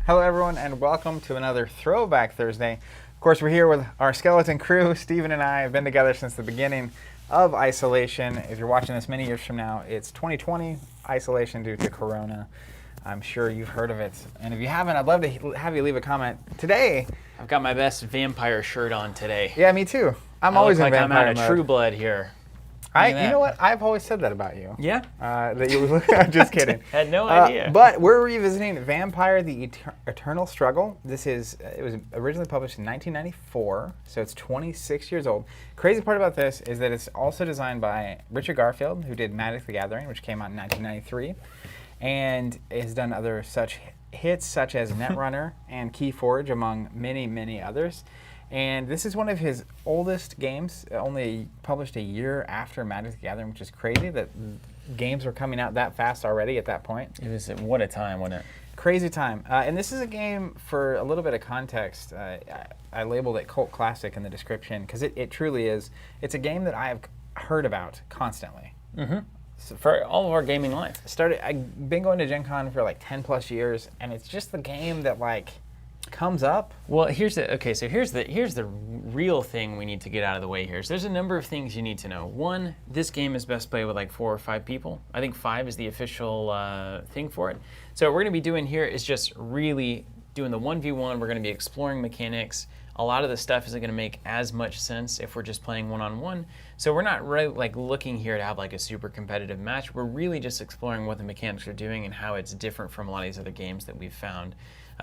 Hello everyone and welcome to another Throwback Thursday. Of course, we're here with our skeleton crew. Steven and I have been together since the beginning of isolation. If you're watching this many years from now, it's 2020 isolation due to Corona. I'm sure you've heard of it. And if you haven't, I'd love to have you leave a comment. Today, I've got my best vampire shirt on today. Yeah, me too. I'm I always look in like vampire I'm out of mode. True Blood here. You know what? I've always said that about you. Yeah? That you look. I'm just kidding. Had no idea. But we're revisiting Vampire: The Eternal Struggle. It was originally published in 1994, so it's 26 years old. Crazy part about this is that it's also designed by Richard Garfield, who did Magic: The Gathering, which came out in 1993, and has done other such hits such as Netrunner and Keyforge, among many, many others. And this is one of his oldest games, only published a year after Magic: The Gathering, which is crazy that games were coming out that fast already at that point. It was, what a time, wasn't it? Crazy time. And this is a game, for a little bit of context, I labeled it Cult Classic in the description, because it truly is. It's a game that I have heard about constantly. Mm-hmm. So for all of our gaming life. I've been going to Gen Con for like 10 plus years, and it's just the game that like comes up. Well, here's the real thing we need to get out of the way here. So there's a number of things you need to know. One, this game is best played with like 4 or 5 people. I think 5 is the official thing for it. So what we're going to be doing here is just really doing the 1v1. We're going to be exploring mechanics. A lot of the stuff isn't going to make as much sense if we're just playing one-on-one. So we're not really like looking here to have like a super competitive match. We're really just exploring what the mechanics are doing and how it's different from a lot of these other games that we've found.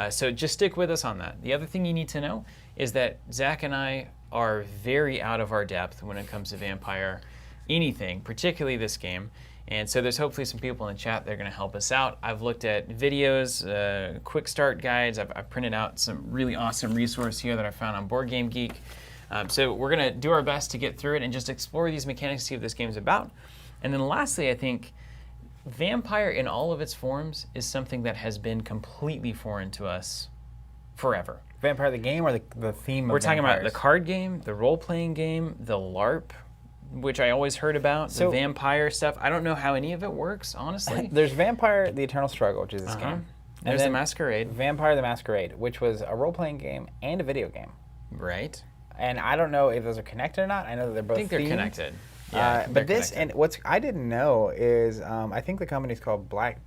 So just stick with us on that. The other thing you need to know is that Zach and I are very out of our depth when it comes to Vampire anything, particularly this game. And so there's hopefully some people in the chat that are going to help us out. I've looked at videos, quick start guides. I've printed out some really awesome resource here that I found on Board Game Geek. So we're going to do our best to get through it and just explore these mechanics, see what this game's about. And then lastly, I think Vampire in all of its forms is something that has been completely foreign to us forever. Vampire the game or the theme of We're talking vampires? about the card game, the role-playing game, the LARP, which I always heard about, the vampire stuff. I don't know how any of it works, honestly. There's Vampire: The Eternal Struggle, which is this game. There's the Masquerade. Vampire: The Masquerade, which was a role-playing game and a video game. Right. And I don't know if those are connected or not. I know that they're both I think they're themed. connected. Yeah, but this, and what's I didn't know is, I think the company's called Black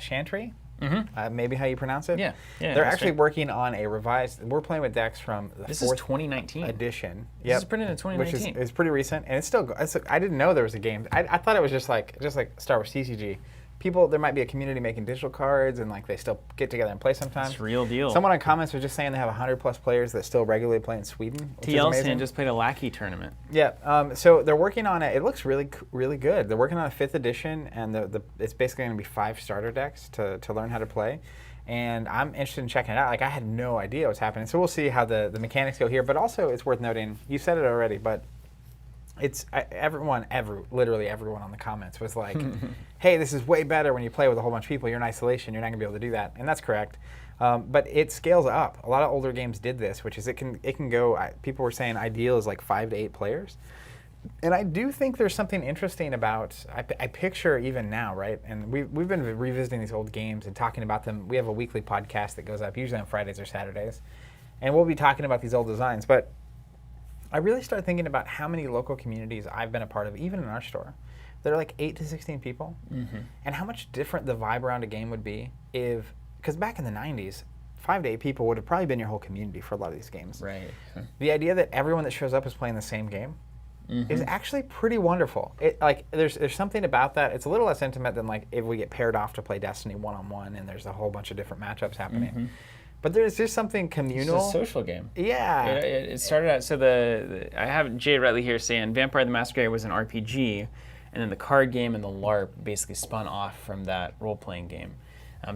Chantry. Mm-hmm. Maybe how you pronounce it. Yeah. They're actually working on a revised. We're playing with decks from the This fourth is 2019 edition. This is printed in 2019, which is pretty recent, and it's still. I didn't know there was a game. I thought it was just like Star Wars TCG. People, there might be a community making digital cards, and like they still get together and play sometimes. It's real deal. Someone in comments was just saying they have 100+ players that still regularly play in Sweden. TLC just played a Lackey tournament. Yeah, so they're working on it. It looks really, really good. They're working on a 5th edition, and it's basically going to be 5 starter decks to learn how to play. And I'm interested in checking it out. Like, I had no idea what's happening. So we'll see how the mechanics go here. But also, it's worth noting, you said it already, but it's literally everyone on the comments was like, hey, this is way better when you play with a whole bunch of people. You're in isolation. You're not going to be able to do that. And that's correct. But it scales up. A lot of older games did this, which is it can go, people were saying ideal is like 5 to 8 players. And I do think there's something interesting about, I picture even now, right? And we've been revisiting these old games and talking about them. We have a weekly podcast that goes up, usually on Fridays or Saturdays. And we'll be talking about these old designs. But I really started thinking about how many local communities I've been a part of, even in our store. There are like 8 to 16 people. Mm-hmm. And how much different the vibe around a game would be if, because back in the 90s, 5 to 8 people would have probably been your whole community for a lot of these games. Right. The idea that everyone that shows up is playing the same game is actually pretty wonderful. There's something about that. It's a little less intimate than like if we get paired off to play Destiny one-on-one and there's a whole bunch of different matchups happening. Mm-hmm. But there's just something communal. It's a social game. Yeah. It started out, so I have Jay Retley here saying Vampire the Masquerade was an RPG, and then the card game and the LARP basically spun off from that role-playing game.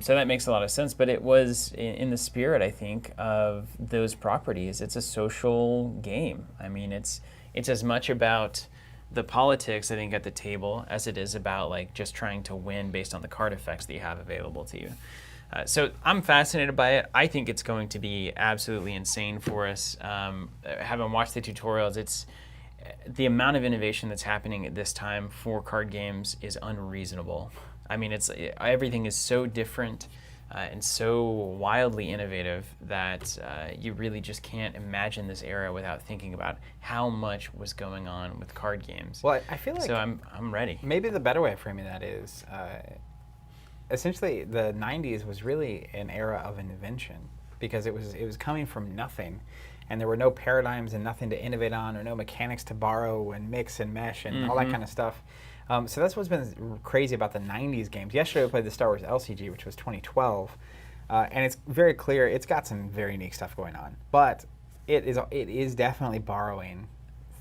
So that makes a lot of sense, but it was in the spirit, I think, of those properties. It's a social game. I mean, it's as much about the politics, I think, at the table as it is about like just trying to win based on the card effects that you have available to you. So I'm fascinated by it. I think it's going to be absolutely insane for us. Having watched the tutorials, it's the amount of innovation that's happening at this time for card games is unreasonable. I mean, everything is so different. and so wildly innovative that you really just can't imagine this era without thinking about how much was going on with card games. Well, I feel like so I'm ready. Maybe the better way of framing that is essentially the 90s was really an era of invention because it was coming from nothing, and there were no paradigms and nothing to innovate on or no mechanics to borrow and mix and mesh and all that kind of stuff. So that's what's been crazy about the 90s games. Yesterday we played the Star Wars LCG, which was 2012, and it's very clear it's got some very unique stuff going on, but it is definitely borrowing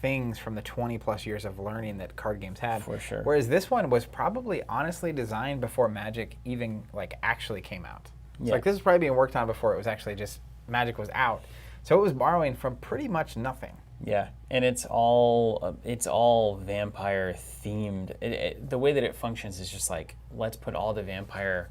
things from the 20 plus years of learning that card games had. For sure. Whereas this one was probably honestly designed before Magic even like actually came out. So like this was probably being worked on before it was actually just Magic was out. So it was borrowing from pretty much nothing. Yeah, and it's all vampire themed. The way that it functions is just like, let's put all the vampire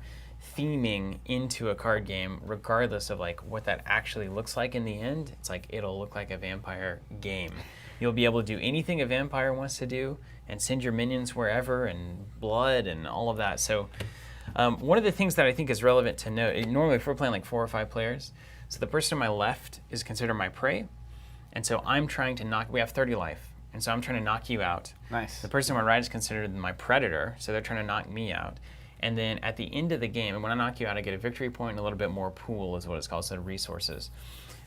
theming into a card game, regardless of like what that actually looks like in the end. It's like it'll look like a vampire game. You'll be able to do anything a vampire wants to do and send your minions wherever and blood and all of that. So one of the things that I think is relevant to note, normally if we're playing like 4 or 5 players, so the person to my left is considered my prey. And so I'm trying to we have 30 life, and so I'm trying to knock you out. Nice. The person on my right is considered my predator, so they're trying to knock me out. And then at the end of the game, and when I knock you out, I get a victory point and a little bit more pool is what it's called, so resources.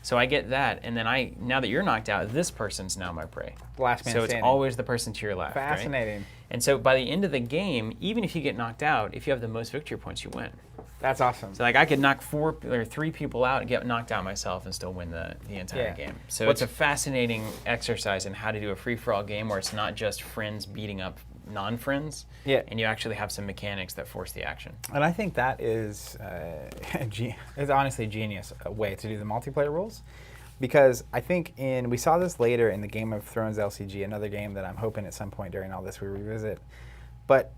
So I get that, and then now that you're knocked out, this person's now my prey. Last man so standing. it's always the person to your left. Fascinating. Right? And so by the end of the game, even if you get knocked out, if you have the most victory points, you win. That's awesome. So like I could knock 4 or 3 people out and get knocked out myself and still win the entire game. So it's a fascinating exercise in how to do a free-for-all game where it's not just friends beating up non-friends, and you actually have some mechanics that force the action. And I think that is it's honestly a genius way to do the multiplayer rules, because I think we saw this later in the Game of Thrones LCG, another game that I'm hoping at some point during all this we revisit, but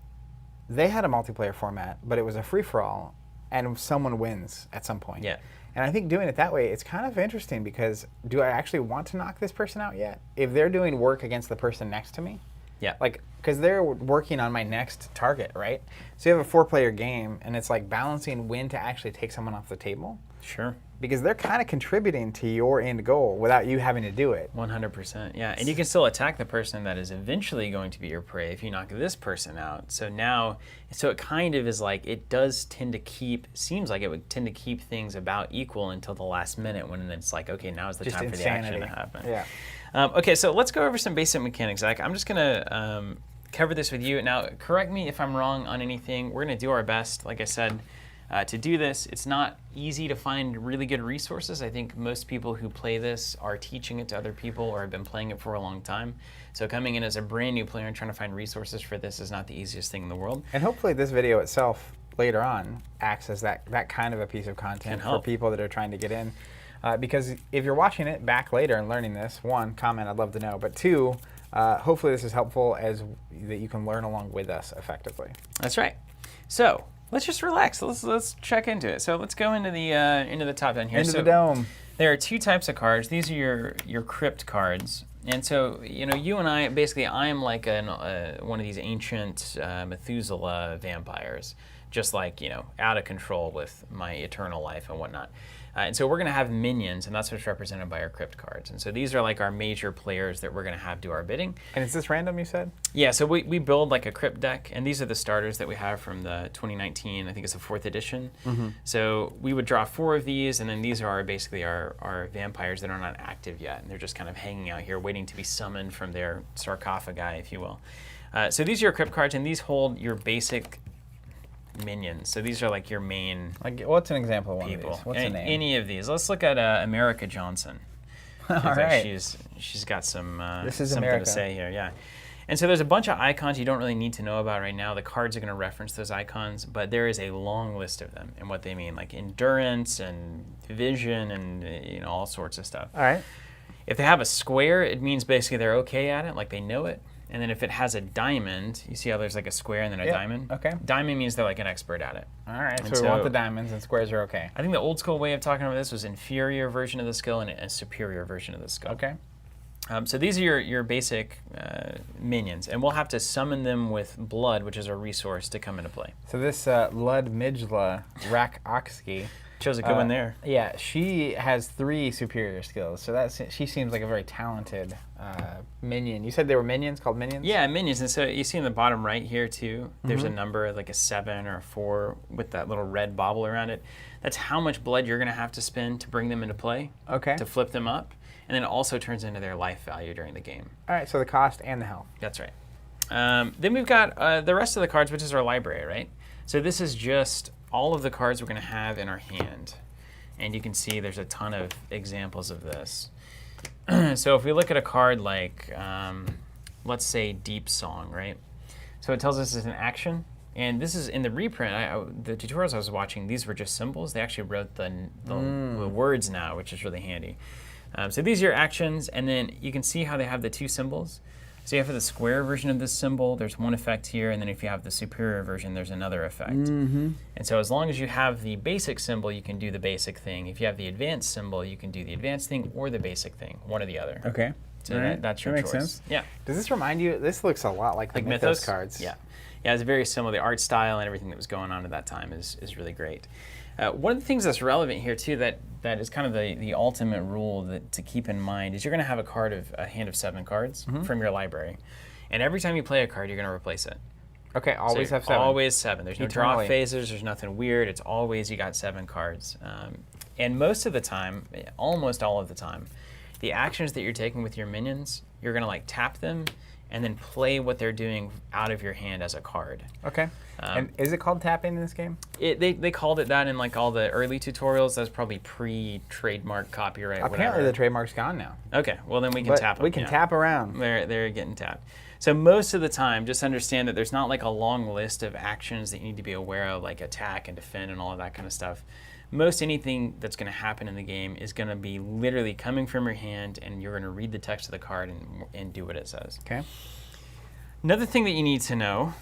they had a multiplayer format, but it was a free-for-all, and someone wins at some point. Yeah. And I think doing it that way, it's kind of interesting because do I actually want to knock this person out yet? If they're doing work against the person next to me, yeah, like, because they're working on my next target, right? So you have a 4-player game, and it's like balancing when to actually take someone off the table. Sure. Because they're kind of contributing to your end goal without you having to do it. 100%, yeah. And you can still attack the person that is eventually going to be your prey if you knock this person out. So it kind of is like, it does tend to seems like it would tend to keep things about equal until the last minute when it's like, okay, now is the time for the action to happen. Yeah. Okay, so let's go over some basic mechanics. Zach, I'm just going to cover this with you. Now, correct me if I'm wrong on anything. We're going to do our best, like I said, to do this. It's not easy to find really good resources. I think most people who play this are teaching it to other people or have been playing it for a long time. So coming in as a brand new player and trying to find resources for this is not the easiest thing in the world. And hopefully this video itself later on acts as that kind of a piece of content for people that are trying to get in. Because if you're watching it back later and learning this, 1, comment, I'd love to know, but 2, hopefully this is helpful as that you can learn along with us effectively. That's right. So let's just relax. Let's check into it. So let's go into the top down here. Into the dome. There are 2 types of cards. These are your crypt cards. And so, you and I, basically, I am like one of these ancient Methuselah vampires, just like, out of control with my eternal life and whatnot. And so we're going to have minions, and that's what's represented by our crypt cards. And so these are like our major players that we're going to have do our bidding. And is this random, you said? Yeah, so we build like a crypt deck, and these are the starters that we have from the 2019, I think it's the 4th edition. Mm-hmm. So we would draw 4 of these, and then these are basically our vampires that are not active yet, and they're just kind of hanging out here waiting to be summoned from their sarcophagi, if you will. So these are your crypt cards, and these hold your basic minions. So these are like your main what's an example of one people. of these? What's the name? Any of these. Let's look at America Johnson. All right. She's got some this is something America. to say here, yeah. And so there's a bunch of icons you don't really need to know about right now. The cards are going to reference those icons, but there is a long list of them and what they mean, like endurance and vision and all sorts of stuff. All right. If they have a square, it means basically they're okay at it, like they know it. And then if it has a diamond, you see how there's like a square and then a diamond? Okay. Diamond means they're like an expert at it. All right, so we want the diamonds and squares are okay. I think the old school way of talking about this was inferior version of the skill and a superior version of the skill. Okay. So these are your basic minions, and we'll have to summon them with blood, which is a resource, to come into play. So this Lud Midgela Rak-Oxki. Chose a good one there. Yeah, she has 3 superior skills, so she seems like a very talented minion. You said they were minions, called minions? Yeah, minions. And so you see in the bottom right here too, there's a number like a 7 or a 4 with that little red bobble around it. That's how much blood you're going to have to spend to bring them into play. Okay. To flip them up, and then it also turns into their life value during the game. All right, so the cost and the health. That's right. Then we've got the rest of the cards, which is our library, right? So this is just all of the cards we're going to have in our hand. And you can see there's a ton of examples of this. So if we look at a card like, let's say Deep Song, right? So it tells us it's an action. And this is in the reprint, the tutorials I was watching, these were just symbols. They actually wrote the words now, which is really handy. So these are your actions, and then you can see how they have the 2 symbols. So you have the square version of this symbol, there's one effect here, and then if you have the superior version, there's another effect. And so as long as you have the basic symbol, you can do the basic thing. If you have the advanced symbol, you can do the advanced thing or the basic thing, one or the other. Okay. So that's your that choice. makes sense. Yeah. Does this remind you, this looks a lot like the Mythos cards. Yeah. Yeah, it's very similar. The art style and everything that was going on at that time is really great. One of the things that's relevant here too, that is kind of the ultimate rule to keep in mind, is you're going to have a hand of 7 cards from your library, and every time you play a card, you're going to replace it. Okay, always so have 7. Always 7. There's no draw Eternally. phases. There's nothing weird. It's always you got 7 cards, and most of the time, almost all of the time, the actions that you're taking with your minions, you're going to like tap them and then play what they're doing out of your hand as a card. Okay. And is it called tapping in this game? They called it that in like all the early tutorials. That's probably pre-trademark copyright. Apparently whatever. the trademark's gone now. Okay, well then we can But tap them. we can tap around. They're getting tapped. So most of the time, just understand that there's not like a long list of actions that you need to be aware of, like attack and defend and all of that kind of stuff. Most anything that's going to happen in the game is going to be literally coming from your hand, and you're going to read the text of the card and do what it says. Okay. Another thing that you need to know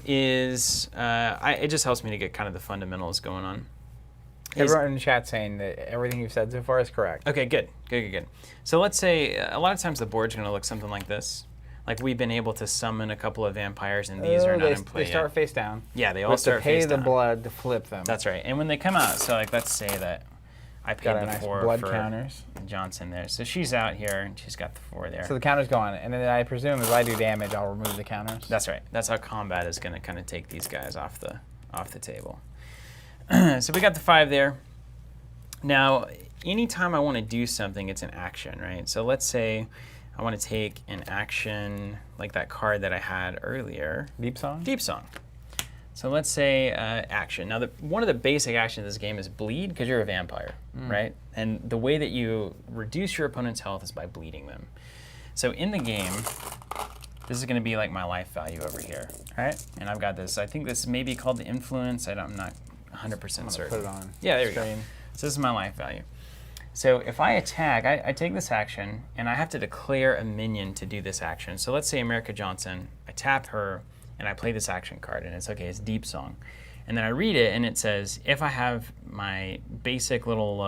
is, it just helps me to get kind of the fundamentals going on. Everyone in the chat saying that everything you've said so far is correct. Okay, good. So let's say a lot of times the board's going to look something like this. Like we've been able to summon a couple of vampires, and these are not in play They start yet. face down. Yeah, they We all have start to pay face the down. blood to flip them. That's right. And when they come out, so like let's say that I paid Got a the nice 4 blood for counters. Johnson there. So she's out here, and she's got the 4 there. So the counters go on, and then I presume if I do damage, I'll remove the counters. That's right. That's how combat is going to kind of take these guys off the table. So we got the 5 there. Now, anytime I want to do something, it's an action, right? So let's say I want to take an action like that card that I had earlier. Deep Song? Deep Song. So let's say action. Now, one of the basic actions of this game is bleed, because you're a vampire, right? And the way that you reduce your opponent's health is by bleeding them. So in the game, this is going to be like my life value over here, right? And I've got this. I think this may be called the influence. I'm not 100% certain. Put it on. Yeah, there we go. So this is my life value. So if I attack, I take this action, and I have to declare a minion to do this action. So let's say America Johnson, I tap her, and I play this action card, and it's okay, it's Deep Song. And then I read it, and it says, if I have my basic little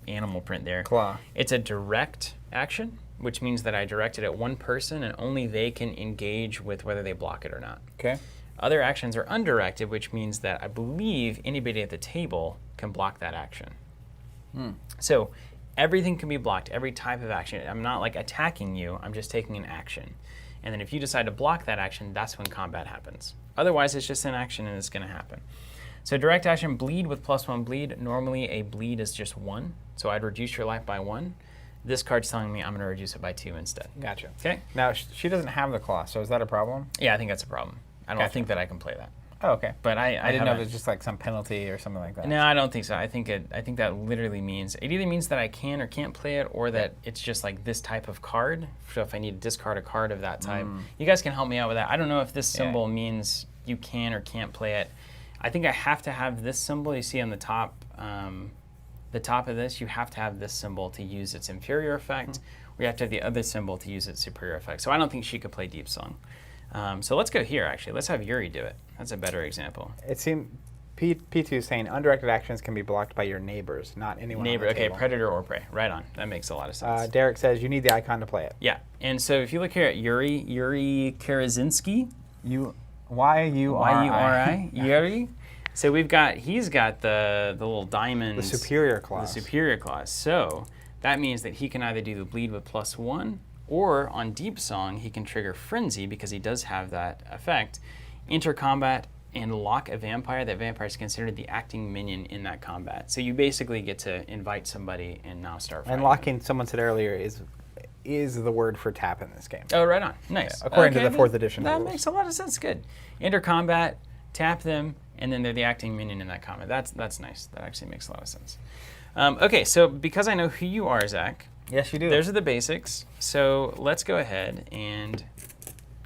animal print there, Claw. it's a direct action, which means that I direct it at one person, and only they can engage with whether they block it or not. Okay. Other actions are undirected, which means that I believe anybody at the table can block that action. So everything can be blocked, every type of action. I'm not like attacking you, I'm just taking an action. And then if you decide to block that action, that's when combat happens. Otherwise, it's just an action and it's going to happen. So direct action, bleed with +1 bleed. Normally a bleed is just 1, so I'd reduce your life by 1. This card's telling me I'm going to reduce it by 2 instead. Gotcha. Okay? Now, she doesn't have the claw, so is that a problem? Yeah, I think that's a problem. I don't think that I can play that. Oh, okay. But I didn't know if haven't- it was just like some penalty or something like that. No, I don't think so. I think that literally means, it either means that I can or can't play it, or that it's just like this type of card. So if I need to discard a card of that type, you guys can help me out with that. I don't know if this symbol means you can or can't play it. I think I have to have this symbol you see on the top of this. You have to have this symbol to use its inferior effect, or you have to have the other symbol to use its superior effect. So I don't think she could play Deep Song. So let's go here, actually. Let's have Yuri do it. That's a better example. It seemed P2 is saying undirected actions can be blocked by your neighbors, not anyone Neighbor, on the okay, table. predator or prey. Right on. That makes a lot of sense. Derek says you need the icon to play it. Yeah, and so if you look here at Yuri Karazinski, Y-U-R-I. Yuri. So he's got the little diamond. The superior clause. The superior clause. So that means that he can either do the bleed with +1, or on Deep Song, he can trigger Frenzy because he does have that effect. Enter combat and lock a vampire. That vampire is considered the acting minion in that combat. So you basically get to invite somebody and now start fighting. And locking, someone said earlier, is the word for tap in this game. Oh, right on. Nice. Yeah, according to the 4th edition That rules. makes a lot of sense. Good. Enter combat, tap them, and then they're the acting minion in that combat. That's nice. That actually makes a lot of sense. Okay, so because I know who you are, Zach, Yes, you do. those are the basics. So let's go ahead and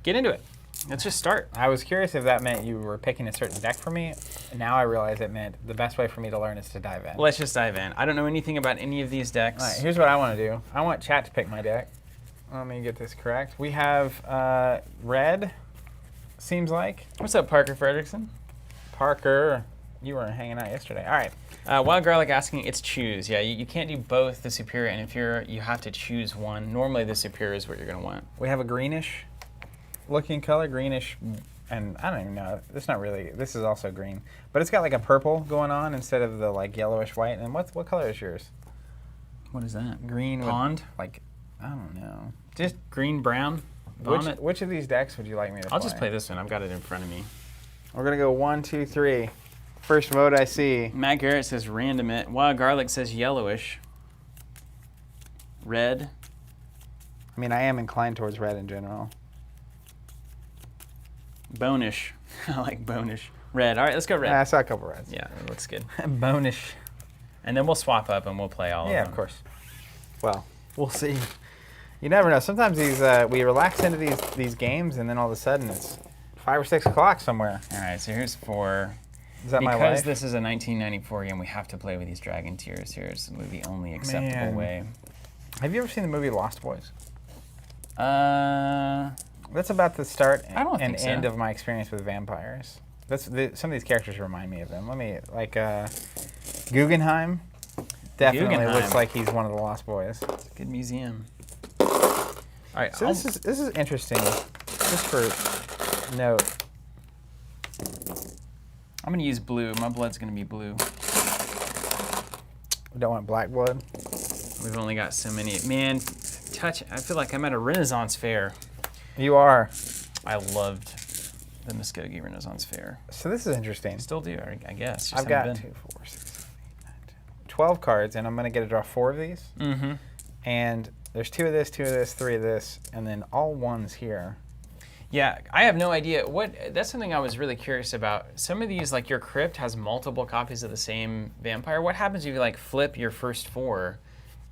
get into it. Let's just start. I was curious if that meant you were picking a certain deck for me. Now I realize it meant the best way for me to learn is to dive in. Let's just dive in. I don't know anything about any of these decks. All right, here's what I want to do. I want chat to pick my deck. Let me get this correct. We have red, seems like. What's up, Parker Fredrickson? Parker, you were hanging out yesterday. All right. Wild Garlic asking, it's choose. Yeah, you can't do both the superior and inferior. You have to choose one. Normally the superior is what you're going to want. We have a greenish looking color, greenish, and I don't even know. It's not really. This is also green, but it's got like a purple going on instead of the like yellowish white. And what color is yours? What is that? Green. Pond? With, like, I don't know. Just green, brown, vomit. Which of these decks would you like me to play? I'll just play this one. I've got it in front of me. We're gonna go 1, 2, 3. First vote I see. Matt Garrett says random it. Wild Garlic says yellowish. Red. I mean, I am inclined towards red in general. Bonish. I like bonish. Red. All right, let's go red. I saw a couple reds. Yeah, that looks good. Bonish. And then we'll swap up and we'll play all of them. Yeah, of course. Well, we'll see. You never know. Sometimes these we relax into these games, and then all of a sudden it's 5 or 6 o'clock somewhere. All right, so here's 4. Is that my life? Because this is a 1994 game, we have to play with these dragon tiers here. It's the only acceptable Man. way. Have you ever seen the movie Lost Boys? Uh, That's about the start I don't and think so. end of my experience with vampires. Some of these characters remind me of them. Let me, like, Guggenheim definitely Guggenheim. looks like he's one of the Lost Boys. it's a good museum. All right, So this is interesting, just for note. I'm going to use blue. My blood's going to be blue. We don't want black blood. We've only got so many. Man, I feel like I'm at a Renaissance fair. You are. I loved the Muskogee Renaissance Fair. So this is interesting. Still do, I guess. I've got 2, 4, 6, 7, 8, 9, 10, 12 cards, and I'm going to get to draw 4 of these. Mm-hmm. And there's 2 of this, 2 of this, 3 of this, and then all ones here. Yeah, I have no idea. That's something I was really curious about. Some of these, like your crypt has multiple copies of the same vampire. What happens if you like flip your first 4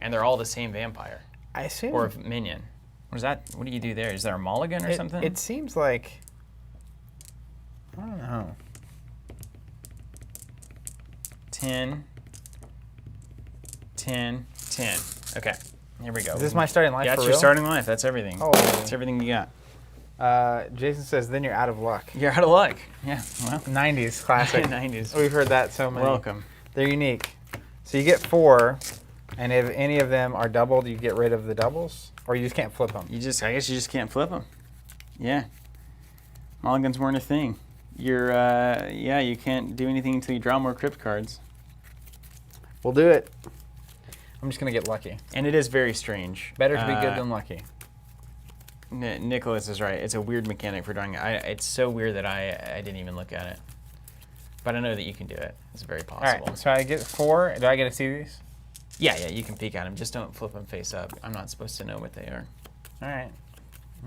and they're all the same vampire? I assume. Or minion? What do you do there? Is there a mulligan or something? It seems like, I don't know. 10, 10, 10. Okay, here we go. Is this my starting life Yeah, for it's your real? starting life. That's everything. Oh. That's everything you got. Jason says, then you're out of luck. You're out of luck. Yeah, well. 90s classic. 90s. We've heard that so many. Welcome. They're unique. So you get 4, and if any of them are doubled, you get rid of the doubles, or you just can't flip them. I guess you just can't flip them. Yeah. Mulligans weren't a thing. You can't do anything until you draw more crypt cards. We'll do it. I'm just going to get lucky. And it is very strange. Better to be good than lucky. Nicholas is right. It's a weird mechanic for drawing. It's so weird that I didn't even look at it. But I know that you can do it. It's very All possible. right, so I get 4. Do I get to see these? Yeah, you can peek at them. Just don't flip them face up. I'm not supposed to know what they are. All right.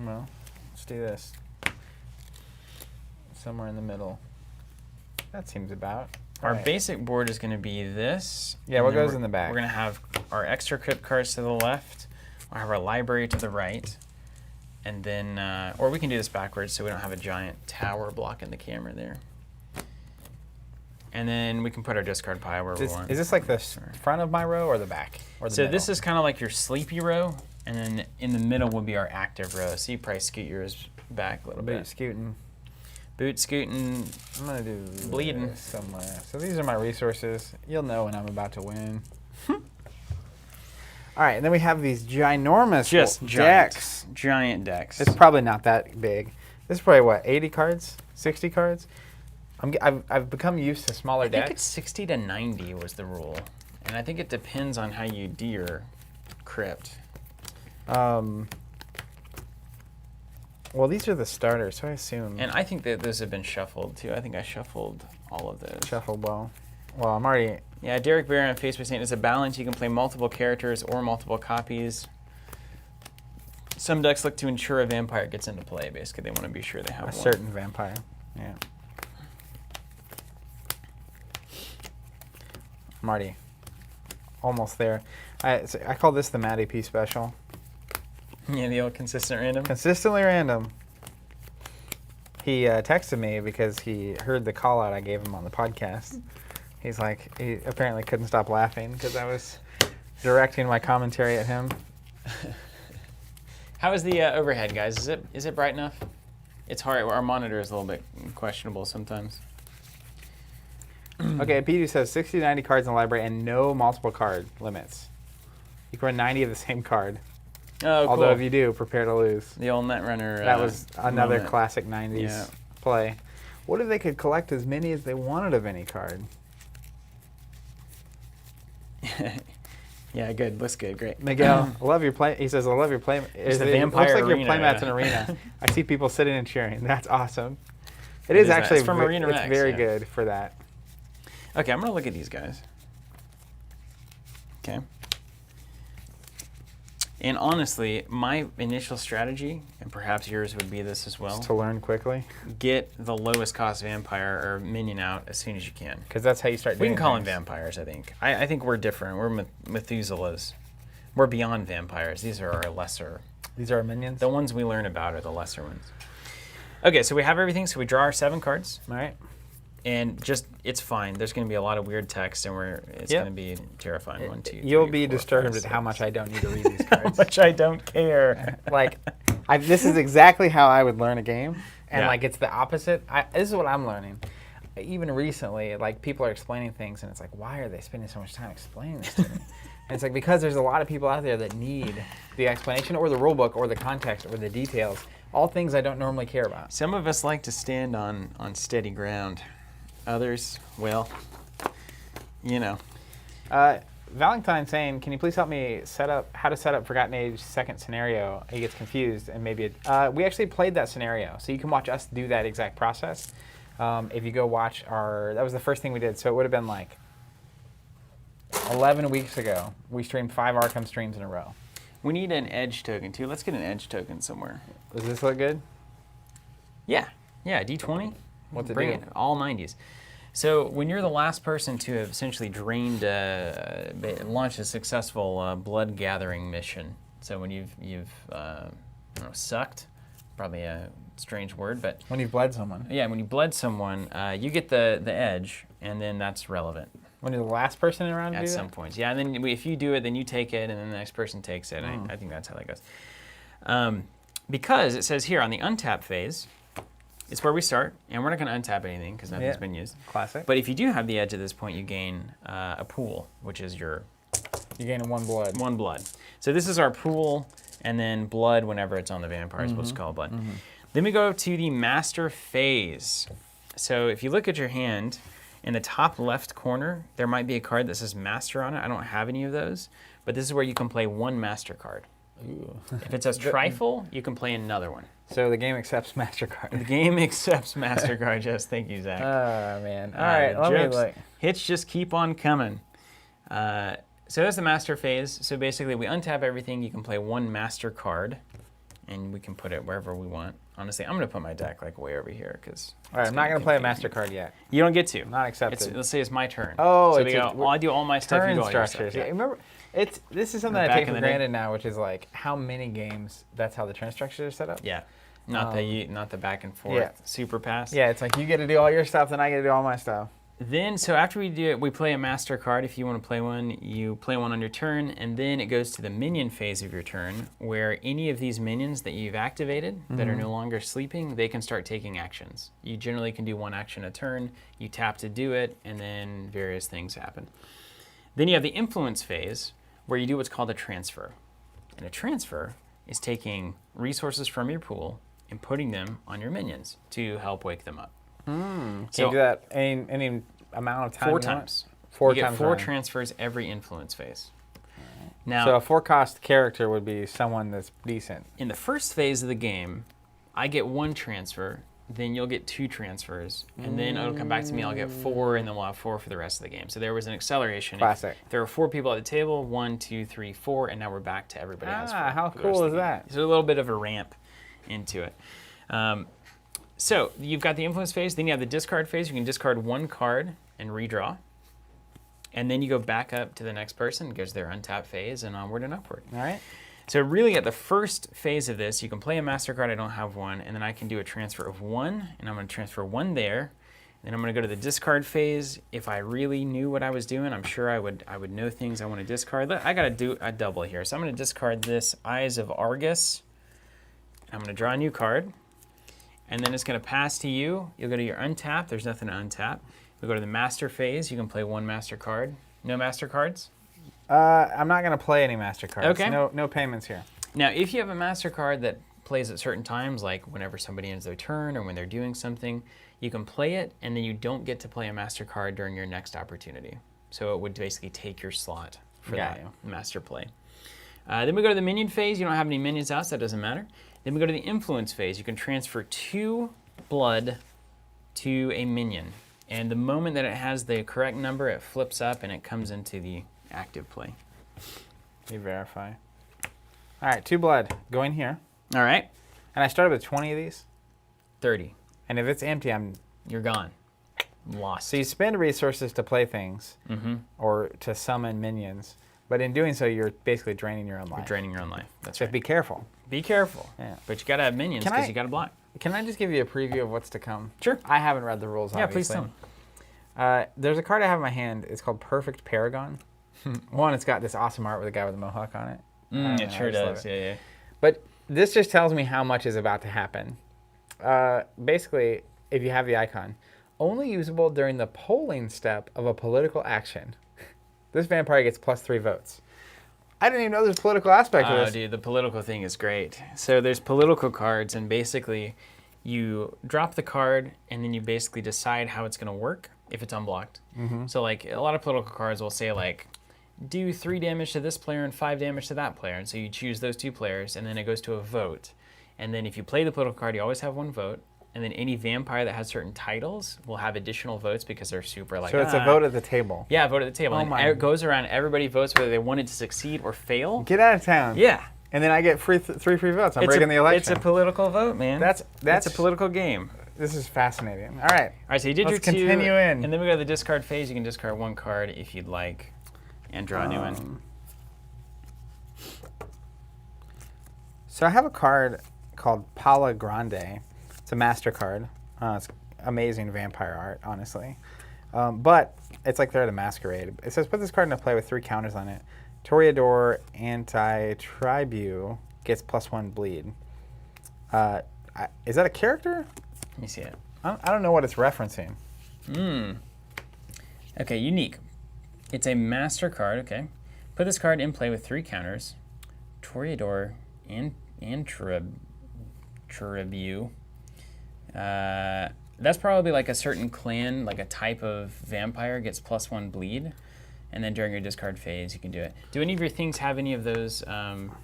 Well, let's do this. Somewhere in the middle. That seems about. Our All right. basic board is going to be this. Yeah, and what then goes in the back? We're going to have our extra crypt cards to the left. We'll have our library to the right. And then, or we can do this backwards so we don't have a giant tower blocking the camera there. And then we can put our discard pile where we want. Is this like the front of my row or the back? Or the So middle? this is kind of like your sleepy row, and then in the middle will be our active row. So you probably scoot yours back a little bit. Scooting. Boot scooting. I'm going to do Bleeding. this somewhere. So these are my resources. You'll know when I'm about to win. All right, and then we have these ginormous decks. Giant decks. It's probably not that big. This is probably, what, 80 cards? 60 cards? I've become used to smaller decks. I think it's 60 to 90 was the rule. And I think it depends on how you do your crypt. Well, these are the starters, so I assume. And I think that those have been shuffled, too. I think I shuffled all of those. Shuffled well. Well, I'm already... Yeah, Derek Bear on Facebook saying it's a balance. You can play multiple characters or multiple copies. Some decks look to ensure a vampire gets into play. Basically, they want to be sure they have a one. certain vampire. Yeah. I'm already almost there. I call this the Matty P special. Yeah, the old consistent random. Consistently random. He texted me because he heard the call out I gave him on the podcast. He's like, he apparently couldn't stop laughing because I was directing my commentary at him. How is the overhead, guys? Is it bright enough? It's hard. Our monitor is a little bit questionable sometimes. Okay, P2 says 60 to 90 cards in the library and no multiple card limits. You can run 90 of the same card. Oh, cool. Although if you do, prepare to lose. The old Netrunner. That was another moment. classic 90s play. What if they could collect as many as they wanted of any card? Yeah, good. Looks good. Great. Miguel, I love your play. He says, I love your play. It's the it Vampire looks like your Arena, playmat's yeah. an arena. I see people sitting and cheering. That's awesome. It is actually it's from Arena it's Rex, very yeah. good for that. Okay, I'm going to look at these guys. Okay. And honestly, my initial strategy, and perhaps yours would be this as well, Just to learn quickly. get the lowest cost vampire or minion out as soon as you can. Because that's how you start We doing can call them things. vampires, I think. I think we're different. We're Methuselahs. We're beyond vampires. These are our lesser. These are our minions? The ones we learn about are the lesser ones. Okay, so we have everything. So we draw our 7 cards. All right. And just, it's fine. There's going to be a lot of weird text, and it's Yep. going to be terrifying. 1, 2, You'll 3, be 4, disturbed 5, at how 6. much I don't need to read these How cards. much I don't care. Like, this is exactly how I would learn a game. And, Yeah. like, it's the opposite. This is what I'm learning. Even recently, like, people are explaining things, and it's like, why are they spending so much time explaining this to me? And it's like, because there's a lot of people out there that need the explanation or the rule book or the context or the details, all things I don't normally care about. Some of us like to stand on steady ground. Others, well, you know. Valentine saying, can you please help me how to set up Forgotten Age second scenario? He gets confused and maybe we actually played that scenario, so you can watch us do that exact process. If you go watch that was the first thing we did, so it would have been like 11 weeks ago. We streamed 5 Arkham streams in a row. We need an edge token too. Let's get an edge token somewhere. Does this look good? Yeah, D20. What's it Bring do? it, all 90s. So when you're the last person to have essentially launched a successful blood gathering mission. So when you've I don't know, sucked, probably a strange word, but When you've bled someone. yeah, when you bled someone, you get the edge, and then that's relevant When you're the last person around to at do some that? points. Yeah, and then if you do it, then you take it, and then the next person takes it. I think that's how that goes. Because it says here on the untap phase, it's where we start, and we're not going to untap anything because nothing's been used. Classic. But if you do have the edge at this point, you gain a pool, which is your You gain 1 blood. 1 blood. So this is our pool, and then blood whenever it's on the vampires, we'll just call it blood. Then we go to the master phase. So if you look at your hand, in the top left corner, there might be a card that says master on it. I don't have any of those, but this is where you can play 1 master card. Ooh. If it says trifle, you can play another one. So the game accepts The MasterCard. game accepts MasterCard, yes. Thank you, Zach. Oh, man. All right, let me jokes. look. Hits just keep on coming. So that's the master phase. So basically, we untap everything. You can play 1 master card, and we can put it wherever we want. Honestly, I'm going to put my deck like way over here because. All right, I'm not going to play a MasterCard yet. You don't get to. Not accepted. Let's say it's my turn. Oh, so it's I do all my stuff. You Turn do all your structures. stuff. Yeah, remember, this is something Back I take in for the day. granted now, which is like how many games that's how the turn structures are set up. Yeah. Not the back and forth yeah. super pass. Yeah, it's like you get to do all your stuff, then I get to do all my stuff. Then, so after we do it, we play a master card. If you want to play one, you play one on your turn, and then it goes to the minion phase of your turn, where any of these minions that you've activated that are no longer sleeping, they can start taking actions. You generally can do one action a turn, you tap to do it, and then various things happen. Then you have the influence phase, where you do what's called a transfer. And a transfer is taking resources from your pool and putting them on your minions to help wake them up. Can you do that any amount of time? 4 times. Four you times. get 4 running. transfers every influence phase. Now, So a 4-cost character would be someone that's decent. in the first phase of the game, I get 1 transfer, then you'll get 2 transfers, and then it'll come back to me, I'll get 4, and then we'll have 4 for the rest of the game. So there was an acceleration. Classic. If there were 4 people at the table, 1, 2, 3, 4, and now we're back to everybody has 4. How for the rest cool of is the game. that? So a little bit of a ramp into it. So you've got the influence phase, then you have the discard phase. You can discard 1 card and redraw. And then you go back up to the next person, goes their untapped phase, and onward and upward. All right. So really at the first phase of this, you can play a MasterCard, I don't have one, and then I can do a transfer of 1, and I'm going to transfer 1 there. Then I'm going to go to the discard phase. If I really knew what I was doing, I'm sure I would know things I want to discard. I got to do a double here. So I'm going to discard this Eyes of Argus. I'm going to draw a new card. And then it's going to pass to you. You'll go to your untap. There's nothing to untap. We go to the master phase. You can play 1 master card. No master cards? I'm not going to play any MasterCards. Okay. No payments here. Now, if you have a master card that plays at certain times, like whenever somebody ends their turn or when they're doing something, you can play it, and then you don't get to play a master card during your next opportunity. So it would basically take your slot for that master play. Then we go to the minion phase. You don't have any minions out, so that doesn't matter. Then we go to the influence phase. You can transfer 2 blood to a minion. And the moment that it has the correct number, it flips up and it comes into the active play. Let me verify. All right, 2 blood. Go in here. All right, And I started with 20 of these. 30. And if it's empty, You're gone. Lost. So you spend resources to play things or to summon minions. But in doing so, you're basically draining your own life. You're draining your own life. That's So right. be careful. Be careful. Yeah. But you got to have minions Can because I- you got to block. Can I just give you a preview of what's to come? Sure. I haven't read the rules, Yeah, obviously. please tell me. There's a card I have in my hand. It's called Perfect Paragon. One, it's got this awesome art with a guy with a mohawk on it. I don't know, It I sure just love does. it. Yeah, yeah. But this just tells me how much is about to happen. Basically, if you have the icon, only usable during the polling step of a political action. This vampire gets +3 votes. I didn't even know there's a political aspect to Oh, this. dude, the political thing is great. So there's political cards, and basically you drop the card, and then you basically decide how it's going to work if it's unblocked. So like a lot of political cards will say like, do 3 damage to this player and 5 damage to that player. And so you choose those 2 players, and then it goes to a vote. And then if you play the political card, you always have 1 vote. And then any vampire that has certain titles will have additional votes because they're super like, So it's a vote at the table. Yeah, vote at the table. Oh And my- it goes around, everybody votes whether they want it to succeed or fail. Get out of town. Yeah. And then I get 3 free votes. I'm It's breaking the election. It's a political vote, man. That's It's a political game. This is fascinating. All right. All right, so you did Let's your 2. continue in. And then we go to the discard phase. You can discard 1 card if you'd like and draw a new one. So I have a card called Pala Grande. It's a master card. It's amazing vampire art, honestly. But it's like they're at a masquerade. It says put this card into play with 3 counters on it. Toreador Anti-Tribu gets +1 bleed. Is that a character? Let me see it. I don't know what it's referencing. Okay, unique. It's a master card, okay. Put this card in play with 3 counters. Toreador and Tribu. That's probably like a certain clan, like a type of vampire gets +1 bleed. And then during your discard phase, you can do it. Do any of your things have any of those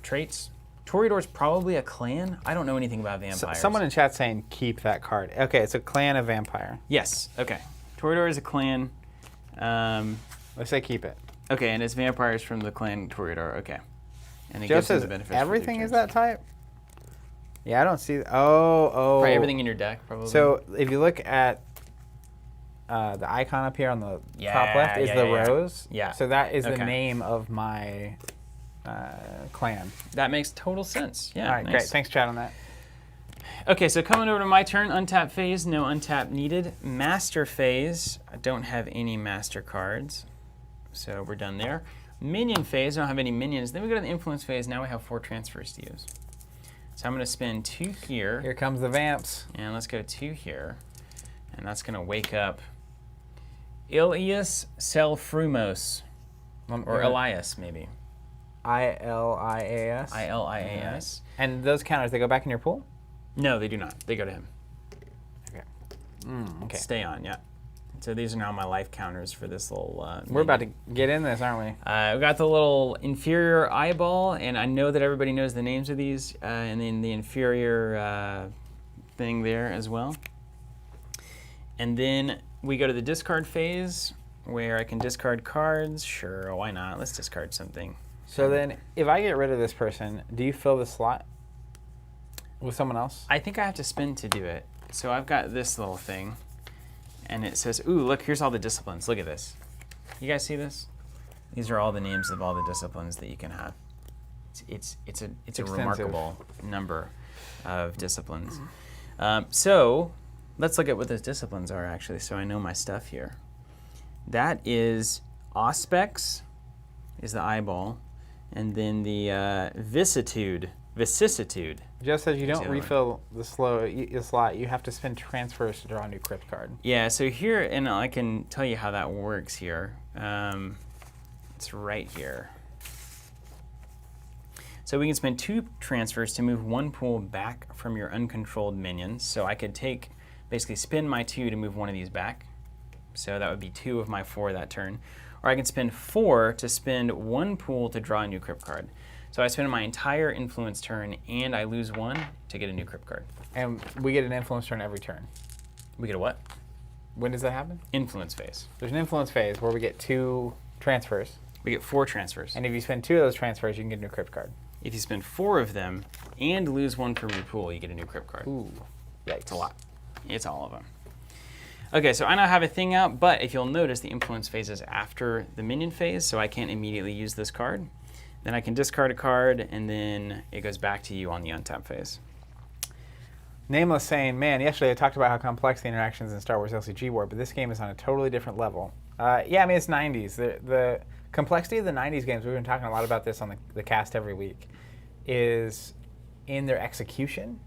traits? Toreador's probably a clan. I don't know anything about vampires. Someone in chat saying keep that card. Okay, it's a clan of vampire. Yes, okay. Toreador is a clan. Let's say keep it. Okay, and it's vampires from the clan Toreador. Okay. And it Joe gives them says the benefits for everything their is turns. that type? Yeah, I don't see. Oh. Right, everything in your deck, probably. So if you look at the icon up here on the top left is the rose. Yeah. So that is the Okay. name of my clan. that makes total sense. Yeah. All right, nice. great. Thanks, chat, on that. Okay, so coming over to my turn, untap phase, no untap needed. Master phase, I don't have any master cards, so we're done there. Minion phase, I don't have any minions. Then we go to the influence phase, now we have 4 transfers to use. So I'm gonna spend 2 here. Here comes the vamps. And let's go 2 here. And that's gonna wake up Ilias Selfrumos, or Elias maybe. Ilias. Ilias. And those counters, they go back in your pool? No, they do not. They go to him. Okay. Okay. Stay on, yeah. So these are now my life counters for this little. We're about to get in this, aren't we? We got the little inferior eyeball, and I know that everybody knows the names of these, and then the inferior thing there as well. And then we go to the discard phase, where I can discard cards. Sure, why not? Let's discard something. So then, if I get rid of this person, do you fill the slot with someone else? I think I have to spin to do it. So I've got this little thing, and it says, ooh, look, here's all the disciplines. Look at this. You guys see this? These are all the names of all the disciplines that you can have. It's a remarkable number of disciplines. So let's look at what those disciplines are, actually, so I know my stuff here. That is Auspex, is the eyeball, and then the vicissitude. Just as you don't refill the slot, you have to spend transfers to draw a new crypt card. Yeah, so here, and I can tell you how that works here. It's right here. So we can spend 2 transfers to move 1 pool back from your uncontrolled minions. So I could basically spend my 2 to move one of these back. So that would be 2 of my 4 that turn. Or I can spend 4 to spend 1 pool to draw a new crypt card. So I spend my entire influence turn, and I lose 1 to get a new crypt card. And we get an influence turn every turn. We get a what? When does that happen? Influence phase. There's an influence phase where we get 2 transfers. We get 4 transfers. And if you spend 2 of those transfers, you can get a new crypt card. If you spend 4 of them and lose 1 from your pool, you get a new crypt card. Ooh, yikes. It's a lot. It's all of them. Okay, so I now have a thing out, but if you'll notice, the influence phase is after the minion phase, so I can't immediately use this card. Then I can discard a card, and then it goes back to you on the untap phase. Nameless saying, man, yesterday I talked about how complex the interactions in Star Wars LCG were, but this game is on a totally different level. Yeah, I mean, it's 90s. The complexity of the 90s games, we've been talking a lot about this on the cast every week, is in their execution,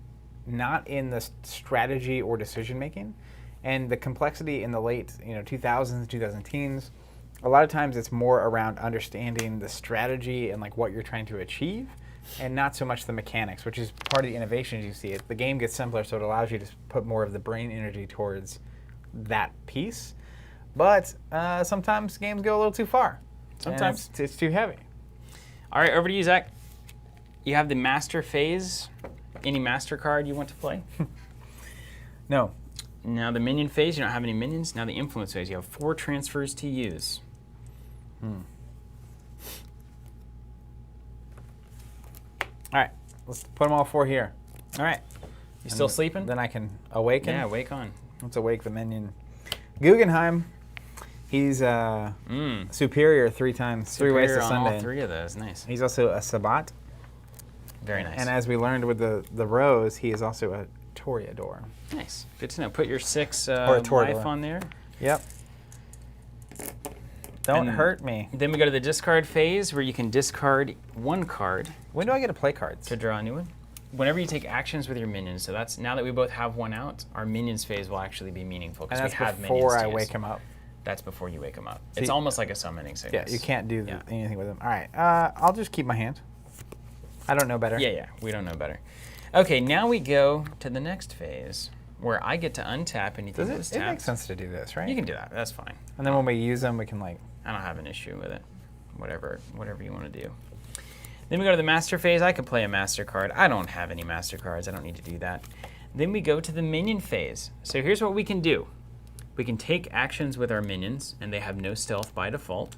not in the strategy or decision making. And the complexity in the late 2000s, 2010s, a lot of times it's more around understanding the strategy and like what you're trying to achieve, and not so much the mechanics, which is part of the innovation as you see it. The game gets simpler, so it allows you to put more of the brain energy towards that piece. But sometimes games go a little too far. Sometimes. It's too heavy. All right, over to you, Zach. You have the master phase. Any master card you want to play? No. Now the minion phase, you don't have any minions. Now the influence phase, you have 4 transfers to use. All right, let's put them all 4 here. All right. You still sleeping? Then I can awaken. Yeah, wake on. Let's awake the minion. Guggenheim, he's superior 3 times, 3 ways to on Sunday. all 3 of those, nice. He's also a Sabat. Very nice. And as we learned with the Rose, he is also a Toreador. Nice, good to know. Put your 6 Or a Toreador. life on there. Yep. Don't And hurt me. Then we go to the discard phase where you can discard 1 card When do I get to play cards? to draw a new one. Whenever you take actions with your minions, so that's now that we both have 1 out, our minions phase will actually be meaningful And because that's we have minions before to I use. wake him up. That's before you wake him up. See- It's almost like a summoning Yeah, sickness. you can't do Yeah. anything with him. All right, I'll just keep my hand. I don't know better. Yeah, we don't know better. Okay, now we go to the next phase where I get to untap anything Does that was it tapped. makes sense to do this, right? You can do that. That's fine. And then when we use them, we can like. I don't have an issue with it. Whatever you want to do. Then we go to the master phase. I could play a master card. I don't have any master cards. I don't need to do that. Then we go to the minion phase. So here's what we can do. We can take actions with our minions, and they have no stealth by default.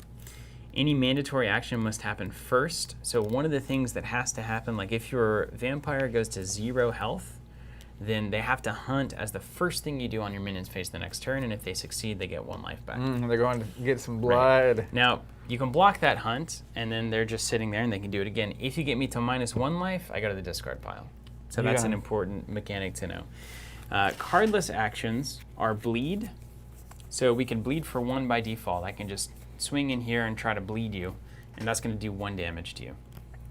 Any mandatory action must happen first. So one of the things that has to happen, like if your vampire goes to 0 health, then they have to hunt as the first thing you do on your minion's phase the next turn, and if they succeed, they get 1 life back. They're going to get some blood. Now, you can block that hunt, and then they're just sitting there, and they can do it again. If you get me to -1 life, I go to the discard pile. So that's an important mechanic to know. Cardless actions are bleed. So we can bleed for 1 by default. I can just swing in here and try to bleed you, and that's going to do 1 damage to you.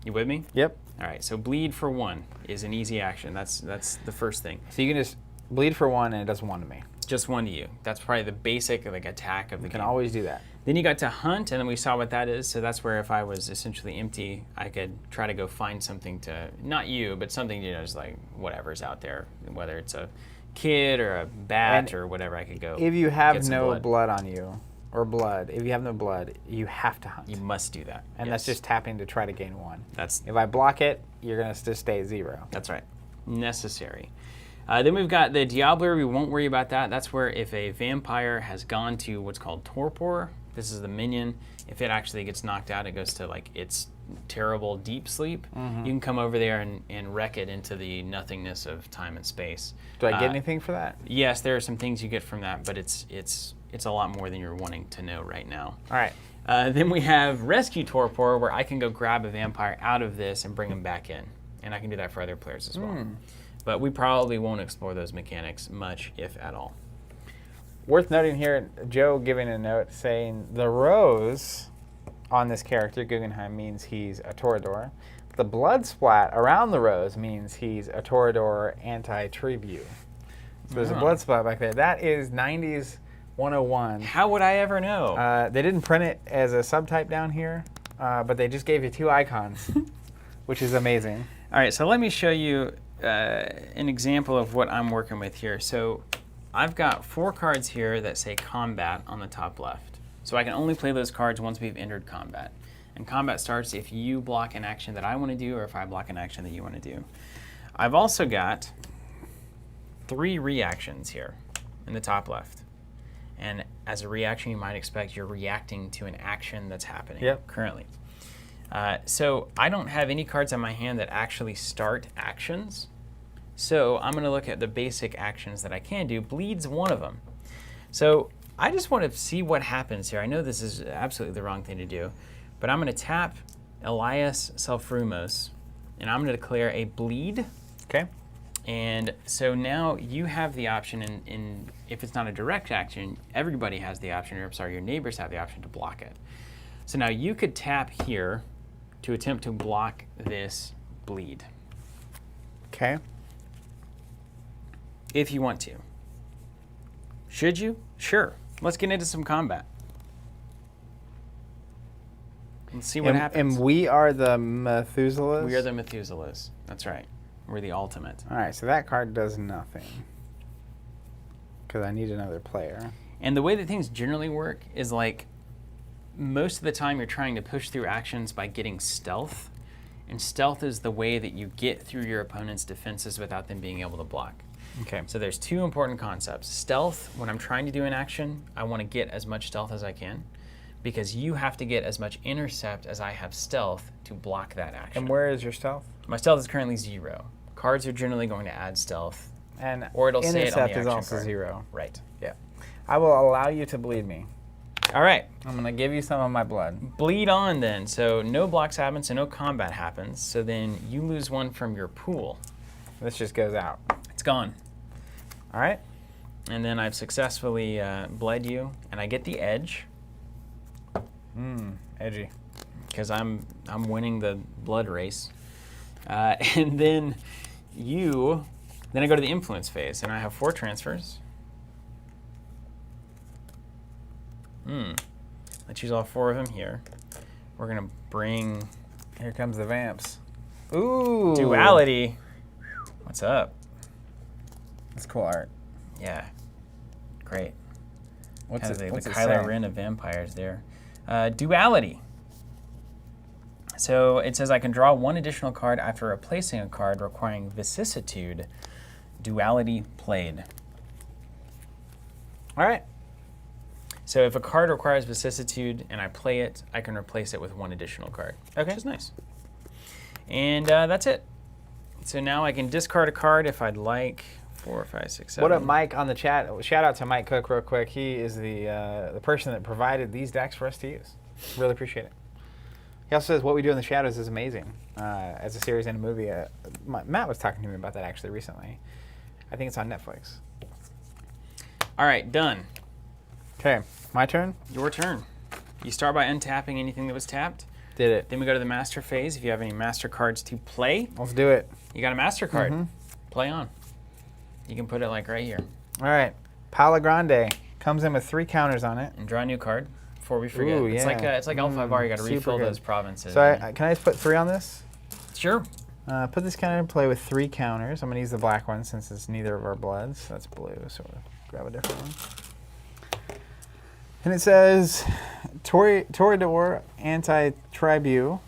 You with me? Yep. All right, so bleed for 1 is an easy action. That's the first thing. So you can just bleed for 1 and it does 1 to me. Just 1 to you. That's probably the basic attack of the You game. can always do that. Then you got to hunt, and then we saw what that is. So that's where if I was essentially empty, I could try to go find something to, not you, but something, just like whatever's out there, whether it's a kid or a bat or whatever, I could go. If you have get some no blood on you, or blood, if you have no blood, you have to hunt. You must do that. And that's just tapping to try to gain 1. That's If I block it, you're going to just stay at 0. That's right. Necessary. Then we've got the Diabler. We won't worry about that. That's where if a vampire has gone to what's called torpor, this is the minion. If it actually gets knocked out, it goes to like its terrible deep sleep. You can come over there and wreck it into the nothingness of time and space. Do I get anything for that? Yes, there are some things you get from that, but it's a lot more than you're wanting to know right now. All right. Then we have Rescue Torpor, where I can go grab a vampire out of this and bring him back in. And I can do that for other players as well. But we probably won't explore those mechanics much, if at all. Worth noting here, Joe giving a note saying the rose on this character, Guggenheim, means he's a Toreador. The blood splat around the rose means he's a Toreador anti-tribute. So there's a blood splat back there. That is 90s 101. How would I ever know? They didn't print it as a subtype down here, but they just gave you 2 icons, which is amazing. All right, so let me show you an example of what I'm working with here. So I've got 4 cards here that say combat on the top left. So I can only play those cards once we've entered combat. And combat starts if you block an action that I want to do or if I block an action that you want to do. I've also got 3 reactions here in the top left. And as a reaction, you might expect you're reacting to an action that's happening currently. So I don't have any cards in my hand that actually start actions. So I'm going to look at the basic actions that I can do. Bleed's one of them. So I just want to see what happens here. I know this is absolutely the wrong thing to do, but I'm going to tap Elias Selfrumos, and I'm going to declare a bleed. Okay. And so now you have the option, in if it's not a direct action, everybody has the option, or I'm sorry, your neighbors have the option to block it. So now you could tap here to attempt to block this bleed. Okay. If you want to. Should you? Sure. Let's get into some combat. Let's see what happens. And we are the Methuselahs? We are the Methuselahs. That's right. We're the ultimate. All right, so that card does nothing because I need another player. And the way that things generally work is like most of the time you're trying to push through actions by getting stealth. And stealth is the way that you get through your opponent's defenses without them being able to block. Okay. So there's 2 important concepts. Stealth, when I'm trying to do an action, I want to get as much stealth as I can because you have to get as much intercept as I have stealth to block that action. And where is your stealth? My stealth is currently 0. Cards are generally going to add stealth. And or it'll say it on the intercept action is also card. 0. Right. Yeah. I will allow you to bleed me. All right. I'm going to give you some of my blood. Bleed on then. So no blocks happen, so no combat happens. So then you lose 1 from your pool. This just goes out. It's gone. All right. And then I've successfully bled you, and I get the edge. Edgy. Because I'm winning the blood race. And then then I go to the influence phase, and I have 4 transfers. Let's use all 4 of them here. We're gonna bring... Here comes the vamps. Ooh. Duality. What's up? That's cool art. Yeah. Great. What's the it Kylo say? Ren of vampires there. Duality. So it says I can draw 1 additional card after replacing a card requiring vicissitude. Duality played. All right. So if a card requires vicissitude and I play it, I can replace it with 1 additional card. Okay. Which is nice. And that's it. So now I can discard a card if I'd like. 4, 5, 6, 7. What up, Mike, on the chat? Shout out to Mike Cook real quick. He is the person that provided these decks for us to use. Really appreciate it. He also says What We Do in the Shadows is amazing as a series and a movie. Matt was talking to me about that actually recently. I think it's on Netflix. All right, done. Okay, my turn. Your turn. You start by untapping anything that was tapped. Did it. Then we go to the master phase. If you have any master cards to play, Let's do it. you got a master card. Play on. You can put it like right here. All right. Palo Grande comes in with 3 counters on it. And draw a new card before we forget. Ooh, It's like yeah. L5R. You got to Super refill good. those provinces. So can I just put 3 on this? Sure. Put this counter in play with 3 counters. I'm going to use the black one since it's neither of our bloods. That's blue, so we'll grab a different one. And it says, Toreador Anti-Tribu,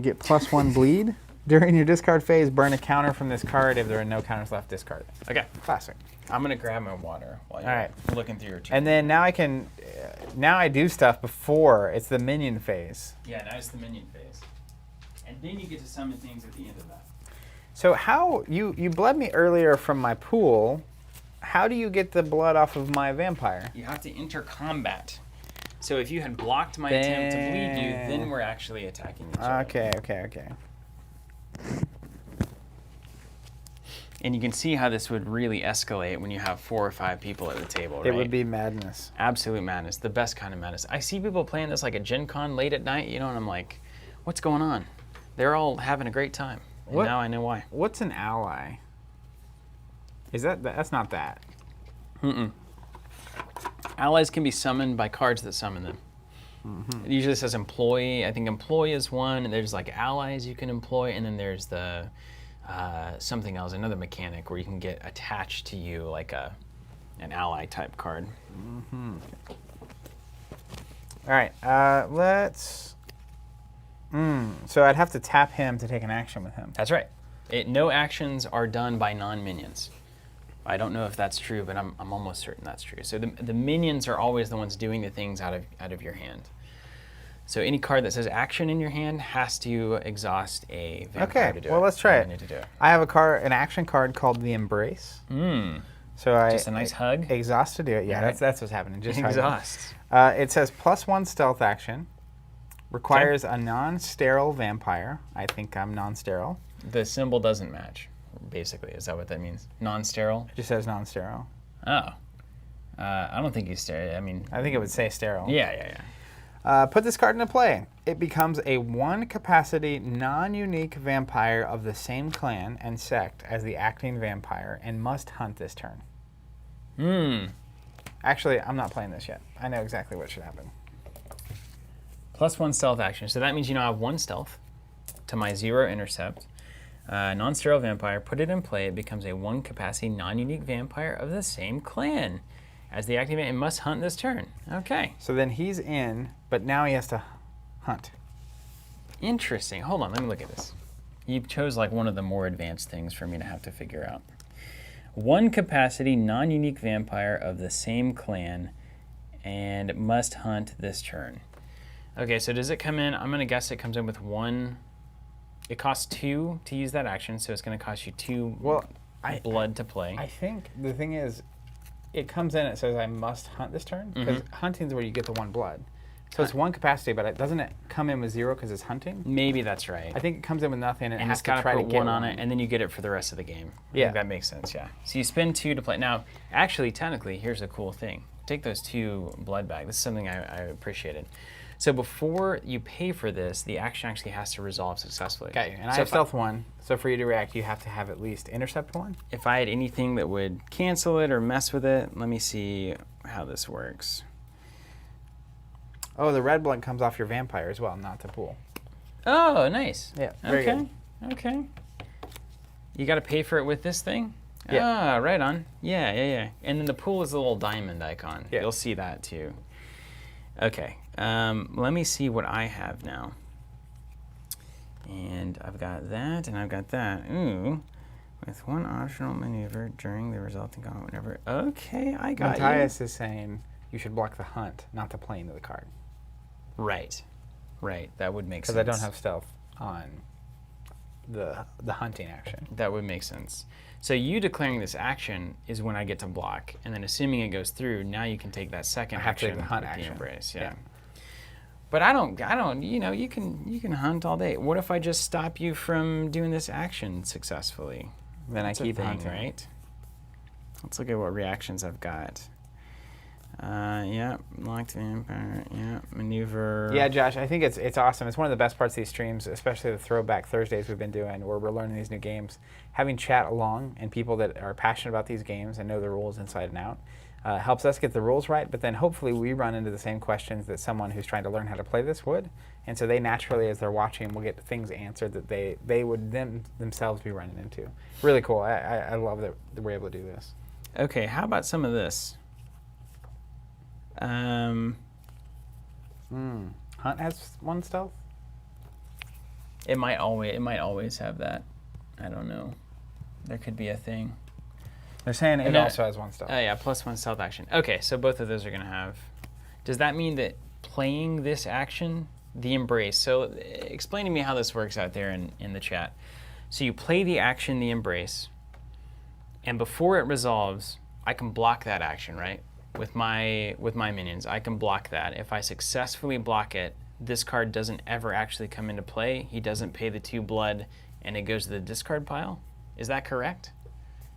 get +1 bleed. During your discard phase, burn a counter from this card. If there are no counters left, discard it. Okay. Classic. I'm going to grab my water while you're All right. looking through your turn. And then now I can, now I do stuff before it's the minion phase. Yeah, now it's the minion phase. And then you get to summon things at the end of that. So how, you bled me earlier from my pool. How do you get the blood off of my vampire? You have to enter combat. So if you had blocked my attempt to bleed you, then we're actually attacking each other. Okay. And you can see how this would really escalate when you have 4 or 5 people at the table, right? It would be madness. Absolute madness. The best kind of madness. I see people playing this like a Gen Con late at night, and I'm like, what's going on? They're all having a great time. And now I know why. What's an ally? Is that's not that. Allies can be summoned by cards that summon them. It usually says employee. I think employee is one, and there's like allies you can employ, and then there's the something else, another mechanic where you can get attached to you like an ally type card. All right, let's. So I'd have to tap him to take an action with him. That's right. No actions are done by non-minions. I don't know if that's true, but I'm almost certain that's true. So the minions are always the ones doing the things out of your hand. So any card that says action in your hand has to exhaust a vampire to do it. Well, let's try You need it. to do it. I have an action card called the Embrace. So Just a nice hug? Exhaust to do it. Yeah, Right. that's what's happening. Just hugging. Exhaust. It says +1 stealth action. Requires a non-sterile vampire. I think I'm non-sterile. The symbol doesn't match, basically. Is that what that means? Non-sterile? It just says non-sterile. Oh. I don't think you sterile. I mean, I think it would say sterile. yeah. Put this card into play. It becomes a 1 capacity non-unique vampire of the same clan and sect as the acting vampire and must hunt this turn. Actually, I'm not playing this yet. I know exactly what should happen. +1 stealth action. So that means you now have 1 stealth to my 0 intercept. Non-sterile vampire. Put it in play. It becomes a 1 capacity non-unique vampire of the same clan as the acting vampire and must hunt this turn. Okay. So then he's in, but now he has to hunt. Interesting. Hold on, let me look at this. You chose like one of the more advanced things for me to have to figure out. 1 capacity non-unique vampire of the same clan and must hunt this turn. Okay, so does it come in? I'm gonna guess it comes in with 1. It costs 2 to use that action, so it's gonna cost you 2 blood to play. I think the thing is, it comes in, it says I must hunt this turn, because hunting's where you get the 1 blood. So it's 1 capacity, but doesn't it come in with 0 because it's hunting? Maybe that's right. I think it comes in with nothing, and it has it's got to try to put get 1 on it, and then you get it for the rest of the game. I Yeah. think that makes sense, yeah. So you spend 2 to play. Now, actually, technically, here's a cool thing. Take those 2 blood back. This is something I appreciated. So before you pay for this, the action actually has to resolve successfully. Got you. And I So have if stealth 1, so for you to react, you have to have at least intercept 1. If I had anything that would cancel it or mess with it, let me see how this works. Oh, the red blood comes off your vampire as well, not the pool. Oh, nice. Yeah, very good. Okay. You got to pay for it with this thing? Yeah. Ah, right on. Yeah. And then the pool is a little diamond icon. Yeah. You'll see that too. Okay. Let me see what I have now. And I've got that, and I've got that. Ooh. With 1 optional maneuver during the resulting combat, whenever. Okay, I got you. Matthias is saying you should block the hunt, not the playing of the card. Right. That would make sense. Because I don't have stealth on the hunting action. That would make sense. So you declaring this action is when I get to block, and then assuming it goes through, now you can take that second I have to action take the hunt with action. the embrace. Yeah. But I don't, you can hunt all day. What if I just stop you from doing this action successfully? Then That's I keep a thing, hunting. right? Let's look at what reactions I've got. Yeah, locked vampire, yeah, maneuver. Yeah, Josh, I think it's awesome. It's one of the best parts of these streams, especially the Throwback Thursdays we've been doing, where we're learning these new games. Having chat along and people that are passionate about these games and know the rules inside and out helps us get the rules right, but then hopefully we run into the same questions that someone who's trying to learn how to play this would. And so they naturally, as they're watching, will get things answered that they would themselves be running into. Really cool. I love that we're able to do this. Okay, how about some of this? Hunt has 1 stealth? It might always have that. I don't know. There could be a thing. They're saying it also has 1 stealth. Oh yeah, +1 stealth action. Okay, so both of those are gonna have. Does that mean that playing this action, the embrace? So explain to me how this works out there in the chat. So you play the action, the embrace, and before it resolves, I can block that action, right? With my minions, I can block that. If I successfully block it, this card doesn't ever actually come into play. He doesn't pay the 2 blood, and it goes to the discard pile. Is that correct?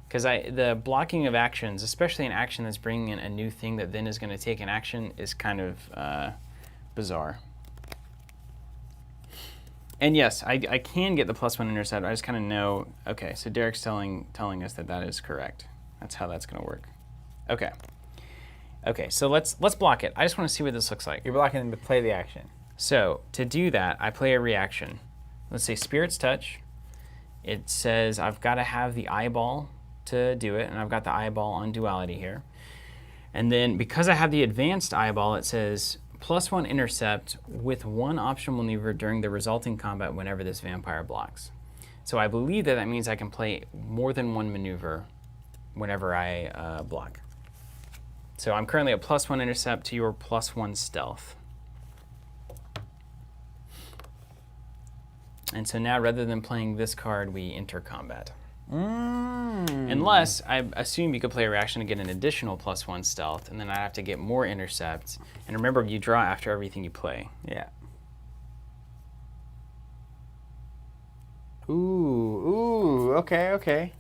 Because the blocking of actions, especially an action that's bringing in a new thing that then is going to take an action, is kind of bizarre. And yes, I can get the +1 intercept. I just kind of know. Okay, so Derek's telling us that is correct. That's how that's going to work. Okay. Okay, so let's block it. I just want to see what this looks like. You're blocking them to play the action. So to do that, I play a reaction. Let's say Spirit's Touch. It says I've got to have the eyeball to do it, and I've got the eyeball on duality here. And then because I have the advanced eyeball, it says +1 intercept with 1 optional maneuver during the resulting combat whenever this vampire blocks. So I believe that means I can play more than 1 maneuver whenever I block. So I'm currently at +1 intercept to your +1 stealth. And so now rather than playing this card, we enter combat. Unless, I assume you could play a reaction to get an additional +1 stealth, and then I have to get more intercepts. And remember, you draw after everything you play. Yeah. Ooh, okay.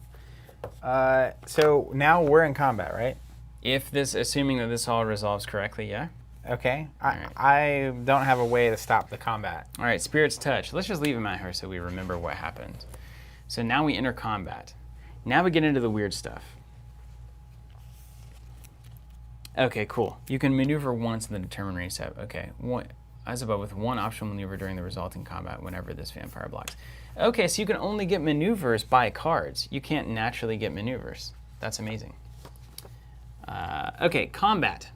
So now we're in combat, right? Assuming that this all resolves correctly, yeah? Okay. right. I don't have a way to stop the combat. All right, Spirit's Touch. Let's just leave him out here so we remember what happened. So now we enter combat. Now we get into the weird stuff. Okay, cool. You can maneuver once in the determined range step. Okay, as above with 1 optional maneuver during the resulting combat whenever this vampire blocks. Okay, so you can only get maneuvers by cards. You can't naturally get maneuvers. That's amazing. Okay, combat.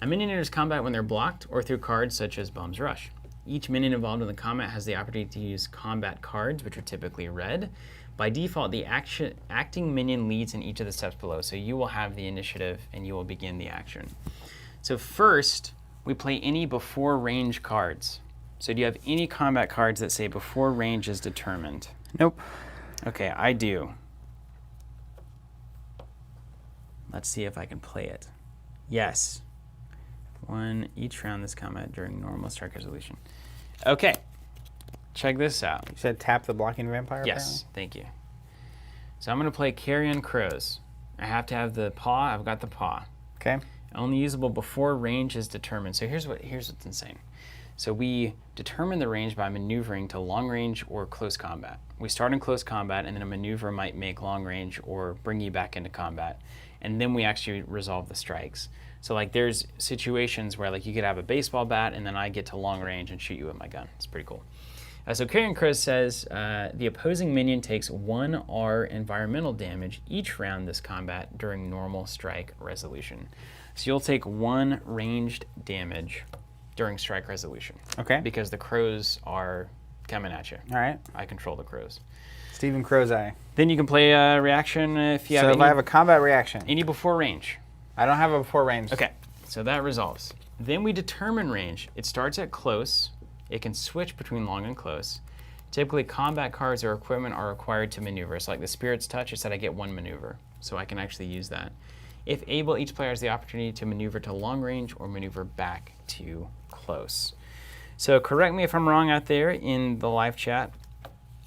A minion enters combat when they're blocked or through cards such as Bum's Rush. Each minion involved in the combat has the opportunity to use combat cards, which are typically red. By default, the acting minion leads in each of the steps below, so you will have the initiative and you will begin the action. So first, we play any before range cards. So do you have any combat cards that say before range is determined? Nope. Okay, I do. Let's see if I can play it. Yes. 1 each round this combat during normal strike resolution. Okay, check this out. You said tap the blocking vampire? Yes, thank you. So I'm going to play Carrion Crows. I have to have the paw. I've got the paw. Okay. Only usable before range is determined. So here's what's insane. So we determine the range by maneuvering to long range or close combat. We start in close combat, and then a maneuver might make long range or bring you back into combat. And then we actually resolve the strikes. So like there's situations where like you could have a baseball bat and then I get to long range and shoot you with my gun. It's pretty cool. So Carrion Crows says the opposing minion takes 1 R environmental damage each round this combat during normal strike resolution. So you'll take 1 ranged damage during strike resolution. Okay. Because the crows are coming at you. All right. I control the crows. Stephen Crow's Eye. Then you can play a reaction if you have if I have a combat reaction. any before range. I don't have a before range. Okay, so that resolves. Then we determine range. It starts at close. It can switch between long and close. Typically, combat cards or equipment are required to maneuver. So like the Spirit's Touch, it said I get 1 maneuver. So I can actually use that. If able, each player has the opportunity to maneuver to long range or maneuver back to close. So correct me if I'm wrong out there in the live chat.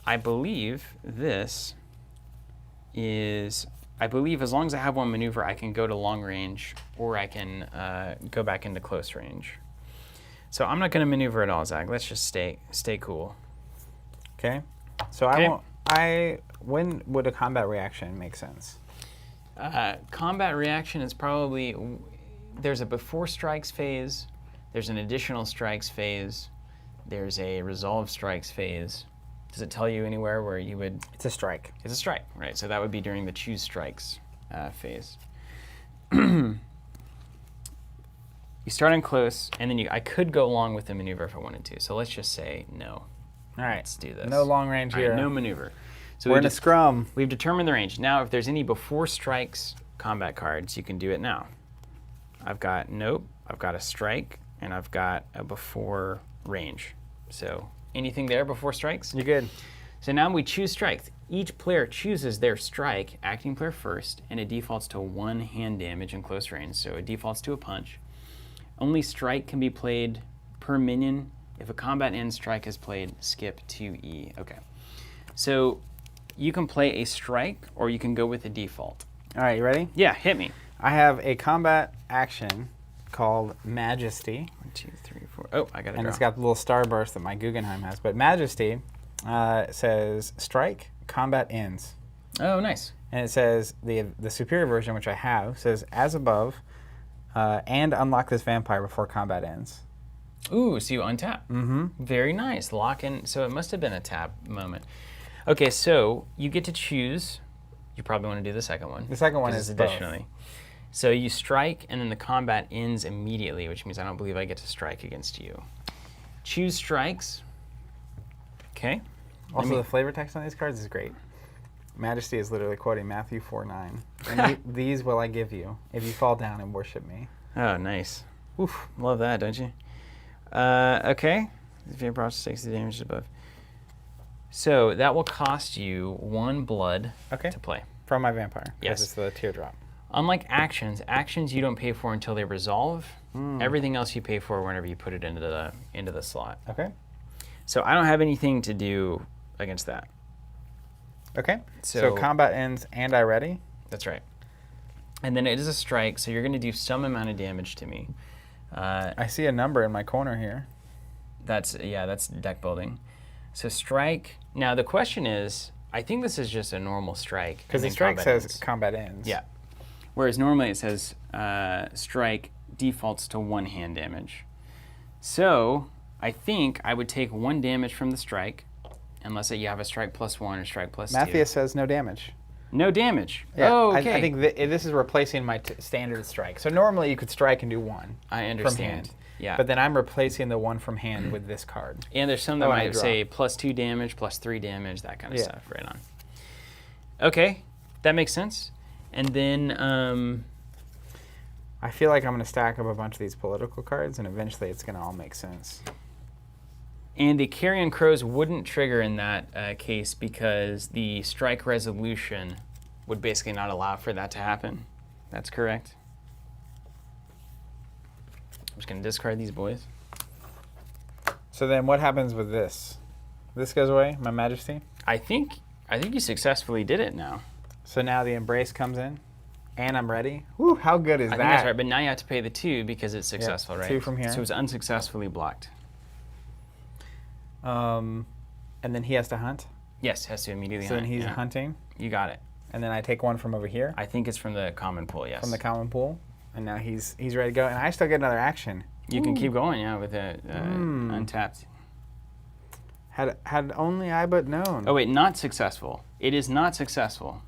I believe this is, I believe as long as I have one maneuver, I can go to long range or I can go back into close range. So I'm not going to maneuver at all, Zach. Let's just stay cool. Okay. So Okay. When would a combat reaction make sense? Combat reaction is probably, there's a before strikes phase, there's an additional strikes phase, there's a resolve strikes phase. Does it tell you anywhere where you would? It's a strike. It's a strike, right? So that would be during the choose strikes phase. You start in close, and then I could go along with the maneuver if I wanted to. So let's just say no. All right. Let's do this. No long range All here. right, no maneuver. So we're in a scrum. We've determined the range. Now, if there's any before strikes combat cards, you can do it now. I've got nope, I've got a strike, and I've got a before range. So anything there before strikes? You're good. So now we choose strikes. Each player chooses their strike, acting player first, and it defaults to 1 hand damage in close range. So it defaults to a punch. Only strike can be played per minion. If a combat end strike is played, skip to E. Okay. So you can play a strike or you can go with a default. All right, you ready? Yeah, hit me. I have a combat action called Majesty. 1, 2, 3, 4. Oh, I got it. And it's got the little starburst that my Guggenheim has. But Majesty says strike, combat ends. Oh, nice. And it says the superior version, which I have, says as above, and unlock this vampire before combat ends. Ooh, so you untap. Mm-hmm. Very nice. Lock in. So it must have been a tap moment. Okay, so you get to choose. You probably want to do the second one. The second one is additionally. So you strike, and then the combat ends immediately, which means I don't believe I get to strike against you. Choose strikes. Okay. Also, the flavor text on these cards is great. Majesty is literally quoting Matthew 4:9. And these will I give you if you fall down and worship me. Oh, nice. Oof. Love that, don't you? Okay. The vampire process takes the damage above. So that will cost you 1 blood to play. From my vampire. Yes. It's the teardrop. Unlike actions you don't pay for until they resolve. Everything else you pay for whenever you put it into the slot. Okay. So I don't have anything to do against that. Okay. So combat ends and I ready? That's right. And then it is a strike, so you're going to do some amount of damage to me. I see a number in my corner here. That's deck building. So strike. Now the question is, I think this is just a normal strike. Because the strike says combat ends. Yeah. Whereas normally it says strike defaults to 1 hand damage. So I think I would take 1 damage from the strike, unless you have a strike +1 or strike +2. Matthias says no damage. No damage. Yeah, oh, okay. I think this is replacing my standard strike. So normally you could strike and do 1. I understand. From hand. Yeah. But then I'm replacing the 1 from hand with this card. And there's some that might say +2 damage, +3 damage, that kind of stuff. Right on. Okay, that makes sense. And then I feel like I'm going to stack up a bunch of these political cards, and eventually it's going to all make sense. And the Carrion Crows wouldn't trigger in that case because the strike resolution would basically not allow for that to happen. That's correct. I'm just going to discard these boys. So then what happens with this? This goes away, my Majesty? I think you successfully did it now. So now the Embrace comes in, and I'm ready. Whew, how good is that? I think that's right, but now you have to pay the 2 because it's successful, right? 2 from here. So it was unsuccessfully blocked. And then he has to hunt? Yes, has to immediately hunt. So then he's yeah. hunting? You got it. And then I take 1 from over here? I think it's from the common pool, yes. From the common pool. And now he's ready to go. And I still get another action. You can keep going, yeah, with it untapped. Had only I but known. Oh, wait, not successful. It is not successful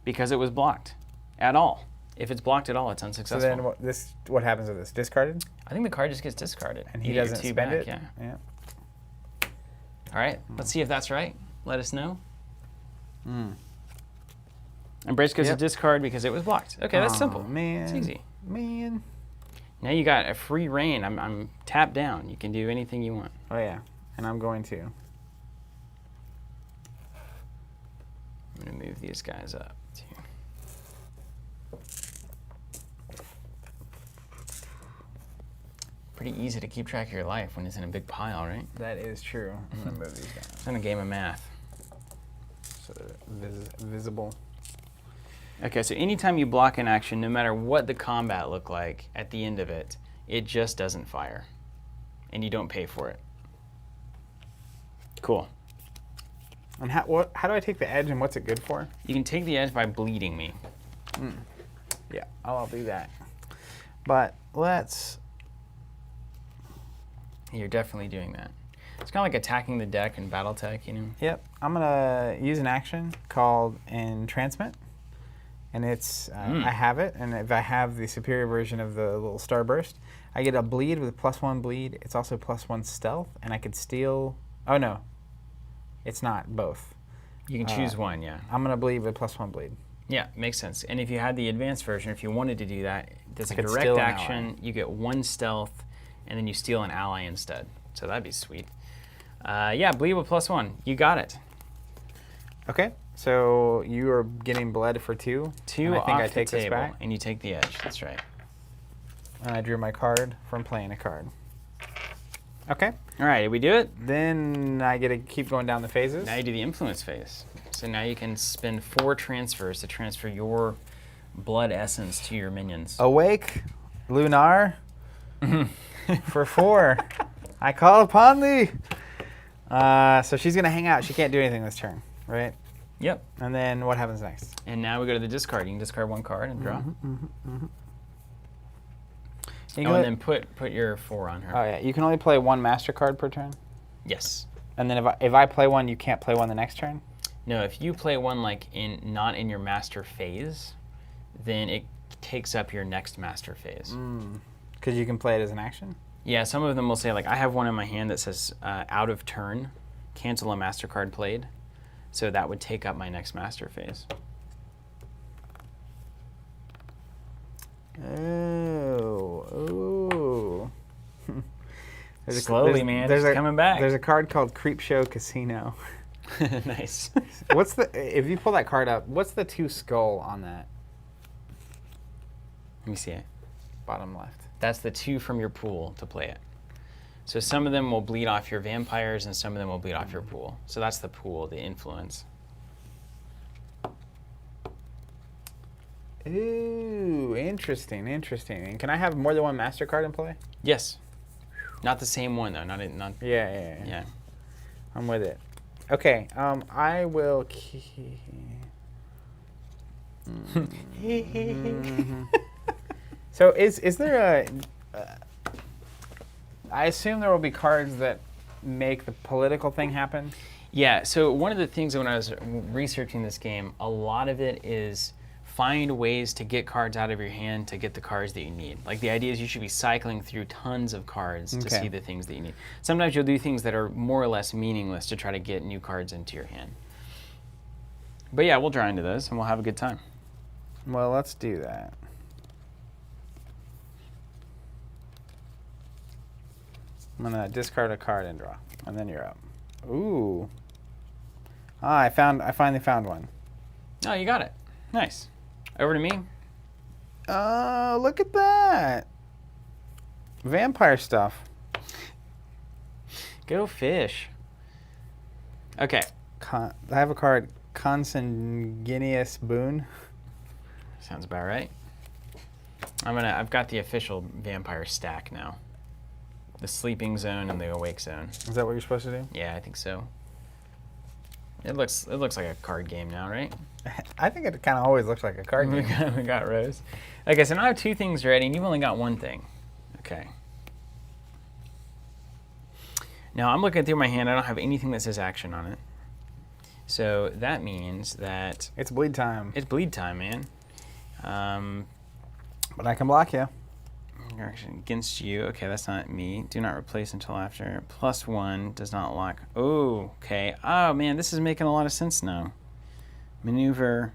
because it was blocked at all. If it's blocked at all, it's unsuccessful. So then what happens with this? Discarded? I think the card just gets discarded. And he doesn't spend it? Yeah. Yeah. All right, let's see if that's right. Let us know. Embrace goes to discard because it was blocked. Okay, that's simple. Man. It's easy. Man. Now you got a free reign. I'm tapped down. You can do anything you want. Oh, yeah. And I'm going to. I'm going to move these guys up. Pretty easy to keep track of your life when it's in a big pile, right? That is true. I'm gonna move these down It's in a game of math. so they're visible. Okay, so anytime you block an action, no matter what the combat looked like at the end of it, it just doesn't fire. And you don't pay for it. Cool. And how do I take the edge and what's it good for? You can take the edge by bleeding me. Yeah, I'll do that. But let's... You're definitely doing that. It's kind of like attacking the deck in Battletech, you know? Yep, I'm gonna use an action called Entrancement. And it's, I have it, and if I have the superior version of the little starburst, I get a bleed with +1 bleed. It's also +1 stealth, and I could steal, oh no, it's not both. You can choose one, yeah. I'm gonna bleed with +1 bleed. Yeah, makes sense. And if you had the advanced version, if you wanted to do that, there's a could direct steal an action, you get 1 stealth, and then you steal an ally instead. So that'd be sweet. Yeah, bleed with +1. You got it. Okay, so you are getting bled for 2. 2 and I think off I take the this table, back. and you take the edge. That's right. And I drew my card from playing a card. Okay, All right, did we do it? then I get to keep going down the phases. Now you do the influence phase. So now you can spend 4 transfers to transfer your blood essence to your minions. Awake, Lunar, for 4. I call upon thee. So she's gonna hang out. She can't do anything this turn, right? Yep. And then what happens next? And now we go to the discard. You can discard 1 card and draw. You Oh, can and then put your 4 on her. oh yeah, you can only play 1 master card per turn. Yes. And then if I play 1, you can't play 1 the next turn. No, if you play 1 like not in your master phase, then it takes up your next master phase. Because you can play it as an action. Yeah, some of them will say, like, I have one in my hand that says out of turn, cancel a master card played. So that would take up my next master phase. Oh. Slowly, man, it's coming back. There's a card called Creepshow Casino. Nice. If you pull that card up, what's the 2 skull on that? Let me see it. Bottom left. That's the 2 from your pool to play it. So some of them will bleed off your vampires and some of them will bleed off your pool. So that's the pool, the influence. Ooh, interesting. And can I have more than 1 master card in play? Yes. Not the same one though. Not Yeah. I'm with it. Okay, I will So is there I assume there will be cards that make the political thing happen? Yeah, so one of the things when I was researching this game, a lot of it is find ways to get cards out of your hand to get the cards that you need. Like the idea is you should be cycling through tons of cards to see the things that you need. Sometimes you'll do things that are more or less meaningless to try to get new cards into your hand. But yeah, we'll draw into those and we'll have a good time. Well, let's do that. I'm gonna discard a card and draw, and then you're up. Ooh. I finally found one. Oh, you got it. Nice. Over to me. Look at that. Vampire stuff. Go fish. Okay. I have a card, Consanguineous Boon. Sounds about right. I've got the official vampire stack now. The sleeping zone and the awake zone. Is that what you're supposed to do? Yeah, I think so. It looks like a card game now, right? I think it kind of always looks like a card game. We got Rose. Okay, so now I have 2 things ready, and you've only got 1 thing. Okay. Now I'm looking through my hand. I don't have anything that says action on it. So that means that It's bleed time. it's bleed time, man. But I can block you. Action against you. Okay, that's not me. Do not replace until after. +1 does not lock. Oh, okay. Oh man, this is making a lot of sense now. Maneuver.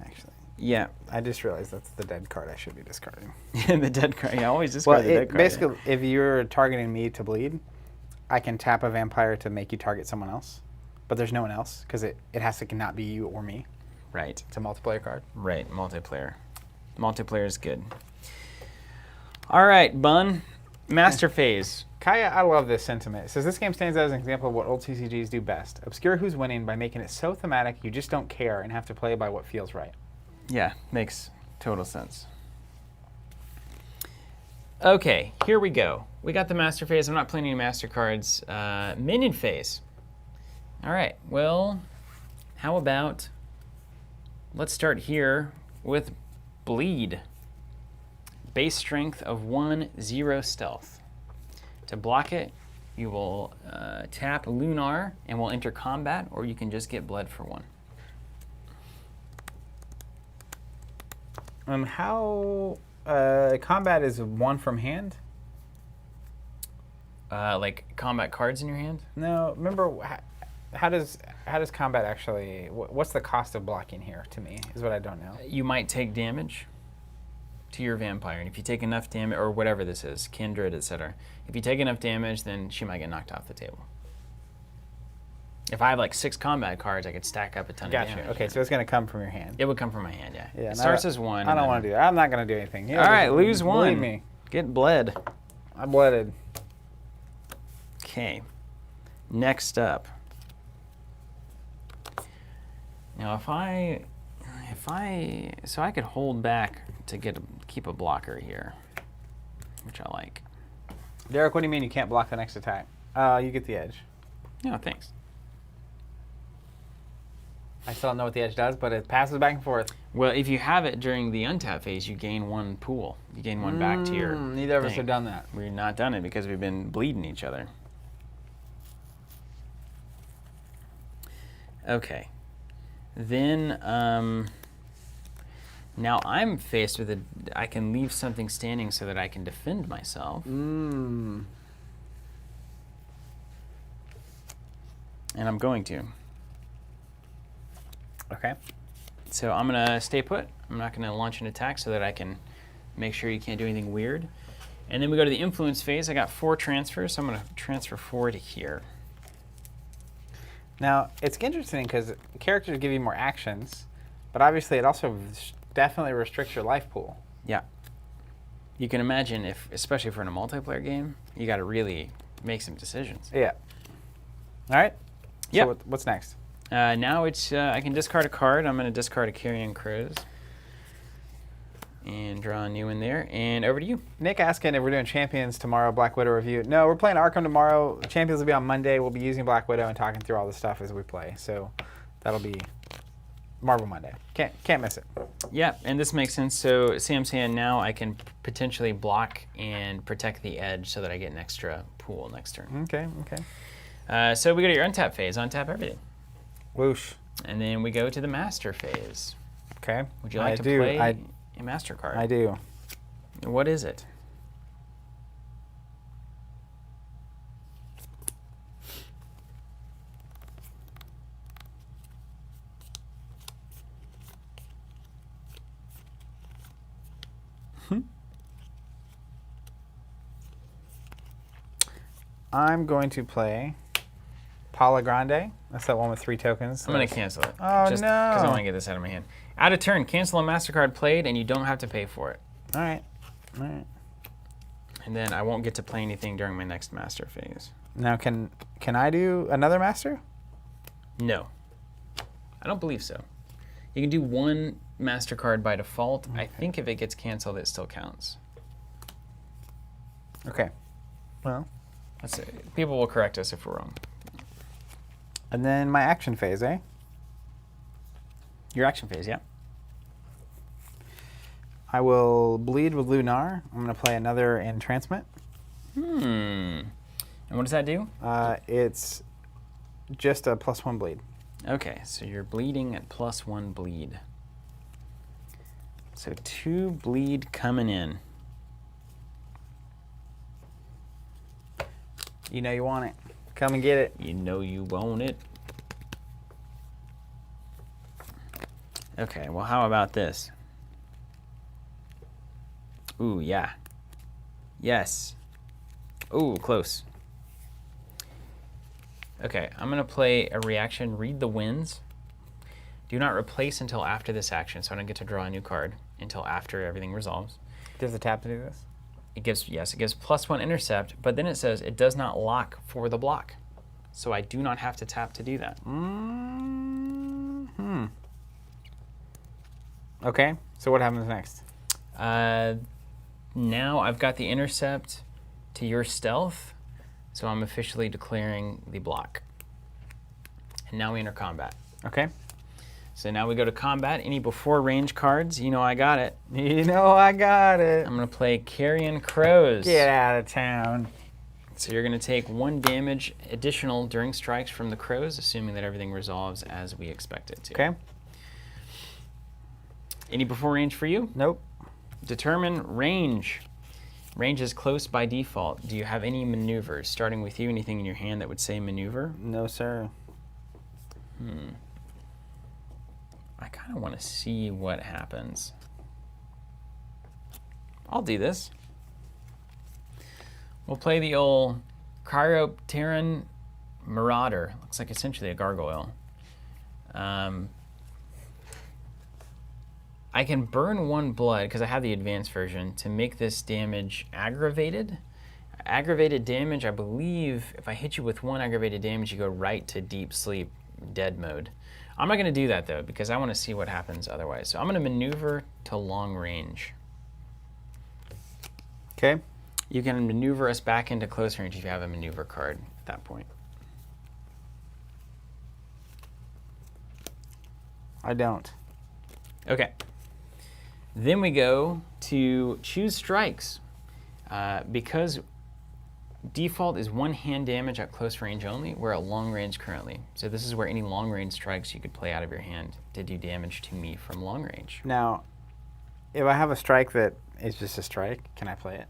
Actually, Yeah. I just realized that's the dead card I should be discarding. The dead card. Yeah, always discard the dead card. Basically, if you're targeting me to bleed, I can tap a vampire to make you target someone else. But there's no one else, because it has to not be you or me. Right. It's a multiplayer card. Right. Multiplayer. Multiplayer is good. All right, Bun. Master phase. Kaya, I love this sentiment. It says this game stands out as an example of what old CCGs do best. Obscure who's winning by making it so thematic you just don't care and have to play by what feels right. Yeah, makes total sense. Okay, here we go. We got the master phase. I'm not playing any master cards. Minion phase. All right, well, how about let's start here with Bleed. Base strength of 1, 0 stealth. To block it, you will tap Lunar and will enter combat, or you can just get bled for 1. How combat is 1 from hand? Like combat cards in your hand? No, remember how does combat actually? What's the cost of blocking here? To me, is what I don't know. You might take damage to your vampire, and if you take enough damage, or whatever this is, kindred, etc. If you take enough damage, then she might get knocked off the table. If I have like 6 combat cards, I could stack up a ton of damage. Gotcha. Okay, so it's going to come from your hand. It would come from my hand, yeah. Yeah, It starts as 1. I don't want to do that. I'm not going to do anything. You All right, lose believe 1. me. Get bled. I blooded. Okay. Next up. Now, so I could hold back to keep a blocker here, which I like. Derek, what do you mean you can't block the next attack? You get the edge. No, thanks. I still don't know what the edge does, but it passes back and forth. Well, if you have it during the untap phase, you gain 1 pool. You gain 1 back to your Neither of us thing. have done that. We've not done it because we've been bleeding each other. Okay. Then, now I'm faced with I can leave something standing so that I can defend myself. And I'm going to. Okay. So I'm going to stay put. I'm not going to launch an attack so that I can make sure you can't do anything weird. And then we go to the influence phase. I got 4 transfers, so I'm going to transfer 4 to here. Now, it's interesting because characters give you more actions, but obviously it also definitely restricts your life pool. Yeah. You can imagine if, especially for in a multiplayer game, you got to really make some decisions. Yeah. All right. Yep. So what's next? Now it's I can discard a card. I'm going to discard a Carrion Crows and draw a new one there. And over to you. Nick asking if we're doing Champions tomorrow, Black Widow review. No, we're playing Arkham tomorrow. Champions will be on Monday. We'll be using Black Widow and talking through all the stuff as we play. So that'll be Marvel Monday. Can't miss it. Yeah, and this makes sense. So Sam's saying now I can potentially block and protect the edge so that I get an extra pool next turn. Okay. So we go to your untap phase. Untap everything. Whoosh. And then we go to the master phase. Okay. Would you like to play a master card? I do. What is it? I'm going to play Paula Grande. That's that one with 3 tokens. I'm going to cancel it. Oh, just no. because I want to get this out of my hand. Out of turn, cancel a MasterCard played, and you don't have to pay for it. All right. And then I won't get to play anything during my next master phase. Now, can I do another master? No. I don't believe so. You can do 1 MasterCard by default. Okay. I think if it gets canceled, it still counts. Okay. Well. Let's see. People will correct us if we're wrong. And then my action phase, eh? Your action phase, yeah. I will bleed with Lunar. I'm going to play another entrancement. And what does that do? It's just a +1 bleed. Okay, so you're bleeding at +1 bleed. So 2 bleed coming in. You know you want it. Come and get it. You know you want it. Okay, well, how about this? Ooh, yeah. Yes. Ooh, close. Okay, I'm going to play a reaction, Read the Winds. Do not replace until after this action, so I don't get to draw a new card until after everything resolves. Do you have to tap to do this? It gives +1 intercept, but then it says it does not lock for the block. So I do not have to tap to do that. Okay, so what happens next? Now I've got the intercept to your stealth, so I'm officially declaring the block. And now we enter combat. Okay. So now we go to combat. Any before range cards, you know I got it. You know I got it. I'm going to play Carrion Crows. Get out of town. So you're going to take 1 damage additional during strikes from the crows, assuming that everything resolves as we expect it to. Okay. Any before range for you? Nope. Determine range. Range is close by default. Do you have any maneuvers? Starting with you, anything in your hand that would say maneuver? No, sir. I kind of want to see what happens. I'll do this. We'll play the old Chiropteran Marauder. Looks like essentially a gargoyle. I can burn 1 blood, because I have the advanced version, to make this damage aggravated. Aggravated damage, I believe, if I hit you with 1 aggravated damage, you go right to deep sleep, dead mode. I'm not going to do that, though, because I want to see what happens otherwise. So I'm going to maneuver to long range. Okay. You can maneuver us back into close range if you have a maneuver card at that point. I don't. Okay. Then we go to choose strikes. Because default is 1 hand damage at close range only, we're at long range currently. So this is where any long range strikes you could play out of your hand to do damage to me from long range. Now, if I have a strike that is just a strike, can I play it?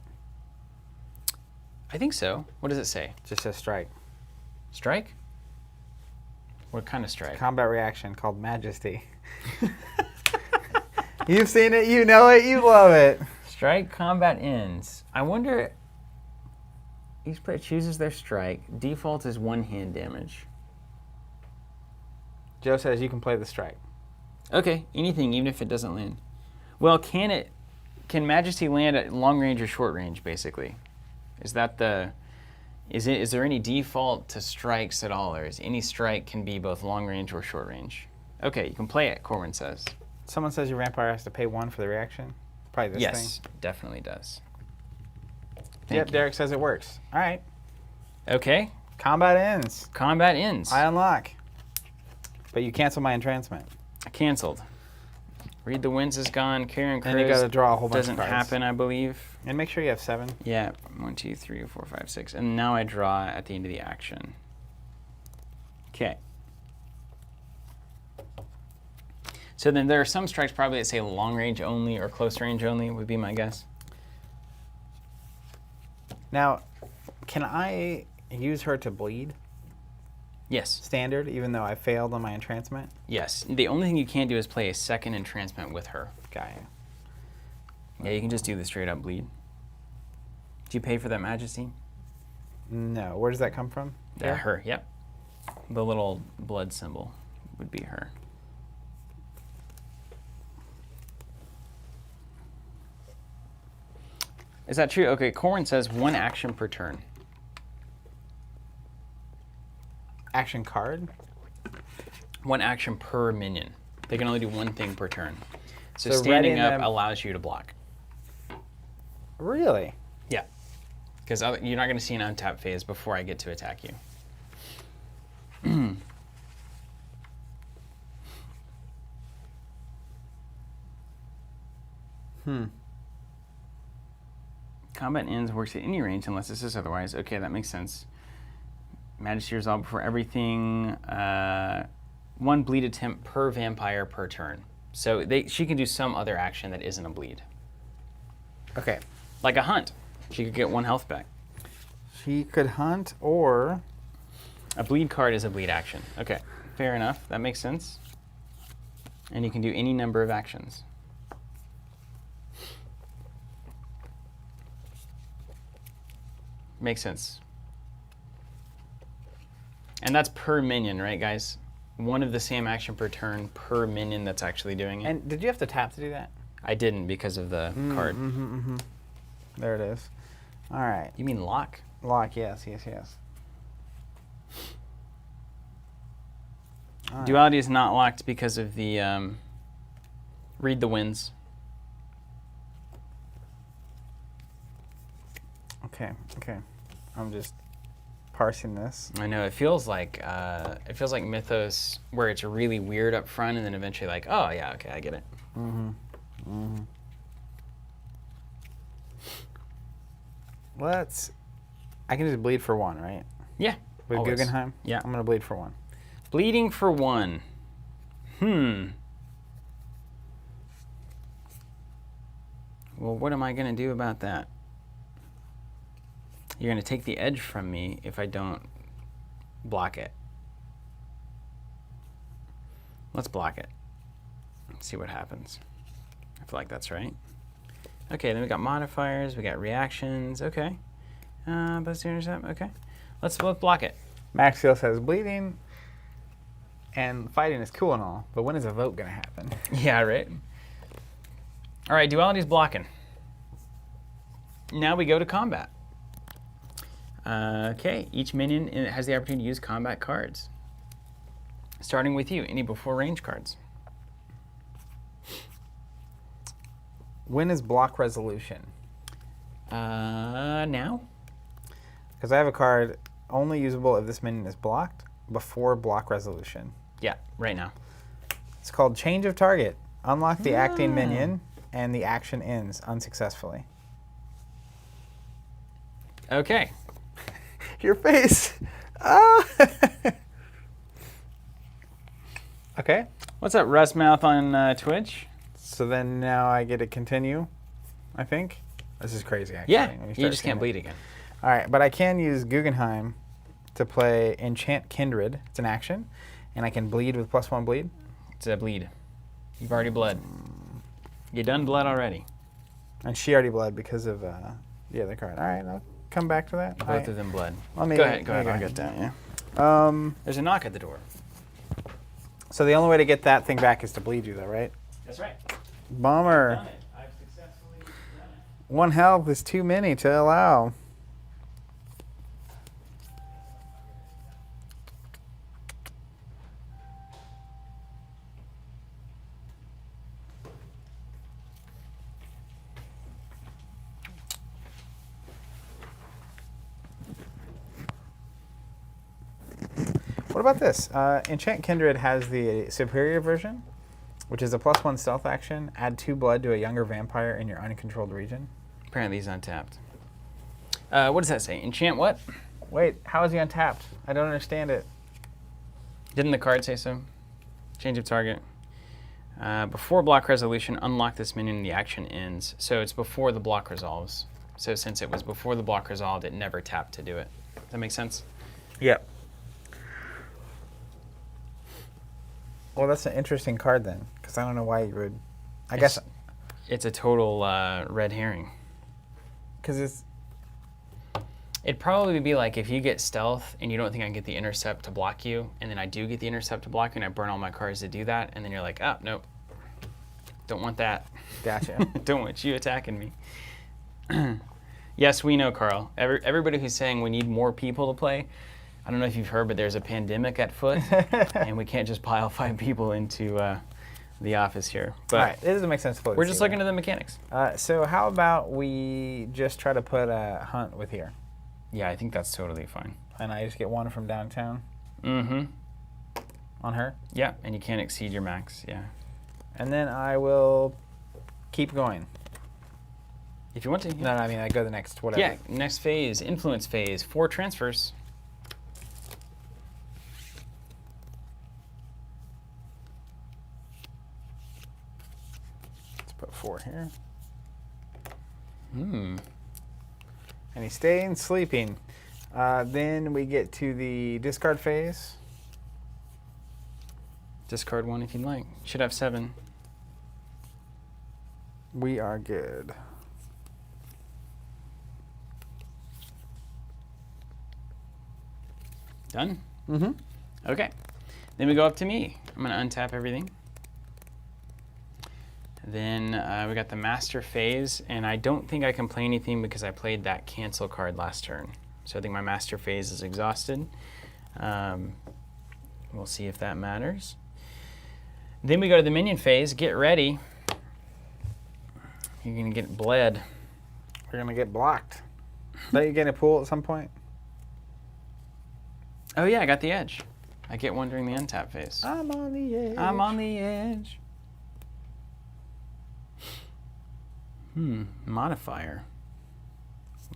I think so. What does it say? Just a strike. Strike? What kind of strike? Combat reaction called Majesty. You've seen it, you know it, you love it. Strike combat ends. I wonder, each player chooses their strike. Default is 1 hand damage. Joe says you can play the strike. Okay, anything, even if it doesn't land. Well, can Majesty land at long range or short range, basically? Is that is there any default to strikes at all, or is any strike can be both long range or short range? Okay, you can play it, Corwin says. Someone says your vampire has to pay 1 for the reaction? Probably this thing. Yes, definitely does. Thank Yep, you. Derek says it works. All right. Okay, Combat ends. combat ends. I unlock. But you cancel my entrancement. Canceled. Read the Winds is gone. Carrion Crows And you got to draw a whole bunch doesn't of cards. happen, I believe. And make sure you have 7. Yeah, 1, 2, 3, 4, 5, 6. And now I draw at the end of the action. Okay. So then there are some strikes probably that say long range only or close range only would be my guess. Now, can I use her to bleed Yes. standard, even though I failed on my entrancement? Yes. The only thing you can't do is play a second entrancement with her. Guy. Yeah, you can just do the straight up bleed. Do you pay for that Majesty? No. Where does that come from? Here? Her, yep. The little blood symbol would be her. Is that true? Okay, Corwin says 1 action per turn. Action card? 1 action per minion. They can only do 1 thing per turn. So So standing readying up them- allows you to block. Really? Yeah. Because you're not going to see an untap phase before I get to attack you. Combat ends, works at any range unless it says otherwise. Okay, that makes sense. Majesty resolve before everything. 1 bleed attempt per vampire per turn. So she can do some other action that isn't a bleed. Okay. Like a hunt. She could get 1 health back. She could hunt or... A bleed card is a bleed action. Okay, fair enough. That makes sense. And you can do any number of actions. Makes sense. And that's per minion, right, guys? 1 of the same action per turn per minion that's actually doing it. And did you have to tap to do that? I didn't because of the card. There it is. All right. You mean lock? Lock, yes. All right. Duality is not locked because of the read the winds. Okay. I'm just parsing this. I know it feels like Mythos, where it's really weird up front, and then eventually like, oh yeah, okay, I get it. I can just bleed for 1, right? Yeah. With always. Guggenheim? Yeah. I'm gonna bleed for 1. Bleeding for 1. Well, what am I gonna do about that? You're gonna take the edge from me if I don't block it. Let's block it. Let's see what happens. I feel like that's right. Okay, then we got modifiers, we got reactions. Okay, buzz to intercept. Okay, let's block it. Maxiel says bleeding and fighting is cool and all, but when is a vote gonna happen? Yeah, right. All right, duality's blocking. Now we go to combat. Okay, each minion has the opportunity to use combat cards. Starting with you, any before range cards. When is block resolution? Now? Because I have a card only usable if this minion is blocked before block resolution. Yeah, right now. It's called change of target. Unlock the acting minion and the action ends unsuccessfully. Okay. Your face. Ah. Okay. What's up, Rustmouth on Twitch? So then now I get to continue, I think. This is crazy, actually. Yeah, when you start just seeing can't it. bleed again. All right, but I can use Guggenheim to play Enchant Kindred. It's an action, and I can bleed with +1 bleed. It's a bleed. You've already bled. You done bled already. And she already bled because of the other card. All right, I'll come back to that. Both of them bled. Go Go ahead, I'll I'll get get that, yeah. There's a knock at the door. So the only way to get that thing back is to bleed you, though, right? That's right. Bummer. Done it. I've successfully done it. 1 health is too many to allow. What about this? Enchant Kindred has the superior version, which is a +1 stealth action. Add 2 blood to a younger vampire in your uncontrolled region. Apparently he's untapped. What does that say? Enchant what? Wait, how is he untapped? I don't understand it. Didn't the card say so? Change of target. Before block resolution, unlock this minion and the action ends. So it's before the block resolves. So since it was before the block resolved, it never tapped to do it. Does that make sense? Yep. Well, that's an interesting card then, because I don't know why you would. I guess It's a total red herring. because It'd probably be like if you get stealth and you don't think I can get the intercept to block you, and then I do get the intercept to block you and I burn all my cards to do that, and then you're like, oh, nope. Don't want that. Gotcha. Don't want you attacking me. Yes, we know, Carl. Everybody who's saying we need more people to play, I don't know if you've heard, but there's a pandemic at foot, and we can't just pile 5 people into the office here. But All right, it doesn't make sense to play. we're just looking at the mechanics. So how about we just try to put a hunt with here, Yeah, I think that's totally fine. and I just get 1 from downtown Mm-hmm. on her, Yeah, and you can't exceed your max. Yeah. and then I will keep going. If you want to. No, I mean I go the next whatever. Yeah, next phase, influence phase, 4 transfers. Let's put 4 here, Hmm. and he's staying sleeping. Then we get to the discard phase. Discard 1 if you'd like. Should have 7. We are good. Done? Mm-hmm. Okay. Then we go up to me. I'm going to untap everything. Then we got the master phase, and I don't think I can play anything because I played that cancel card last turn. So I think my master phase is exhausted. We'll see if that matters. Then we go to the minion phase. Get ready. You're gonna get bled. We're gonna get blocked. Bet you get a pool at some point. Oh yeah, I got the edge. I get one during the untap phase. I'm on the edge. I'm on the edge. Modifier.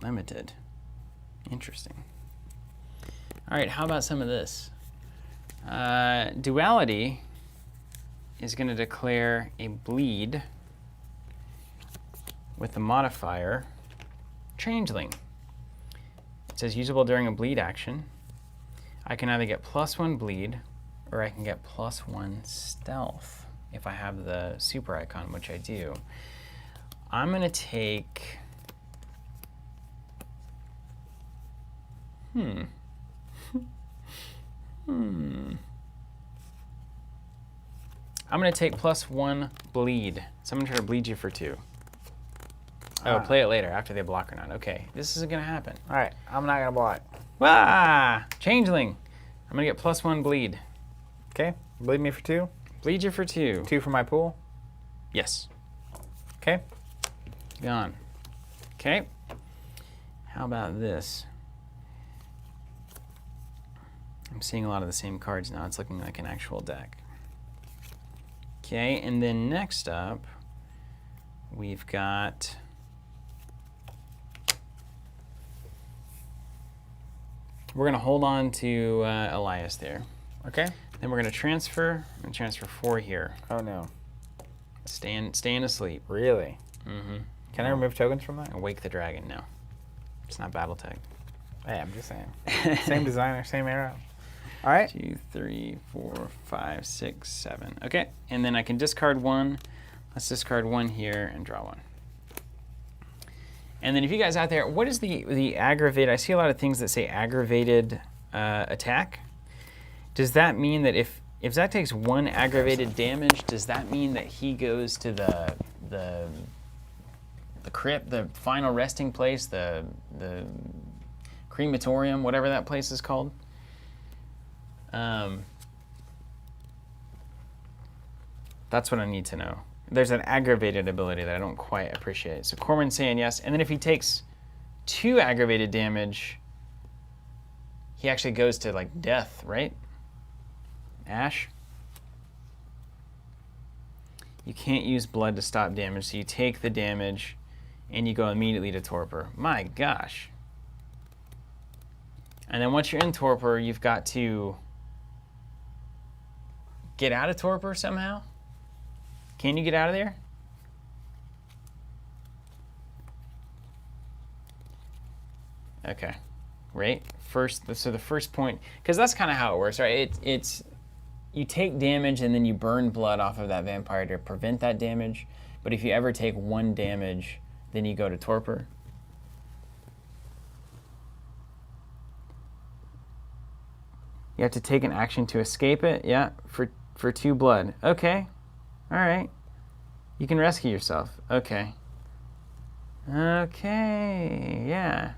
Limited. Interesting. All right, how about some of this? Duality is going to declare a bleed with the modifier Changeling. It says usable during a bleed action. I can either get +1 bleed or I can get +1 stealth if I have the super icon, which I do. I'm going to take... I'm going to take +1 bleed. So I'm going to try to bleed you for 2. Oh, play it later after they block or not. Okay, this isn't going to happen. All right, I'm not going to block. Ah! Changeling. I'm going to get +1 bleed. Okay, bleed me for 2. Bleed you for 2. 2 for my pool. Yes. Okay. Gone. Okay. How about this? I'm seeing a lot of the same cards now. It's looking like an actual deck. Okay, and then next up, we've got... We're going to hold on to Elias there. Okay. Then we're going to transfer. I'm going to transfer 4 here. Oh, no. Staying asleep. Really? Mm-hmm. Can I remove tokens from that? And wake the dragon. No. It's not battle tag. Hey, I'm just saying. Same designer, same era. All right. 2, 3, 4, 5, 6, 7. Okay, and then I can discard 1. Let's discard 1 here and draw 1. And then if you guys out there, what is the aggravated? I see a lot of things that say aggravated attack. Does that mean that if Zach takes 1 aggravated damage, does that mean that he goes to the crypt, the final resting place, the crematorium, whatever that place is called? That's what I need to know. There's an aggravated ability that I don't quite appreciate. So Corman's saying yes, and then if he takes 2 aggravated damage, he actually goes to like death, right? Ash? You can't use blood to stop damage, so you take the damage and you go immediately to torpor. My gosh. And then once you're in torpor, you've got to get out of torpor somehow? Can you get out of there? Okay, right? So the first point, because that's kind of how it works, right? It's you take damage and then you burn blood off of that vampire to prevent that damage. But if you ever take 1 damage, then you go to torpor. You have to take an action to escape it. Yeah, for 2 blood. Okay. All right. You can rescue yourself. Okay. Okay. Yeah.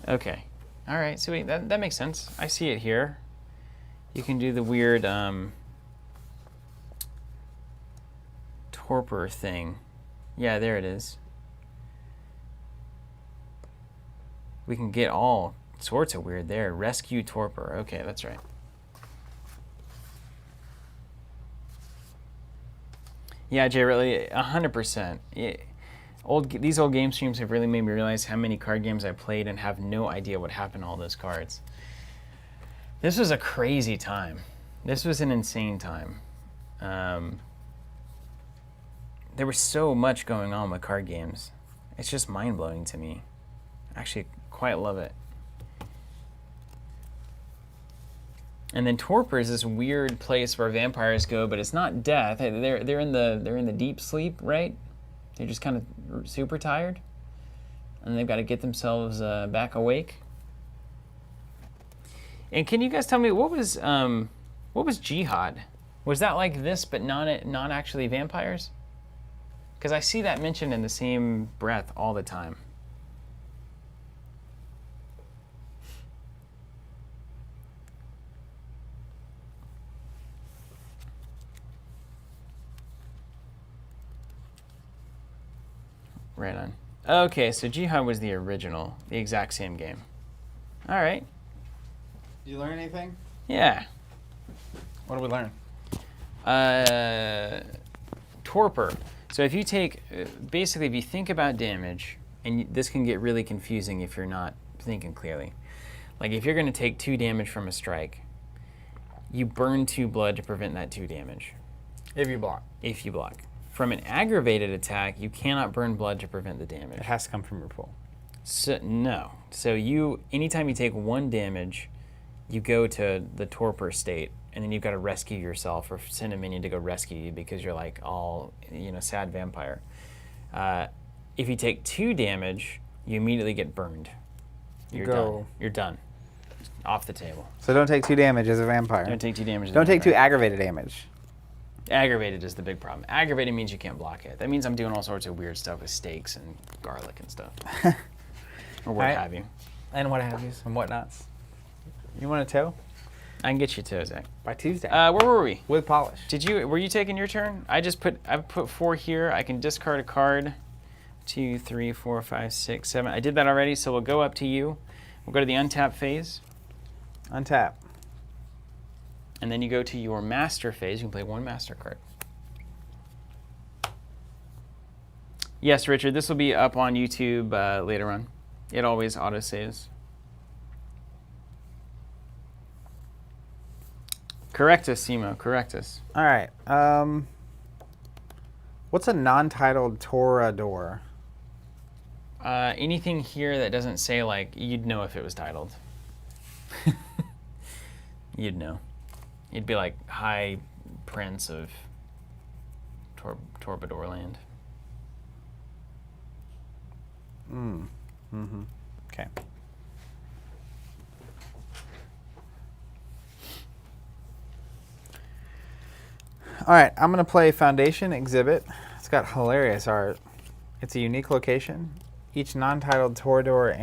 Okay. All right. So that makes sense. I see it here. You can do the weird torpor thing. Yeah, there it is. We can get all sorts of weird there. Rescue torpor. Okay, that's right. Yeah, Jay, really, 100%. These old game streams have really made me realize how many card games I played and have no idea what happened to all those cards. This was a crazy time. This was an insane time. There was so much going on with card games. It's just mind-blowing to me. I actually quite love it. And then torpor is this weird place where vampires go, but it's not death. They're in the deep sleep, right? They're just kind of super tired, and they've got to get themselves back awake. And can you guys tell me what was Jihad? Was that like this, but not actually vampires? Because I see that mentioned in the same breath all the time. Right on. Okay, so Jihad was the original, the exact same game. All right. Did you learn anything? Yeah. What did we learn? Torpor. So if you take, basically if you think about damage, and this can get really confusing if you're not thinking clearly. Like if you're going to take 2 damage from a strike, you burn 2 blood to prevent that 2 damage. If you block. If you block. From an aggravated attack, you cannot burn blood to prevent the damage. It has to come from your pool. So, no. So anytime you take 1 damage, you go to the torpor state, and then you've got to rescue yourself or send a minion to go rescue you because you're like all, sad vampire. If you take 2 damage, you immediately get burned. You're done. You're done. Off the table. So don't take 2 damage as a vampire. Don't take 2 damage. Don't take 2 aggravated damage. Aggravated is the big problem. Aggravated means you can't block it. That means I'm doing all sorts of weird stuff with steaks and garlic and stuff. Or what have you. And what have yous and whatnots. You want a toe? I can get you toe, Zach. By Tuesday. Where were we? With polish. Were you taking your turn? I put 4 here. I can discard a card. 2, 3, 4, 5, 6, 7. I did that already, so we'll go up to you. We'll go to the untap phase. Untap. And then you go to your master phase. You can play 1 master card. Yes, Richard, this will be up on YouTube later on. It always auto-saves. Correct us, Simo. Correct us. All right. What's a non-titled Torador? Anything here that doesn't say, like, you'd know if it was titled. You'd know. You'd be like High Prince of Torbador Land. Okay. All right, I'm going to play Foundation Exhibit. It's got hilarious art. It's a unique location. Each non-titled Torador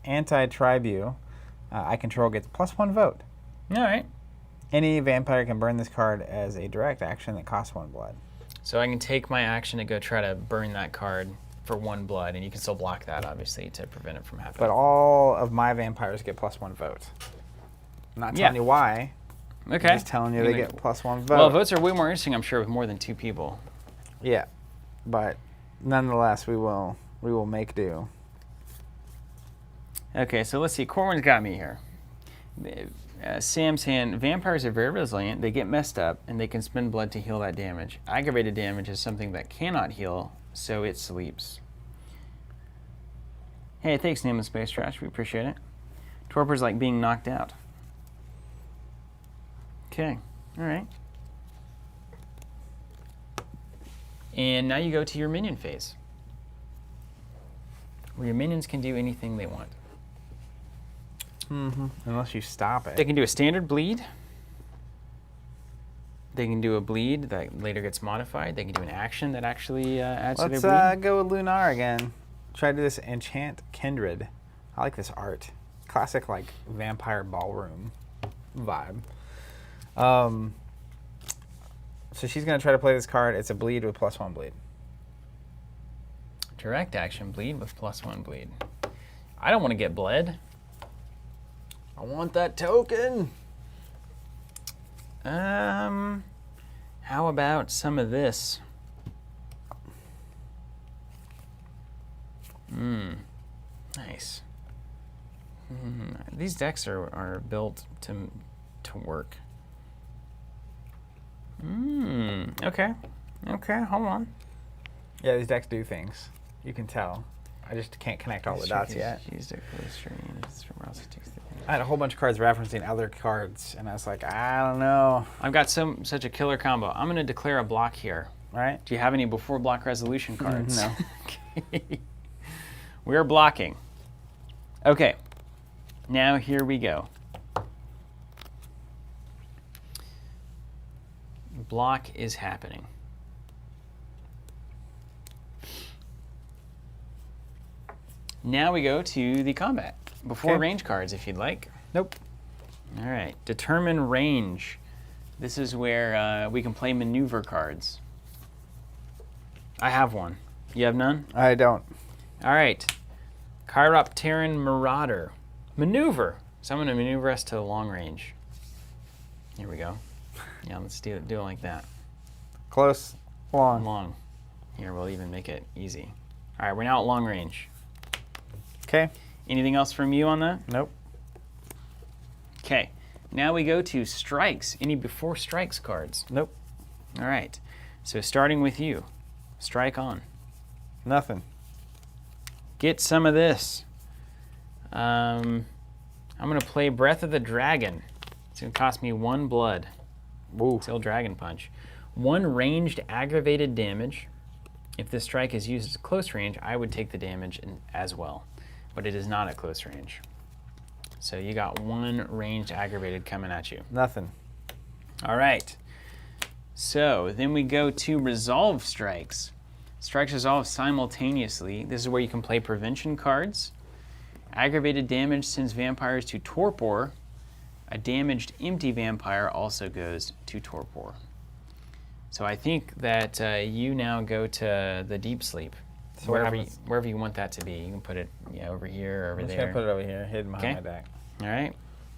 anti-tribu I control gets +1 vote. All right. Any vampire can burn this card as a direct action that costs 1 blood. So I can take my action to go try to burn that card for 1 blood, and you can still block that, obviously, to prevent it from happening. But all of my vampires get +1 vote. I'm not telling you why. Okay. I'm just telling you they get +1 vote. Well, votes are way more interesting, I'm sure, with more than 2 people. Yeah, but nonetheless, we will make do. Okay, so let's see. Corwin's got me here. Sam's hand. Vampires are very resilient. They get messed up, and they can spend blood to heal that damage. Aggravated damage is something that cannot heal, so it sleeps. Hey, thanks, Name of Space Trash. We appreciate it. Torpor's like being knocked out. Okay, all right. And now you go to your minion phase, where your minions can do anything they want. Unless you stop it. They can do a standard bleed. They can do a bleed that later gets modified. They can do an action that actually adds to their bleed. Let's go with Lunar again. Try to do this Enchant Kindred. I like this art. Classic, like, vampire ballroom vibe. So she's going to try to play this card. It's a bleed with +1 bleed. Direct action bleed with +1 bleed. I don't want to get bled. I want that token. How about some of this? Nice. These decks are built to work. Okay. Okay, hold on. Yeah, these decks do things. You can tell. I just can't connect all the dots yet. I had a whole bunch of cards referencing other cards, and I was like, I don't know. I've got such a killer combo. I'm going to declare a block here. All right. Do you have any before block resolution cards? No. Okay. We're blocking. Okay. Now here we go. Block is happening. Now we go to the combat. Before Okay. range cards, if you'd like. Nope. All right, determine range. This is where we can play maneuver cards. I have one. You have none? I don't. All right. Chiropteran Marauder. Maneuver. So I'm going to maneuver us to long range. Here we go. Yeah, let's do it like that. Close. Long. Long. Here, we'll even make it easy. All right, we're now at long range. Okay. Anything else from you on that? Nope. Okay. Now we go to strikes. Any before strikes cards? Nope. All right. So starting with you. Strike on. Nothing. Get some of this. I'm going to play Breath of the Dragon. It's going to cost me 1 blood. Ooh. Still Dragon Punch. 1 ranged aggravated damage. If this strike is used at close range, I would take the damage as well. But it is not at close range. So you got 1 ranged aggravated coming at you. Nothing. All right. So then we go to resolve strikes. Strikes resolve simultaneously. This is where you can play prevention cards. Aggravated damage sends vampires to torpor. A damaged empty vampire also goes to torpor. So I think that you now go to the deep sleep. So wherever you want that to be. You can put it over here or over I'm just there. gonna put it over here, hidden behind Okay. my deck. All right.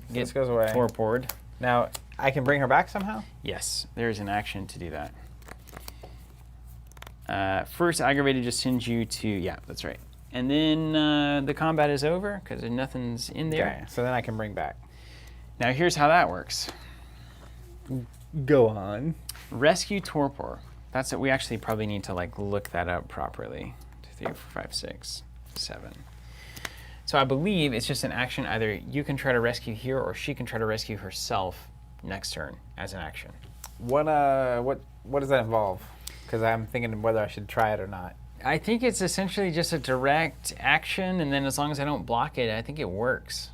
So this goes away. Torpored. Now I can bring her back somehow. Yes, there's an action to do that. First aggravated just sends you to, yeah, that's right. And then the combat is over because nothing's in there. Okay. So then I can bring back. Now here's how that works. Go on. Rescue torpor. That's it. We actually probably need to look that up properly. 2, 3, 4, 5, 6, 7. So I believe it's just an action. Either you can try to rescue here or she can try to rescue herself next turn as an action. What does that involve? Because I'm thinking whether I should try it or not. I think it's essentially just a direct action, and then as long as I don't block it, I think it works.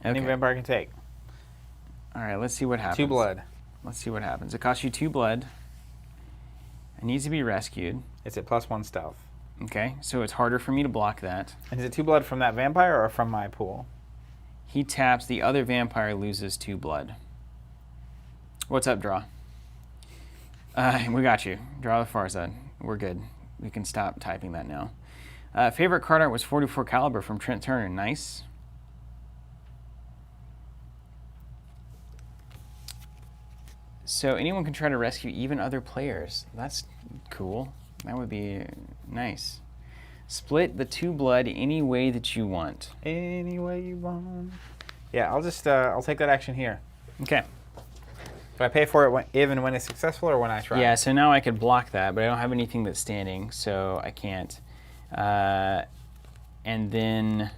Any vampire can take. All right, let's see what happens. 2 blood. Let's see what happens. It costs you 2 blood. It needs to be rescued. It's at +1 stealth. Okay, so it's harder for me to block that. And is it 2 blood from that vampire or from my pool? He taps, the other vampire loses 2 blood. What's up, Draw? We got you. Draw the far side. We're good. We can stop typing that now. Favorite card art was 44 Caliber from Trent Turner. Nice. So anyone can try to rescue even other players. That's cool. That would be nice. Split the 2 blood any way that you want. Any way you want. Yeah, I'll just I'll take that action here. Okay. But I pay for it even when it's successful or when I try. Yeah, so now I could block that, but I don't have anything that's standing, so I can't. And then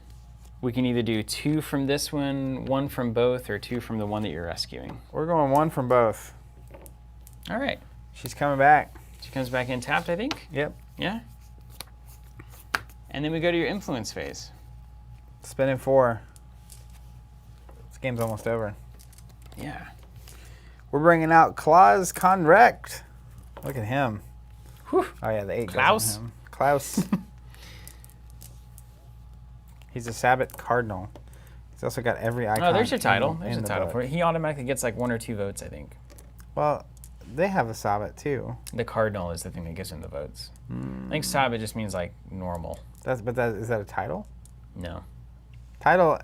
we can either do 2 from this one, 1 from both, or 2 from the one that you're rescuing. We're going 1 from both. All right. She's coming back. She comes back in tapped, I think. Yep. Yeah. And then we go to your influence phase. Spinning 4. This game's almost over. Yeah. We're bringing out Klaus Conrect. Look at him. Whew. Oh yeah, the 8 Klaus? goes on him. Klaus. He's a Sabbath Cardinal. He's also got every icon. Oh, there's your title. in There's a the title book. for it. He automatically gets 1 or 2 votes, I think. Well, they have a Sabbath too. The cardinal is the thing that gives him the votes. I think Sabbath just means normal. Is that a title? No. Title.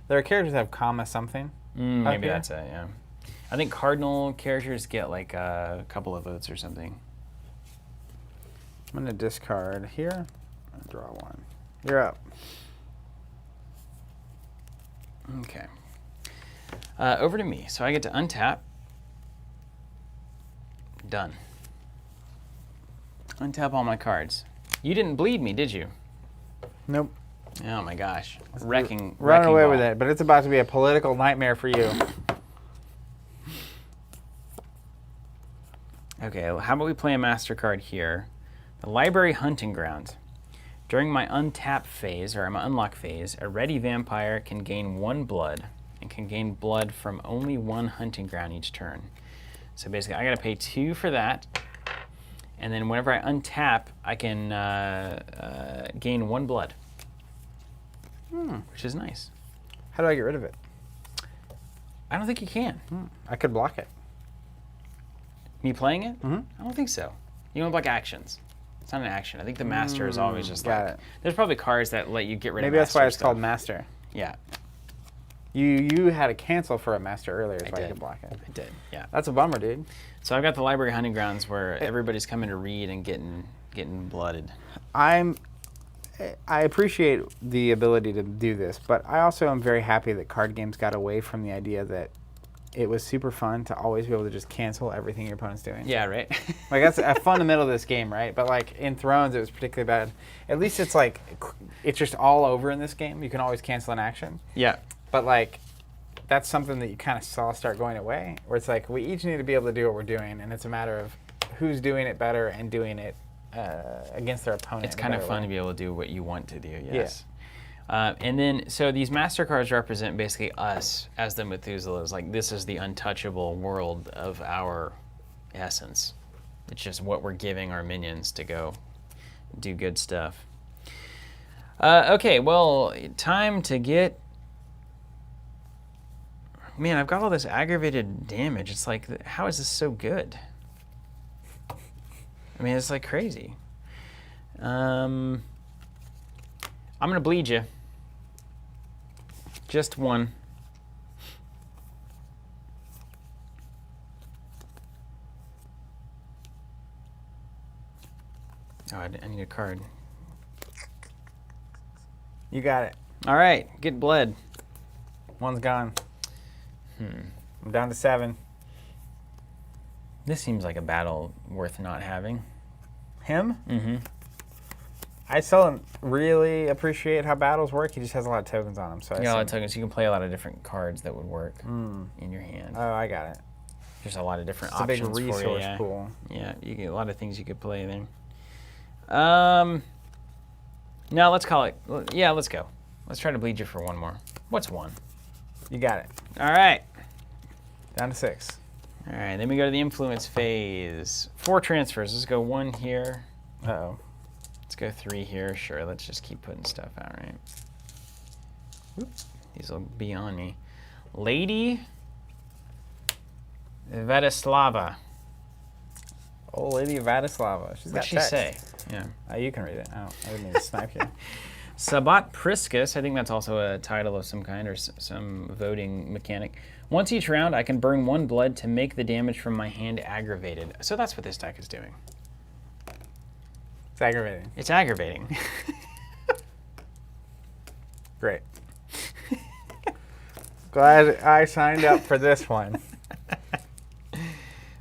There are characters that have comma something. Maybe here? that's it, yeah. I think cardinal characters get a couple of votes or something. I'm gonna discard here and draw 1. You're up. Okay. Over to me. So I get to untap. Done. Untap all my cards. You didn't bleed me, did you? Nope. Oh my gosh. Wrecking Run away ball. with it, but it's about to be a political nightmare for you. Okay, well, how about we play a master card here? The Library Hunting Ground. During my untap phase, or my unlock phase, a ready vampire can gain 1 blood and can gain blood from only one hunting ground each turn. So basically, I gotta pay 2 for that, and then whenever I untap, I can gain 1 blood, which is nice. How do I get rid of it? I don't think you can. I could block it. Me playing it? Mm-hmm. I don't think so. You don't block actions. It's not an action. I think the master is always just got like. it. There's probably cards that let you get rid of. Maybe that's why master it's stuff. called master. Yeah, You had to cancel for a master earlier, so I did. could block it. I did. Yeah. That's a bummer, dude. So I've got the library hunting grounds where everybody's coming to read and getting blooded. I appreciate the ability to do this, but I also am very happy that card games got away from the idea that it was super fun to always be able to just cancel everything your opponent's doing. Yeah, right. Like that's a fundamental of this game, right? But like in Thrones, it was particularly bad. At least it's like it's just all over in this game. You can always cancel an action. Yeah. But like that's something that you kind of saw start going away, where it's like we each need to be able to do what we're doing, and it's a matter of who's doing it better and doing it against their opponent. It's kind of fun to be able to do what you want to do. Yes. And then, so these master cards represent basically us as the Methuselahs. Like, this is the untouchable world of our essence. It's just what we're giving our minions to go do good stuff. Okay, well, time to get... Man, I've got all this aggravated damage. It's like, how is this so good? I mean, it's like crazy. I'm going to bleed you. Just 1. Oh, I need a card. You got it. All right, get bled. One's gone. I'm down to 7. This seems like a battle worth not having. Him? Mm-hmm. I still don't really appreciate how battles work. He just has a lot of tokens on him. So Yeah, a lot of tokens. You can play a lot of different cards that would work in your hand. Oh, I got it. There's a lot of different It's a big options resource for you. Yeah. pool. Yeah, you get a lot of things you could play there. No, let's call it. Yeah, let's go. Let's try to bleed you for 1 more. What's 1? You got it. All right. Down to 6. All right, then we go to the influence phase. 4 transfers. Let's go 1 here. Uh-oh. Let's go 3 here. Sure, let's just keep putting stuff out, right? Oops. These will be on me. Lady Vladislava. Oh, Lady Vladislava. She's got What'd she text. say? Yeah. You can read it. I didn't mean to snipe you. Sabat Priscus, I think that's also a title of some kind or some voting mechanic. Once each round, I can burn 1 blood to make the damage from my hand aggravated. So that's what this deck is doing. It's aggravating. It's aggravating. Great. Glad I signed up for this one.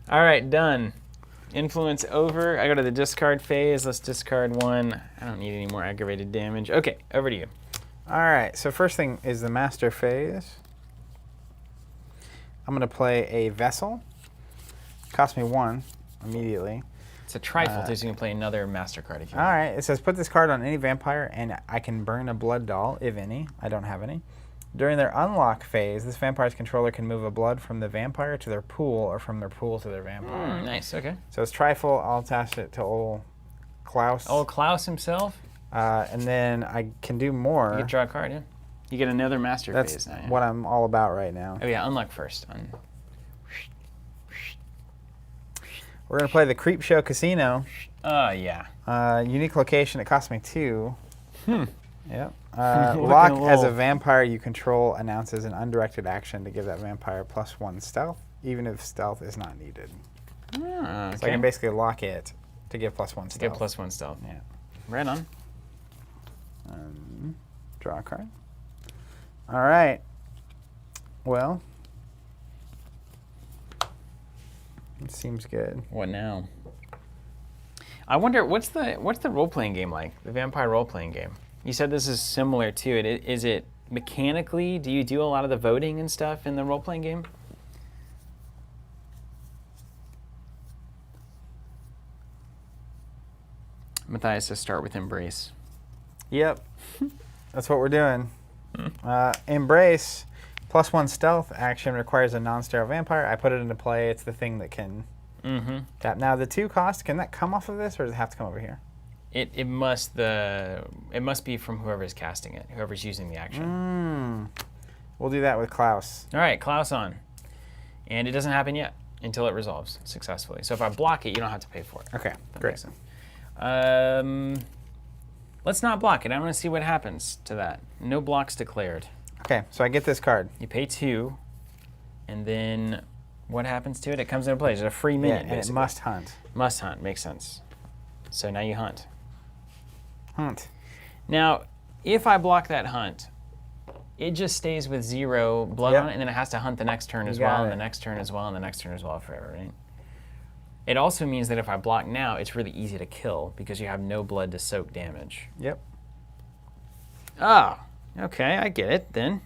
All right, done. Influence over. I go to the discard phase. Let's discard 1. I don't need any more aggravated damage. Okay, over to you. All right, so first thing is the master phase. I'm going to play a vessel. Cost me 1 immediately. It's a trifle, too, so you can play another master card if you All want. right, it says put this card on any vampire, and I can burn a blood doll, if any. I don't have any. During their unlock phase, this vampire's controller can move a blood from the vampire to their pool, or from their pool to their vampire. Nice, okay. So it's trifle. I'll attach it to old Klaus. Oh, Klaus himself? And then I can do more. You get to draw a card, yeah. You get another master That's phase now, yeah. what I'm all about right now. Oh, yeah, unlock first. We're going to play the Creep Show Casino. Oh, yeah. Unique location. It cost me 2. Yep. Looking Lock a as a little- vampire you control announces an undirected action to give that vampire +1 stealth, even if stealth is not needed. Ah, okay. So I can basically lock it to give +1 stealth. Get +1 stealth. Yeah. Right on. Draw a card. All right. Well, it seems good. What now? I wonder, what's the role-playing game like? The vampire role-playing game. You said this is similar to it. Is it mechanically, do you do a lot of the voting and stuff in the role-playing game? Matthias says start with embrace. Yep. That's what we're doing. Embrace +1 stealth action requires a non-sterile vampire. I put it into play. It's the thing that can tap. Now the 2 cost, can that come off of this, or does it have to come over here? It must be from whoever's casting it, whoever's using the action. We'll do that with Klaus. All right, Klaus on. And it doesn't happen yet until it resolves successfully. So if I block it, you don't have to pay for it. Okay, That great. makes sense. Let's not block it. I want to see what happens to that. No blocks declared. Okay, so I get this card. You pay 2, and then what happens to it? It comes into play. It's a free minion, and it basically. must hunt. Must hunt. Makes sense. So now you hunt. Hunt. Now, if I block that hunt, it just stays with 0 blood on it, and then it has to hunt the next turn as well, and the next turn as well, and the next turn as well forever, right? It also means that if I block now, it's really easy to kill because you have no blood to soak damage. Yep. Oh, okay, I get it then.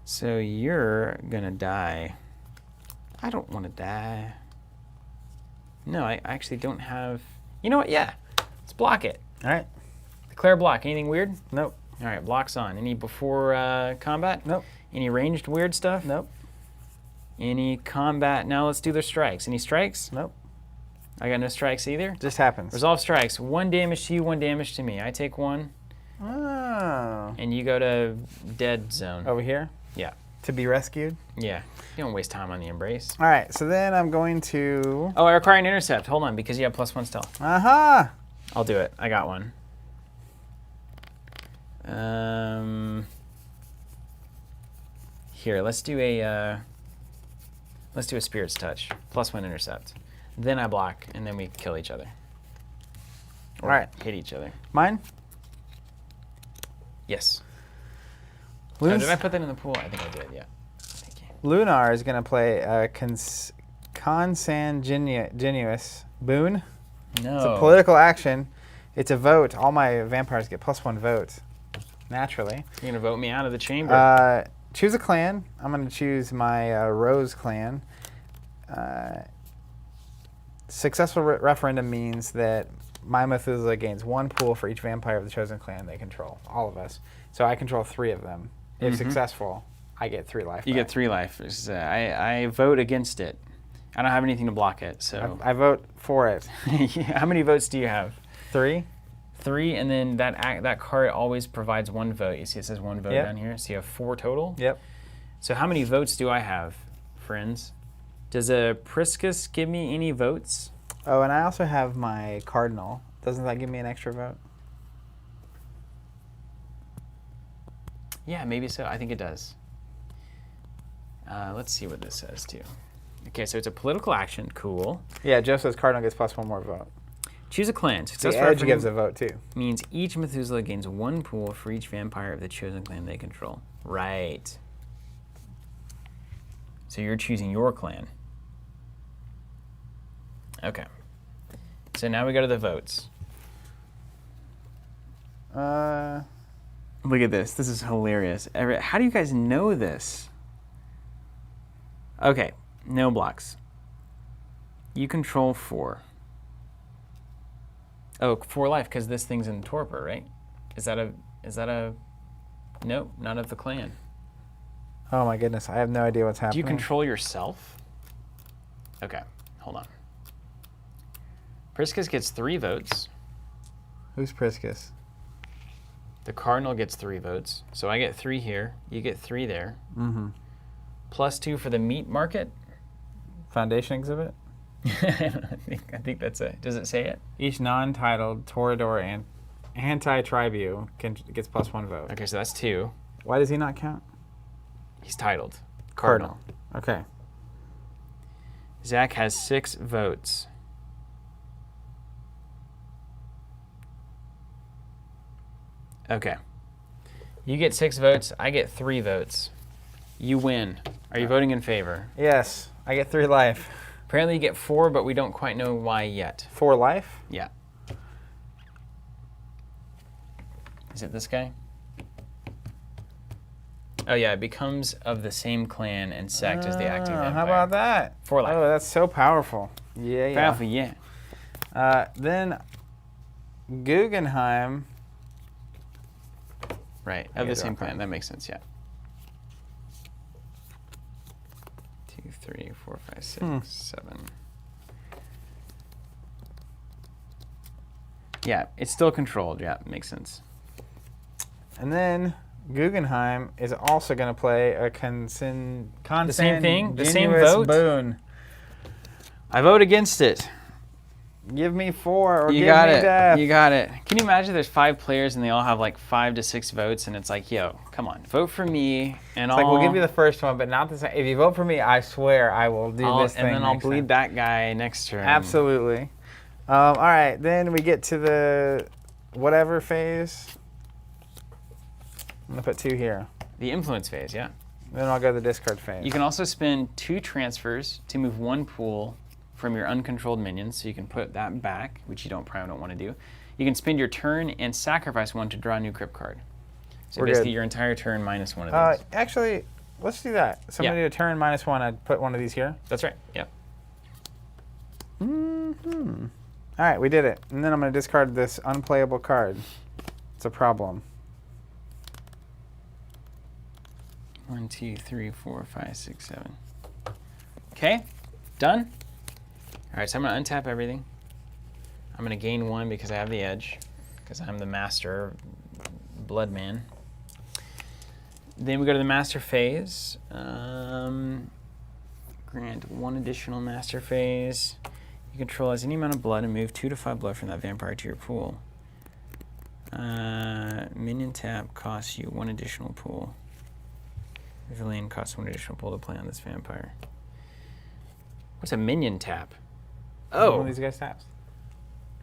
So you're gonna die. I don't want to die. No, I actually don't have... You know what? Yeah, let's block it. All right. Declare block. Anything weird? Nope. All right, blocks on. Any before combat? Nope. Any ranged weird stuff? Nope. Any combat? Now let's do their strikes. Any strikes? Nope. I got no strikes either. Just happens. Resolve strikes. 1 damage to you, 1 damage to me. I take 1, Oh. and you go to dead zone. Over here? Yeah. To be rescued? Yeah. You don't waste time on the embrace. All right, so then I'm going to... Oh, I require an intercept. Hold on, because you have +1 stealth. Aha! I'll do it. I got one. Here, let's do a Spirit's Touch. +1 intercept. Then I block, and then we kill each other. Or All right. hit each other. Mine? Yes. Oh, did I put that in the pool? I think I did, yeah. Thank you. Lunar is going to play a consanguineous boon. No. It's a political action. It's a vote. All my vampires get +1 vote, naturally. You're going to vote me out of the chamber? Choose a clan. I'm going to choose my Rose clan. Successful referendum means that my Methuselah gains 1 pool for each vampire of the chosen clan they control. All of us. So I control 3 of them. If successful, I get 3 life. You get 3 life. I vote against it. I don't have anything to block it, so... I vote for it. How many votes do you have? 3. 3, and then that card always provides 1 vote. You see it says 1 vote down here? So you have 4 total? Yep. So how many votes do I have, friends? Does a Priscus give me any votes? Oh, and I also have my Cardinal. Doesn't that give me an extra vote? Yeah, maybe so. I think it does. Let's see what this says, too. Okay, so it's a political action. Cool. Yeah, Joe says Cardinal gets +1 more vote. Choose a clan. The Edge gives a vote, too. Means each Methuselah gains 1 pool for each vampire of the chosen clan they control. Right. So you're choosing your clan. Okay. So now we go to the votes. Look at this. This is hilarious. How do you guys know this? Okay. No blocks. You control 4. Oh, 4 life because this thing's in torpor, right? Is that a nope, not of the clan. Oh my goodness, I have no idea what's happening. Do you control yourself? Okay, hold on. Priscus gets 3 votes. Who's Priscus? The Cardinal gets 3 votes. So I get 3 here. You get 3 there. Mm-hmm. +2 for the meat market. Foundation exhibit? I think that's it. Does it say it? Each non-titled Toreador and anti-tribu gets +1 vote. Okay, so that's 2. Why does he not count? He's titled. Cardinal. Okay. Zach has 6 votes. Okay. You get 6 votes. I get 3 votes. You win. Are you voting in favor? Yes, I get 3 life. Apparently you get 4, but we don't quite know why yet. 4 life? Yeah. Is it this guy? Oh yeah, it becomes of the same clan and sect as the active vampire. How about that? 4 life. Oh, that's so powerful. Yeah, yeah. Powerful, yeah. Then Guggenheim Right, I of the get same draw a clan. card. That makes sense, yeah. 2, 3, 4, 5, 6, 7. Yeah, it's still controlled. Yeah, makes sense. And then Guggenheim is also going to play a The same thing, the same consanguineous vote. boon. I vote against it. Give me 4 or You give got me it. death. You got it. Can you imagine there's 5 players and they all have like 5 to 6 votes, and it's like, yo, come on, vote for me, and It's like, we'll give you the first one, but not the second. If you vote for me, I swear I will do this thing and then I'll next bleed time. that guy next turn. Absolutely. All right, then we get to the whatever phase. I'm going to put 2 here. The influence phase, yeah. Then I'll go to the discard phase. You can also spend 2 transfers to move 1 pool from your uncontrolled minions, so you can put that back, which you probably don't want to do. You can spend your turn and sacrifice 1 to draw a new crypt card. So We're basically good. your entire turn minus 1 of these. Actually, let's do that. Somebody to turn -1, I'd put one of these here. That's right, yeah. Mm-hmm. All right, we did it. And then I'm going to discard this unplayable card. It's a problem. 1, 2, 3, 4, 5, 6, 7. Okay, done. All right, so I'm going to untap everything. I'm going to gain 1 because I have the edge, because I'm the master blood man. Then we go to the master phase. Grant 1 additional master phase. You control as any amount of blood and move 2 to 5 blood from that vampire to your pool. Minion tap costs you 1 additional pool. Villain costs 1 additional pool to play on this vampire. What's a minion tap? One Oh, of these guys taps.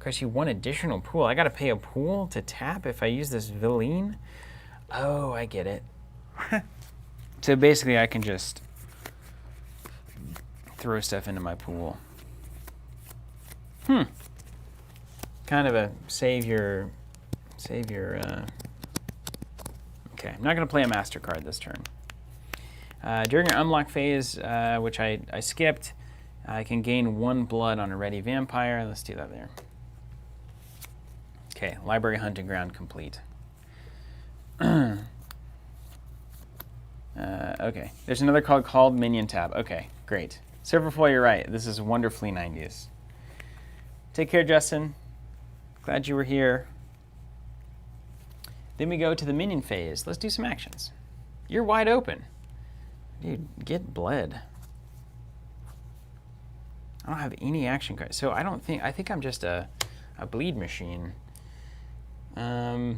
costs you 1 additional pool. I got to pay a pool to tap if I use this villain? Oh, I get it. So basically I can just throw stuff into my pool. Kind of a savior. Okay, I'm not going to play a master card this turn. During your unlock phase, which I skipped, I can gain 1 blood on a ready vampire. Let's do that there. Okay, library hunting ground complete. Okay, there's another card called Minion Tab. Okay, great. Silverfoil, you're right. This is wonderfully 90s. Take care, Justin. Glad you were here. Then we go to the minion phase. Let's do some actions. You're wide open. Dude, get bled. I don't have any action cards. So I think I'm just a bleed machine. I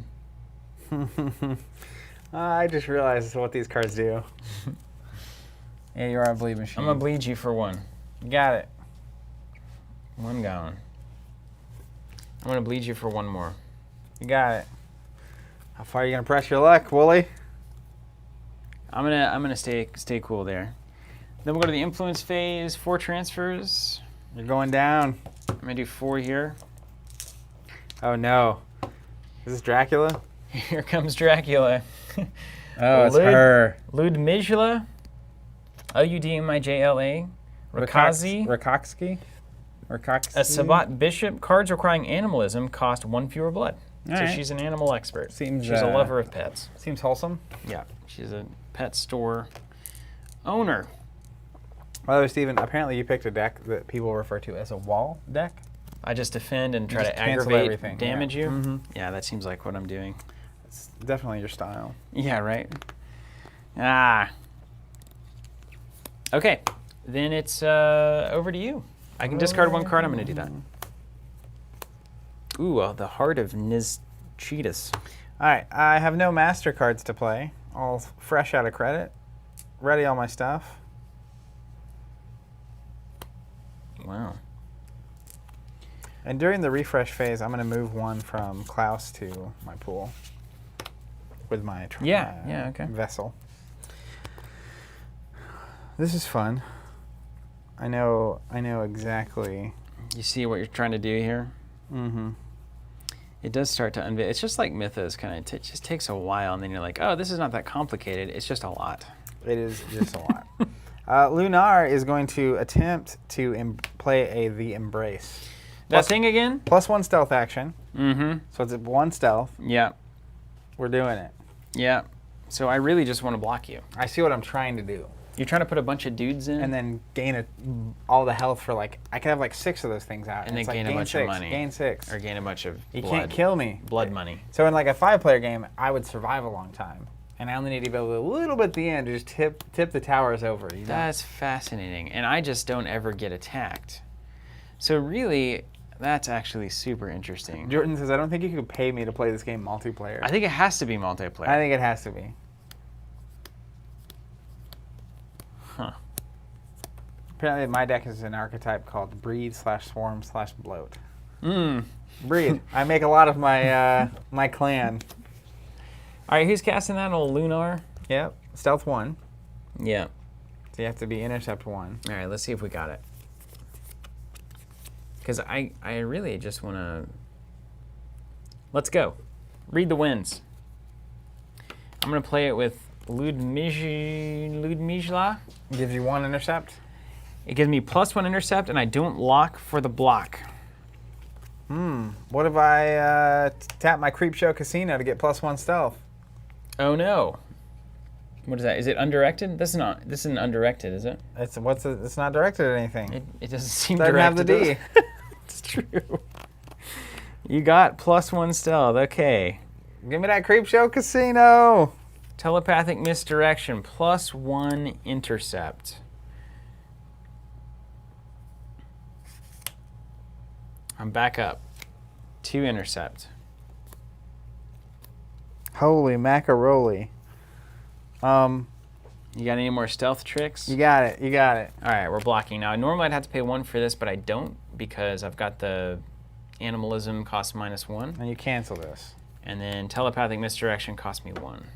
just realized what these cards do. Yeah, you are a bleed machine. I'm gonna bleed you for 1. Got it. 1 gone. I'm gonna bleed you for 1 more. You got it. How far are you gonna press your luck, Wooly? I'm gonna stay cool there. Then we'll go to the influence phase. 4 transfers. You're going down. I'm gonna do 4 here. Oh no. Is this Dracula? Here comes Dracula. Oh, it's her. Ludmijla. Ludmijla. Rakazi. Rakoksky? A Sabbat bishop. Cards requiring animalism cost 1 fewer blood. All So right. she's an animal expert. Seems, she's a lover of pets. Seems wholesome. Yeah, she's a pet store owner. By the way, Steven, apparently you picked a deck that people refer to as a wall deck. I just defend and try just to cancel aggravate, everything, damage yeah. you. Mhm. Yeah, that seems like what I'm doing. It's definitely your style. Yeah, right. Ah. Okay, then it's over to you. I can discard 1 card. I'm going to do that. Ooh, the Heart of Nizchitas. All right, I have no master cards to play. All fresh out of credit. Ready all my stuff. Wow. And during the refresh phase, I'm going to move 1 from Klaus to my pool with my okay. vessel. This is fun. I know exactly. You see what you're trying to do here? Mm-hmm. It does start to unveil. It's just like Mythos, kind of. It just takes a while, and then you're like, oh, this is not that complicated. It's just a lot. It is just a lot. Lunar is going to attempt to play the Embrace. That thing again? Plus 1 stealth action. Mm-hmm. So it's 1 stealth. Yeah. We're doing it. Yeah. So I really just want to block you. I see what I'm trying to do. You're trying to put a bunch of dudes in? And then gain all the health for like, I could have like 6 of those things out. And then it's gain like, a bunch 6, of money. Gain 6. Or gain a bunch of You blood. can't kill me. Blood money. So in like a 5-player game, I would survive a long time. And I only need to be able to, a little bit at the end, to just tip the towers over. You know? That's fascinating. And I just don't ever get attacked. So really, that's actually super interesting. Jordan says, I don't think you could pay me to play this game multiplayer. I think it has to be multiplayer. I think it has to be. Huh. Apparently my deck is an archetype called Breed/Swarm/Bloat. Mm. Breed. I make a lot of my my clan. All right, who's casting that old Lunar? Yep. Stealth 1. Yeah. So you have to be Intercept 1. All right, let's see if we got it. Because I really just want to... Let's go. Read the winds. I'm going to play it with Ludmijla. Gives you 1 Intercept. It gives me +1 Intercept, and I don't lock for the block. What if I tap my Creepshow Casino to get +1 Stealth? Oh, no. What is that? Is it undirected? This isn't undirected, is it? It's not directed at anything. It doesn't seem Doesn't have directed. the D. It's true. You got +1 Stealth. Okay. Give me that Creepshow Casino. Telepathic misdirection, +1 intercept. I'm back up. 2 intercept. Holy macaroni. You got any more stealth tricks? You got it. You got it. All right, we're blocking now. Normally I'd have to pay 1 for this, but I don't because I've got the animalism cost -1. And you cancel this. And then telepathic misdirection cost me 1.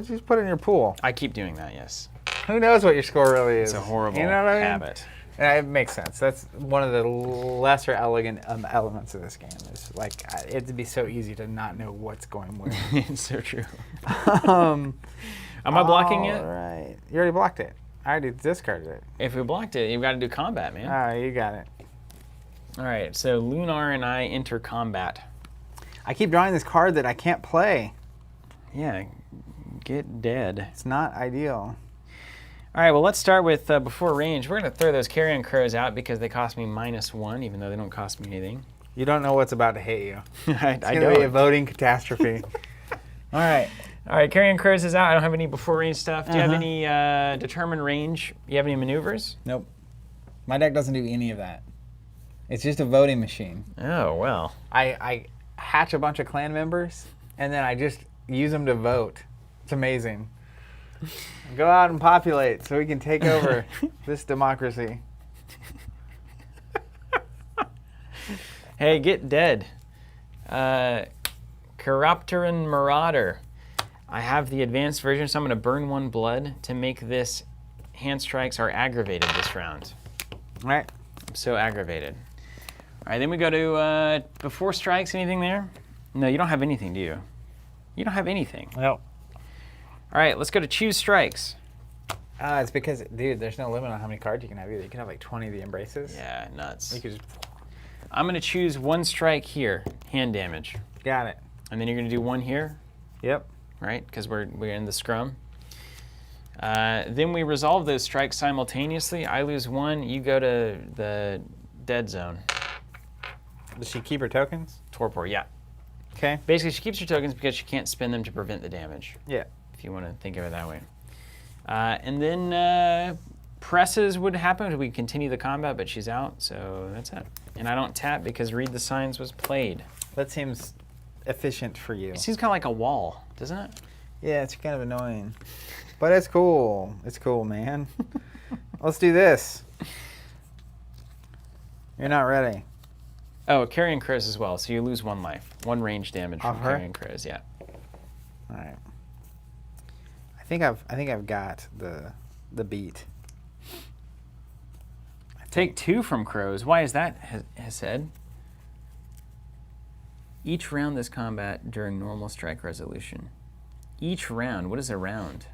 Just put it in your pool. I keep doing that, yes. Who knows what your score really is? It's a horrible you know what I mean? habit. Yeah, it makes sense. That's one of the lesser elegant elements of this game. Is like it'd be so easy to not know what's going where. It's so true. Am I blocking it? All right. You already blocked it. I already discarded it. If we blocked it, you've got to do combat, man. All right, you got it. All right, so Lunar and I enter combat. I keep drawing this card that I can't play. Yeah, get dead. It's not ideal. All right, well, let's start with before range. We're going to throw those carrion crows out because they cost me -1, even though they don't cost me anything. You don't know what's about to hit you. I It's going to be a voting catastrophe. All right. All right, carrion crows is out. I don't have any before range stuff. Do you have any determined range? You have any maneuvers? Nope. My deck doesn't do any of that. It's just a voting machine. Oh, well. I hatch a bunch of clan members, and then I just use them to vote. It's amazing. Go out and populate so we can take over this democracy. Hey, get dead. Chiropteran Marauder. I have the advanced version, so I'm going to burn 1 blood to make this hand strikes are aggravated this round. All right. I'm so aggravated. All right, then we go to before strikes. Anything there? No, you don't have anything, do you? You don't have anything. Nope. All right, let's go to choose strikes. It's because, dude, there's no limit on how many cards you can have either. You can have like 20 of the embraces. Yeah, nuts. You could just... I'm going to choose 1 strike here, hand damage. Got it. And then you're going to do 1 here, Yep. right? Because we're in the scrum. Then we resolve those strikes simultaneously. I lose 1, you go to the dead zone. Does she keep her tokens? Torpor, yeah. Okay. Basically, she keeps her tokens because she can't spend them to prevent the damage, Yeah. if you want to think of it that way. And then presses would happen. We continue the combat, but she's out, so that's it. And I don't tap because Read the Signs was played. That seems efficient for you. It seems kind of like a wall, doesn't it? Yeah, it's kind of annoying. But it's cool. It's cool, man. Let's do this. You're not ready. Oh, carrion crows as well, so you lose 1 life. 1 range damage from Off her? carrion crows, yeah. All right. I think I've got the beat. Take 2 from crows. Why is that, has said? Each round this combat during normal strike resolution. Each round. What is a round?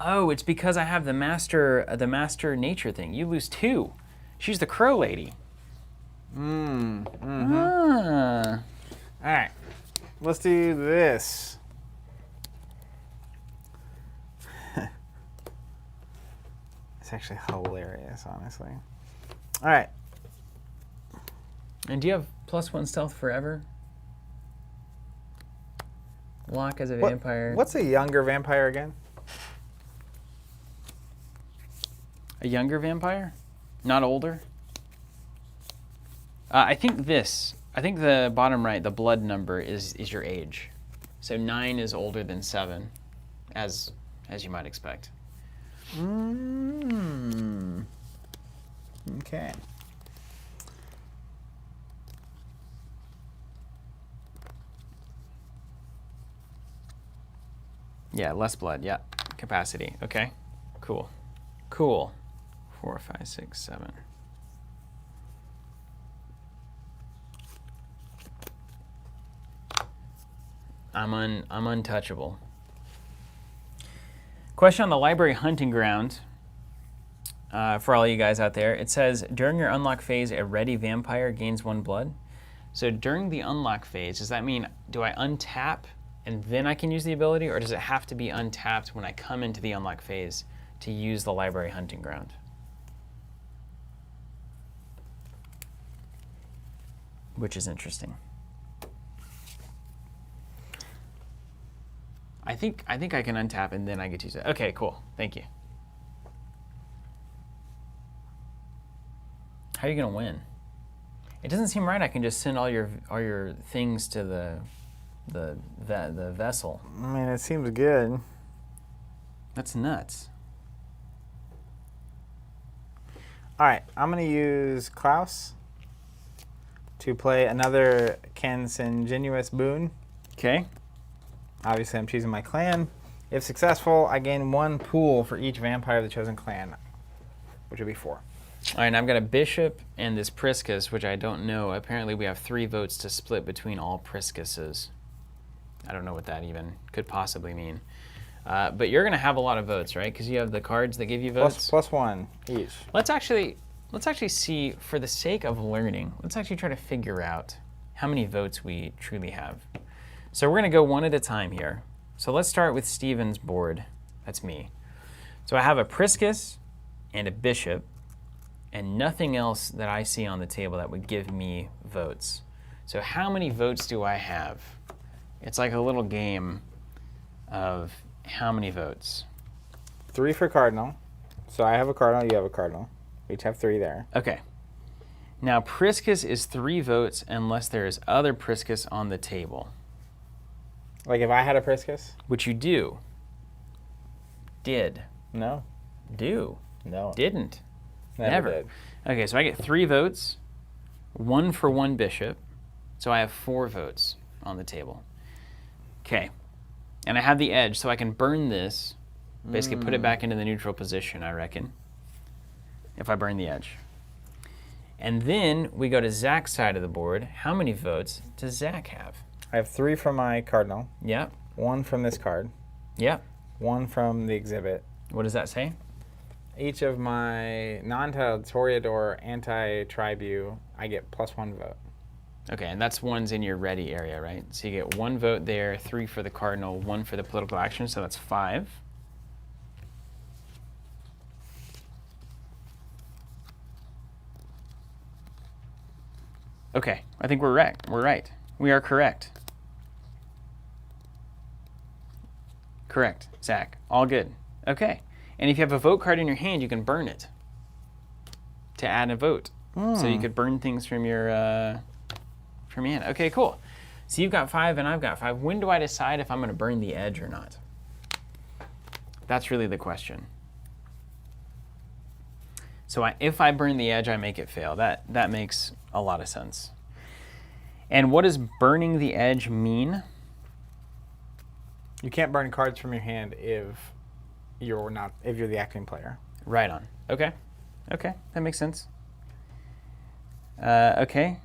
Oh, it's because I have the master nature thing. You lose 2. She's the crow lady. Mm. Ah. All right. let's do this. It's actually hilarious, honestly. All right. And do you have +1 stealth forever? Lock as a vampire. What's a younger vampire again? A younger vampire? Not older? I think the bottom right, the blood number is your age. So 9 is older than 7, as you might expect. Okay. Yeah, less blood. Yeah, capacity. Okay, cool. 4, 5, 6, 7. I'm untouchable. Question on the library hunting ground. For all you guys out there, it says during your unlock phase, a ready vampire gains 1 blood. So during the unlock phase, does that mean do I untap and then I can use the ability, or does it have to be untapped when I come into the unlock phase to use the library hunting ground? Which is interesting. I think I can untap and then I get to use it. Okay, cool. Thank you. How are you gonna win? It doesn't seem right. I can just send all your things to the vessel. I mean, it seems good. That's nuts. All right, I'm going to use Klaus to play another Consanguineous Boon. Okay. Obviously, I'm choosing my clan. If successful, I gain 1 pool for each vampire of the chosen clan, which would be 4. All right, and I've got a bishop and this Priscus, which I don't know. Apparently, we have 3 votes to split between all Priscuses. I don't know what that even could possibly mean. But you're going to have a lot of votes, right? Because you have the cards that give you votes. Plus 1 each. Let's actually see, for the sake of learning, let's actually try to figure out how many votes we truly have. So we're going to go one at a time here. So let's start with Steven's board. That's me. So I have a Priscus and a bishop, and nothing else that I see on the table that would give me votes. So how many votes do I have? It's like a little game of how many votes. 3 for Cardinal. So I have a Cardinal, you have a Cardinal. We each have 3 there. Okay. Now Priscus is 3 votes unless there is other Priscus on the table. Like if I had a Priscus? Which you do. Did. No. Do. No. Didn't. Never did. Okay, so I get 3 votes, 1 for 1 bishop, so I have 4 votes on the table. Okay, and I have the edge, so I can burn this, basically put it back into the neutral position, I reckon, if I burn the edge. And then we go to Zach's side of the board. How many votes does Zach have? I have 3 from my Cardinal. Yep. 1 from this card. Yep. 1 from the exhibit. What does that say? Each of my non-titled Toreador anti-tribu, I get plus 1 vote. Okay, and that's one's in your ready area, right? So you get 1 vote there, 3 for the Cardinal, 1 for the political action, so that's 5. Okay, I think we're right. We're right. We are correct. Correct, Zach. All good. Okay. And if you have a vote card in your hand, you can burn it to add a vote. So you could burn things from your hand. Okay, cool. So you've got 5 and I've got 5. When do I decide if I'm going to burn the edge or not? That's really the question. So if I burn the edge, I make it fail. That makes a lot of sense. And what does burning the edge mean? You can't burn cards from your hand if you're the acting player. Right on. Okay. Okay, that makes sense. Okay.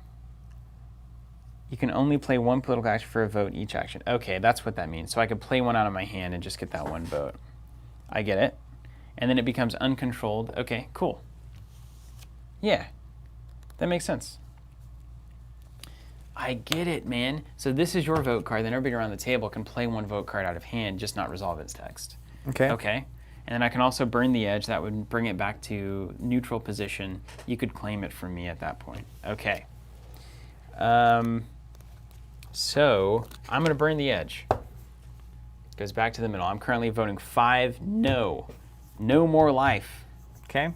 You can only play 1 political action for a vote each action. Okay, that's what that means. So I could play 1 out of my hand and just get that 1 vote. I get it. And then it becomes uncontrolled. Okay, cool. Yeah, that makes sense. I get it, man. So this is your vote card. Then everybody around the table can play one vote card out of hand, just not resolve its text. Okay. Okay. And then I can also burn the edge. That would bring it back to neutral position. You could claim it from me at that point. Okay. So I'm going to burn the edge. Goes back to the middle. I'm currently voting 5 no. No more life. Okay.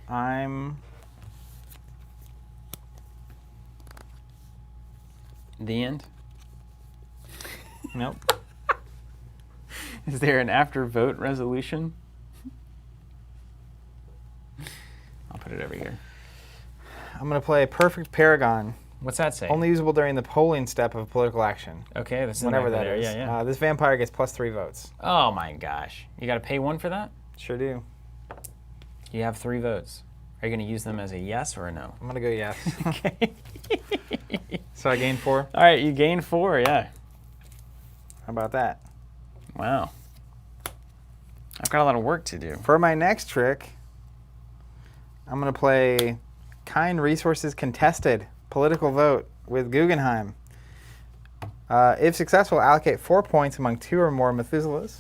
I'm... The end. Nope. Is there an after vote resolution? I'll put it over here. I'm going to play Perfect Paragon. What's that say? Only usable during the polling step of political action. Okay, that's Whenever that there. is. Yeah, yeah. This vampire gets +3 votes. Oh my gosh. You got to pay 1 for that? Sure do. You have 3 votes. Are you going to use them as a yes or a no? I'm going to go yes. Okay. So I gain 4. All right, you gained 4, yeah. How about that? Wow. I've got a lot of work to do. For my next trick, I'm going to play Kind Resources Contested Political Vote with Guggenheim. If successful, allocate 4 points among 2 or more Methuselahs.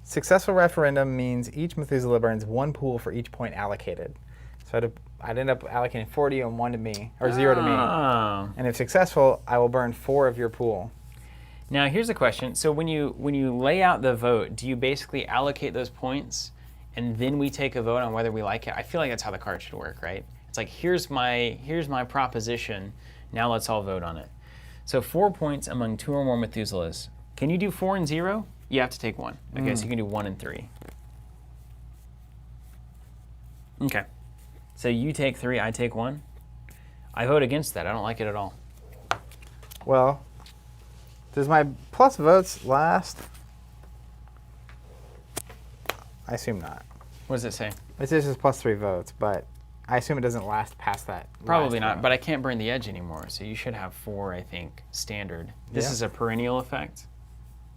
Successful referendum means each Methuselah burns 1 pool for each point allocated. So I'd end up allocating 4 to you and 1 to me, or 0 to me. Oh. And if successful, I will burn 4 of your pool. Now here's a question. So when you lay out the vote, do you basically allocate those points and then we take a vote on whether we like it? I feel like that's how the card should work, right? It's like here's my proposition. Now let's all vote on it. So 4 points among 2 or more Methuselahs. Can you do 4 and 0? You have to take 1. Okay, so you can do 1 and 3. Okay. So you take 3, I take 1. I vote against that. I don't like it at all. Well, does my plus votes last? I assume not. What does it say? It says just +3 votes, but I assume it doesn't last past that. Probably last not, vote. but I can't burn the edge anymore, so you should have 4, I think, standard. This Yeah. is a perennial effect,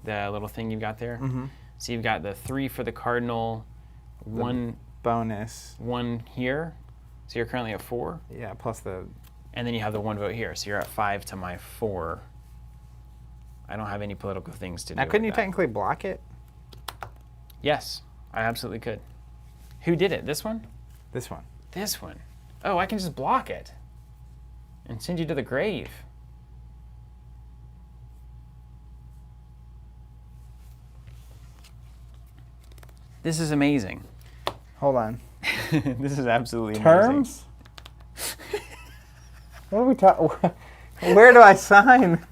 the little thing you've got there. Mm-hmm. So you've got the 3 for the cardinal, one Bonus. here, so you're currently at 4, Yeah, plus the... and then you have the 1 vote here, so you're at 5 to my 4. I don't have any political things to do Now, couldn't with you that. technically block it? Yes, I absolutely could. Who did it? This one? This one. This one. Oh, I can just block it and send you to the grave. This is amazing. Hold on. This is absolutely amazing. Terms? What are we talking? Where do I sign?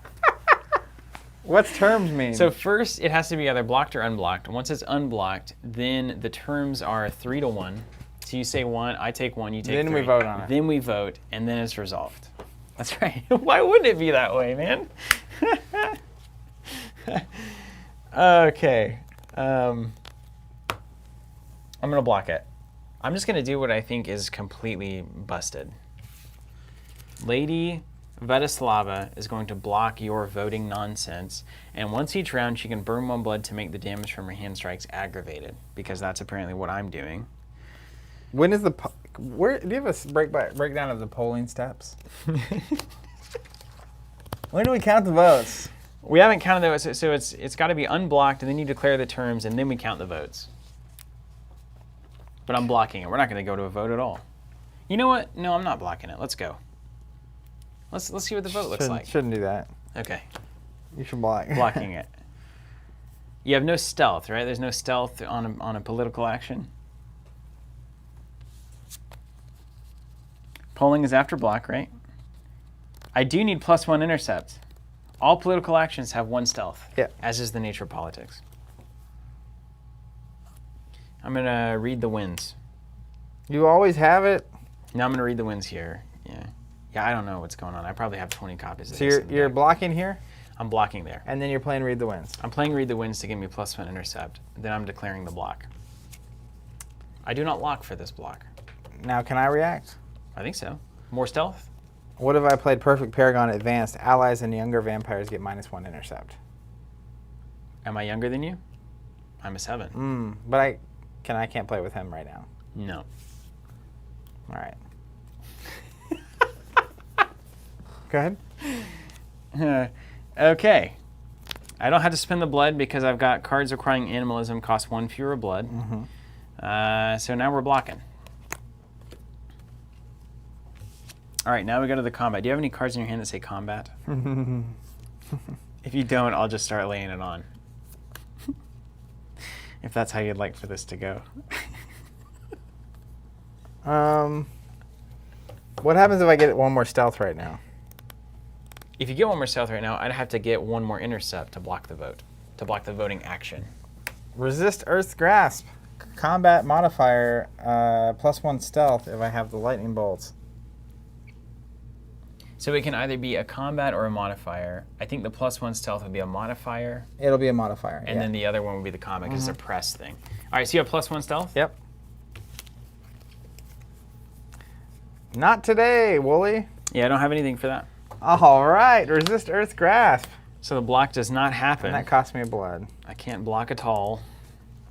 What's terms mean? So first, it has to be either blocked or unblocked. Once it's unblocked, then the terms are 3 to 1. So you say 1, I take 1, you take 3. Then we vote on it. Then we vote, and then it's resolved. That's right. Why wouldn't it be that way, man? Okay. I'm going to block it. I'm just going to do what I think is completely busted. Lady Vetislava is going to block your voting nonsense, and once each round she can burn 1 blood to make the damage from her hand strikes aggravated, because that's apparently what I'm doing. When is the... Where do you have a breakdown of the polling steps? When do we count the votes? We haven't counted those, so it's got to be unblocked, and then you declare the terms, and then we count the votes. But I'm blocking it. We're not going to go to a vote at all. You know what? No, I'm not blocking it. Let's go. Let's see what the vote looks like. Shouldn't do that. Okay. You should block. Blocking it. You have no stealth, right? There's no stealth on a political action. Polling is after block, right? I do need +1 intercept. All political actions have 1 stealth, Yeah. as is the nature of politics. I'm going to read the wins. You always have it. Now I'm going to read the wins here. Yeah. Yeah, I don't know what's going on. I probably have 20 copies of So this. you're blocking here, I'm blocking there. and then you're playing Read the Wins. I'm playing read the wins to give me +1 intercept. Then I'm declaring the block. I do not lock for this block. Now, can I react? I think so. More stealth? What if I played Perfect Paragon Advanced? Allies and younger vampires get -1 intercept. Am I younger than you? I'm a 7. But I can't play with him right now. No. All right. Go ahead. Okay. I don't have to spend the blood because I've got cards requiring animalism cost 1 fewer blood. So now we're blocking. All right, now we go to the combat. Do you have any cards in your hand that say combat? If you don't, I'll just start laying it on. If that's how you'd like for this to go. What happens if I get one more stealth right now? If you get one more stealth right now, I'd have to get one more intercept to block the vote, to block the voting action. Resist Earth's grasp. Combat modifier +1 stealth if I have the lightning bolts. So it can either be a combat or a modifier. I think the +1 stealth would be a modifier, It'll be a modifier. and then the other one would be the combat because it's a press thing. All right, so you have +1 stealth? Yep. Not today, Wooly. Yeah, I don't have anything for that. All right, resist Earth's grasp. So the block does not happen. And that cost me a blood. I can't block at all.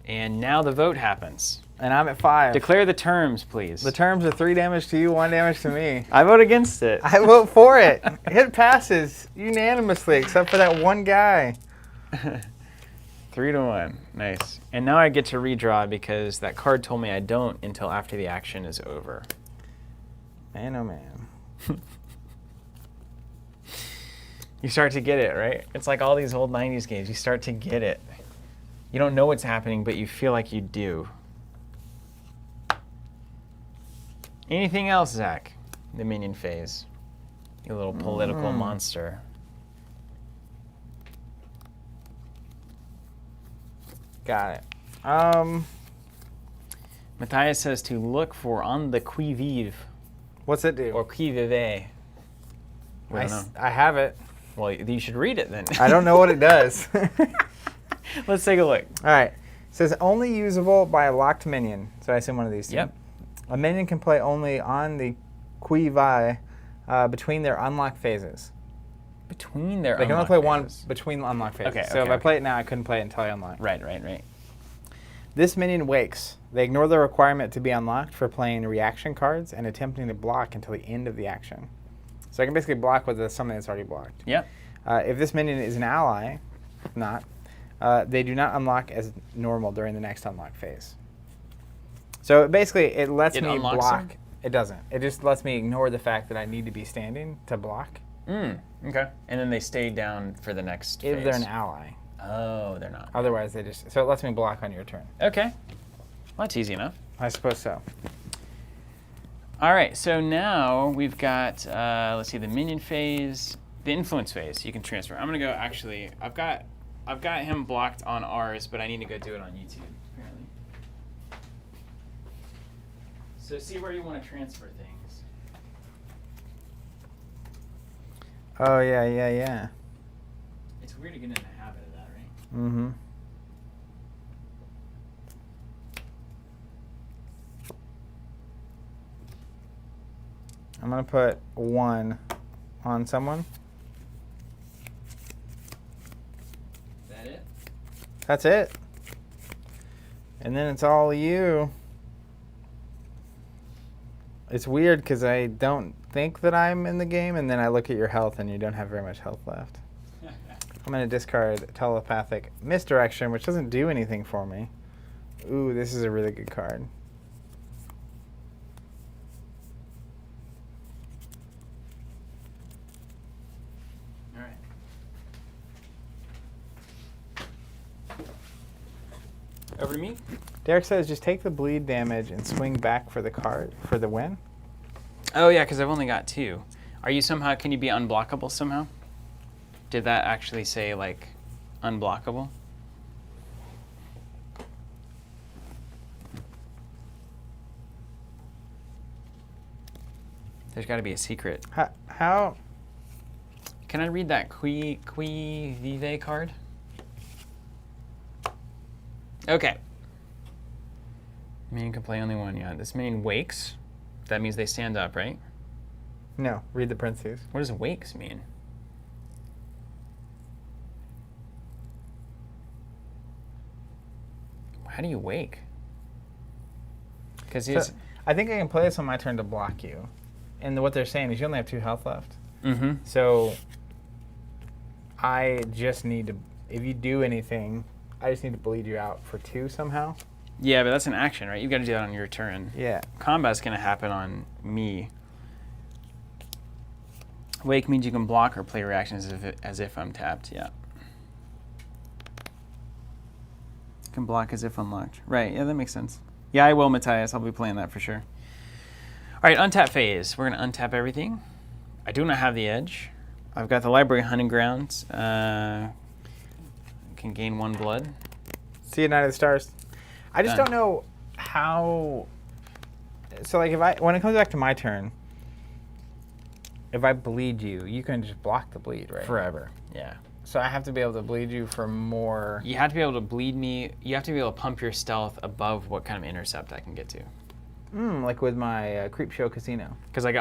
And now the vote happens. And I'm at 5. Declare the terms, please. The terms are 3 damage to you, 1 damage to me. I vote against it. I vote for it. It passes unanimously, except for that one guy. 3 to 1. Nice. And now I get to redraw because that card told me I don't until after the action is over. Man, oh man. You start to get it, right? It's like all these old 90s games. You start to get it. You don't know what's happening, but you feel like you do. Anything else, Zach? The minion phase. You little political monster. Got it. Matthias says to look for on the qui vive What's it do? or qui vive. We don't know. I have it. Well, you should read it then. I don't know what it does. Let's take a look. All right. It says only usable by a locked minion. So I assume one of these two. Yep. A minion can play only on the qui vive between their unlocked phases. Between their They can only unlock play one phases. between unlocked phases. Okay, so okay, if I play it now, I couldn't play it until I unlock. Right, right, right. This minion wakes. They ignore the requirement to be unlocked for playing reaction cards and attempting to block until the end of the action. So I can basically block with something that's already blocked. Yep. If this minion is an ally, not, they do not unlock as normal during the next unlock phase. So basically, it lets It me unlocks block. them? It doesn't. It just lets me ignore the fact that I need to be standing to block Okay. And then they stay down for the next if phase. they're an ally. Oh, they're not. Otherwise, they just. So it lets me block on your turn. Okay. Well, that's easy enough. I suppose so. All right, so now we've got, let's see, the minion phase, the influence phase. You can transfer. I'm gonna go. Actually, I've got him blocked on ours, but I need to go do it on YouTube apparently. So see where you want to transfer things. Oh yeah. It's weird to get in the habit of that, right? Mm-hmm. I'm gonna put 1 on someone. Is that it? That's it. And then it's all you. It's weird because I don't think that I'm in the game, and then I look at your health and you don't have very much health left. I'm going to discard Telepathic Misdirection, which doesn't do anything for me. Ooh, this is a really good card. All right. Over to me? Derek says just take the bleed damage and swing back for the card for the win. Oh yeah, because I've only got 2. Are you somehow, can you be unblockable somehow? Did that actually say like unblockable? There's got to be a secret. How? Can I read that qui vive card? Okay. Minion can play only one, yeah. This minion wakes. That means they stand up, right? No, read the parentheses. What does wakes mean? How do you wake? Because he's... So, I think I can play this on my turn to block you. And what they're saying is you only have 2 health left. Mm-hmm. So I just need to, if you do anything, I just need to bleed you out for 2 somehow. Yeah, but that's an action, right? You've got to do that on your turn. Yeah. Combat's going to happen on me. Wake means you can block or play reactions as if I'm tapped, yeah. You can block as if unlocked. Right, yeah, that makes sense. Yeah, I will, Matthias. I'll be playing that for sure. All right, untap phase. We're going to untap everything. I do not have the edge. I've got the library hunting grounds. Can gain 1 blood. See you, Night of the Stars. I just don't know how. So, like, when it comes back to my turn, if I bleed you, you can just block the bleed, right? Forever, yeah. So I have to be able to bleed you for more. You have to be able to bleed me. You have to be able to pump your stealth above what kind of intercept I can get to. Like with my Creep Show Casino. Because I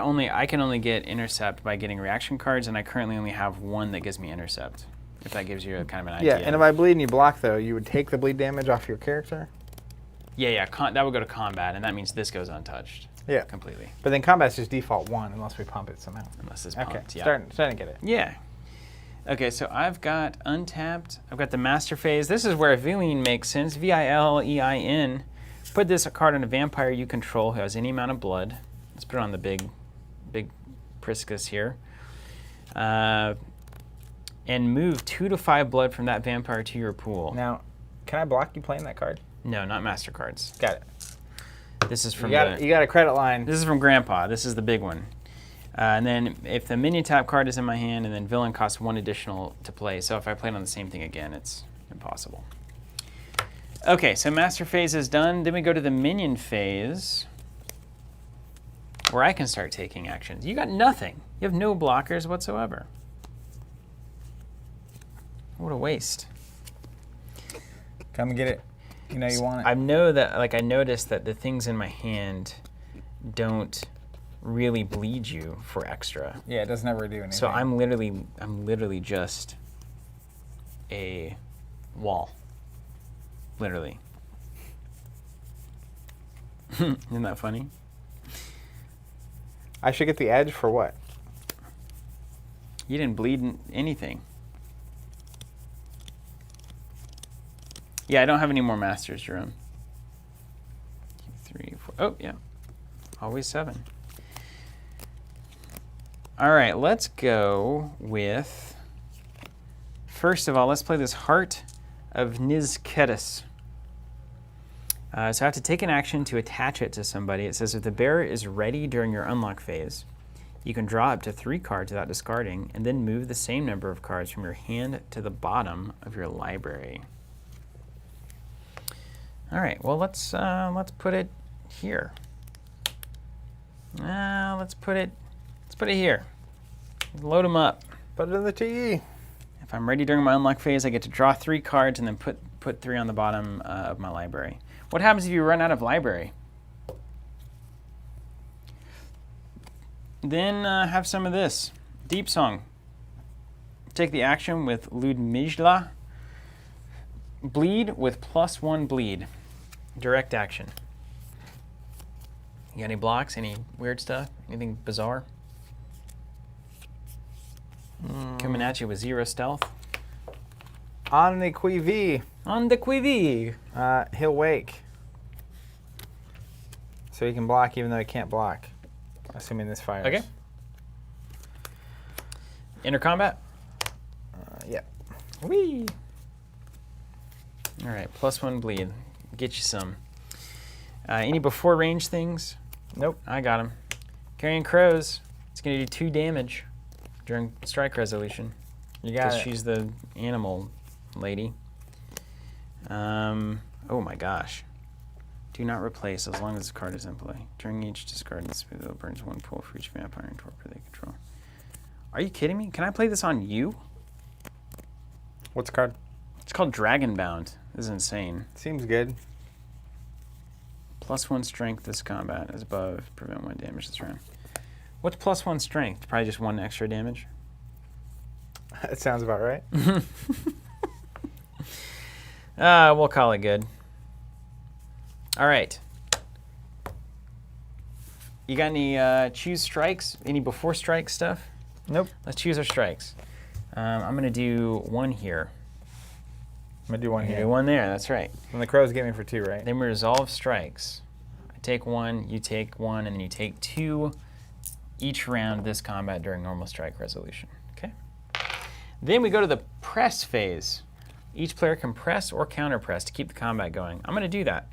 can only get intercept by getting reaction cards, and I currently only have 1 that gives me intercept. If that gives you a kind of an idea. Yeah, and if I bleed and you block, though, you would take the bleed damage off your character? Yeah, that would go to combat, and that means this goes untouched. Yeah. Completely. But then combat's just default 1 unless we pump it somehow. Unless it's pumped, okay. yeah. Starting to get it. Yeah. Okay, so I've got untapped. I've got the master phase. This is where Vilein makes sense. Vilein. Put this card on a vampire you control who has any amount of blood. Let's put it on the big Priscus here. And move 2 to 5 blood from that vampire to your pool. Now, can I block you playing that card? No, not master cards. Got it. This is from you got a credit line. This is from Grandpa. This is the big one. And then if the minion tap card is in my hand, and then villain costs 1 additional to play. So if I play it on the same thing again, it's impossible. Okay, so master phase is done. Then we go to the minion phase, where I can start taking actions. You got nothing. You have no blockers whatsoever. What a waste. Come and get it. You know you want it. I noticed that the things in my hand don't really bleed you for extra. Yeah, it doesn't ever do anything. So I'm literally just a wall. Literally. Isn't that funny? I should get the edge for what? You didn't bleed anything. Yeah, I don't have any more masters, Jerome. 3, 4. Oh, yeah. Always 7. All right, let's go with... First of all, let's play this Heart of Nizketis. So I have to take an action to attach it to somebody. It says if the bearer is ready during your unlock phase, you can draw up to 3 cards without discarding, and then move the same number of cards from your hand to the bottom of your library. All right. Well, let's put it here. Let's put it here. Load them up. Put it in the TE. If I'm ready during my unlock phase, I get to draw 3 cards and then put 3 on the bottom of my library. What happens if you run out of library? Then have some of this. Deep Song. Take the action with Ludmilla. Bleed with +1 bleed. Direct action. You got any blocks? Any weird stuff? Anything bizarre? Coming at you with 0 stealth. On the Quivi. On the Quivi. He'll wake. So he can block even though he can't block. Assuming this fires. Okay. Enter combat. Yeah. Whee! All right, +1 bleed. Get you some. Any before range things? Nope. I got him. Carrying Crows. It's going to do 2 damage during strike resolution. You got it. She's the animal lady. Oh my gosh. Do not replace as long as the card is in play. During each discard, this burns 1 pool for each vampire and torpor they control. Are you kidding me? Can I play this on you? What's the card? It's called Dragonbound. This is insane. Seems good. +1 strength this combat is above. Prevent 1 damage this round. What's +1 strength? Probably just 1 extra damage. That sounds about right. We'll call it good. All right. You got any choose strikes? Any before strike stuff? Nope. Let's choose our strikes. I'm going to do one here. I'm gonna do one You here. do one there, that's right. And the crows get me for 2, right? Then we resolve strikes. I take one, you take one, and then you take 2 each round this combat during normal strike resolution. Okay. Then we go to the press phase. Each player can press or counter press to keep the combat going. I'm going to do that.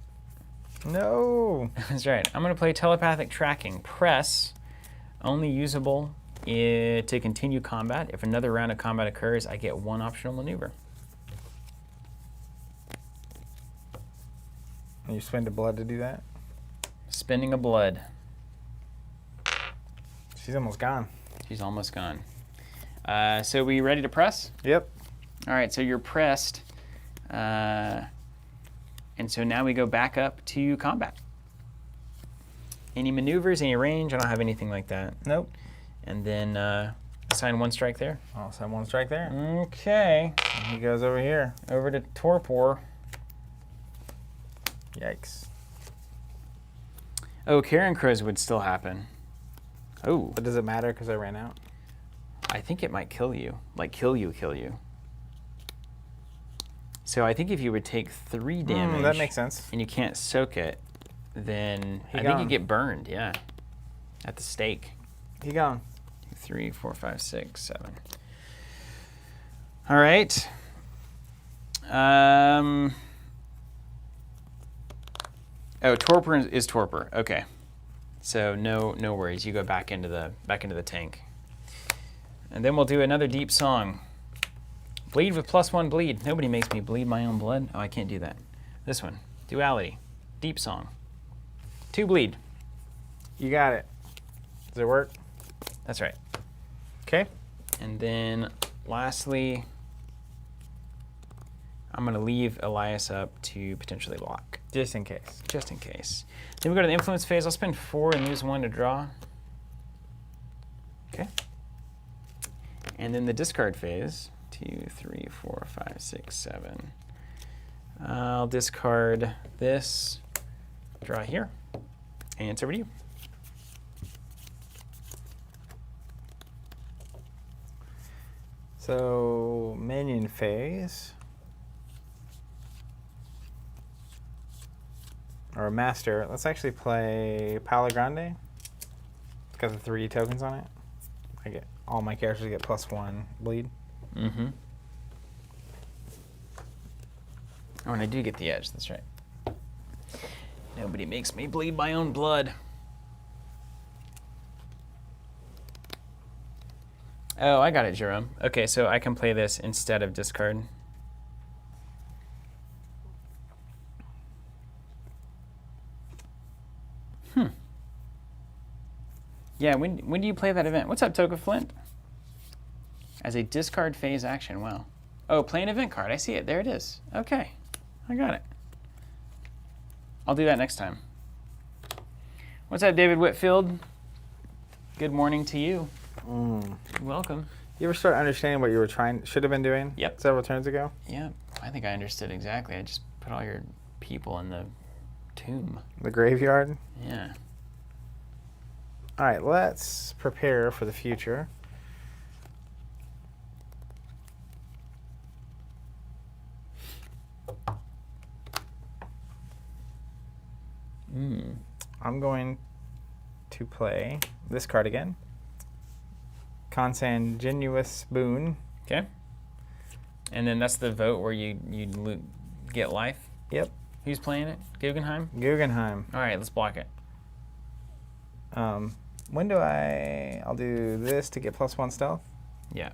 No. That's right. I'm going to play telepathic tracking. Press, only usable to continue combat. If another round of combat occurs, I get 1 optional maneuver. And you spend a blood to do that? Spending a blood. She's almost gone. She's almost gone. So we ready to press? Yep. All right, so you're pressed. And so now we go back up to combat. Any maneuvers, any range? I don't have anything like that. Nope. And then assign 1 strike there. I'll send 1 strike there. Okay. And he goes over here. Over to Torpor. Yikes. Oh, Karen Crows would still happen. Oh. But does it matter because I ran out? I think it might kill you. Like kill you. So I think if you would take 3 damage. That makes sense. And you can't soak it, then I think you gone. get burned, yeah. At the stake. He gone. 2, 3, 4, 5, 6, 7. All right. Oh, Torpor is Torpor. Okay. So no worries. You go back into the tank. And then we'll do another deep song. Bleed with +1 bleed. Nobody makes me bleed my own blood. Oh, I can't do that. This one. Duality. Deep song. 2 bleed. You got it. Does it work? That's right. Okay. And then lastly, I'm going to leave Elias up to potentially block. Just in case. Just in case. Then we go to the influence phase. I'll spend 4 and lose 1 to draw. Okay. And then the discard phase. 2, 3, 4, 5, 6, 7. I'll discard this, draw here, and it's over to you. So, minion phase. Or master. Let's actually play Palo Grande. It's got the 3 tokens on it. I get all my characters get +1 bleed. Mm-hmm. Oh, and I do get the edge, that's right. Nobody makes me bleed my own blood. Oh, I got it, Jerome. Okay, so I can play this instead of discard. Yeah, when do you play that event? What's up, Toka Flint? As a discard phase action, wow. Oh, play an event card. I see it. There it is. Okay, I got it. I'll do that next time. What's up, David Whitfield? Good morning to you. Welcome. You ever start understanding what you were should have been doing? Yep. Several turns ago? Yeah, I think I understood exactly. I just put all your people in the tomb. The graveyard? Yeah. All right, let's prepare for the future. I'm going to play this card again. Consanguineous Boon. Okay. And then that's the vote where you get life? Yep. Who's playing it? Guggenheim? Guggenheim. All right, let's block it. When do I'll do this to get +1 stealth? Yeah.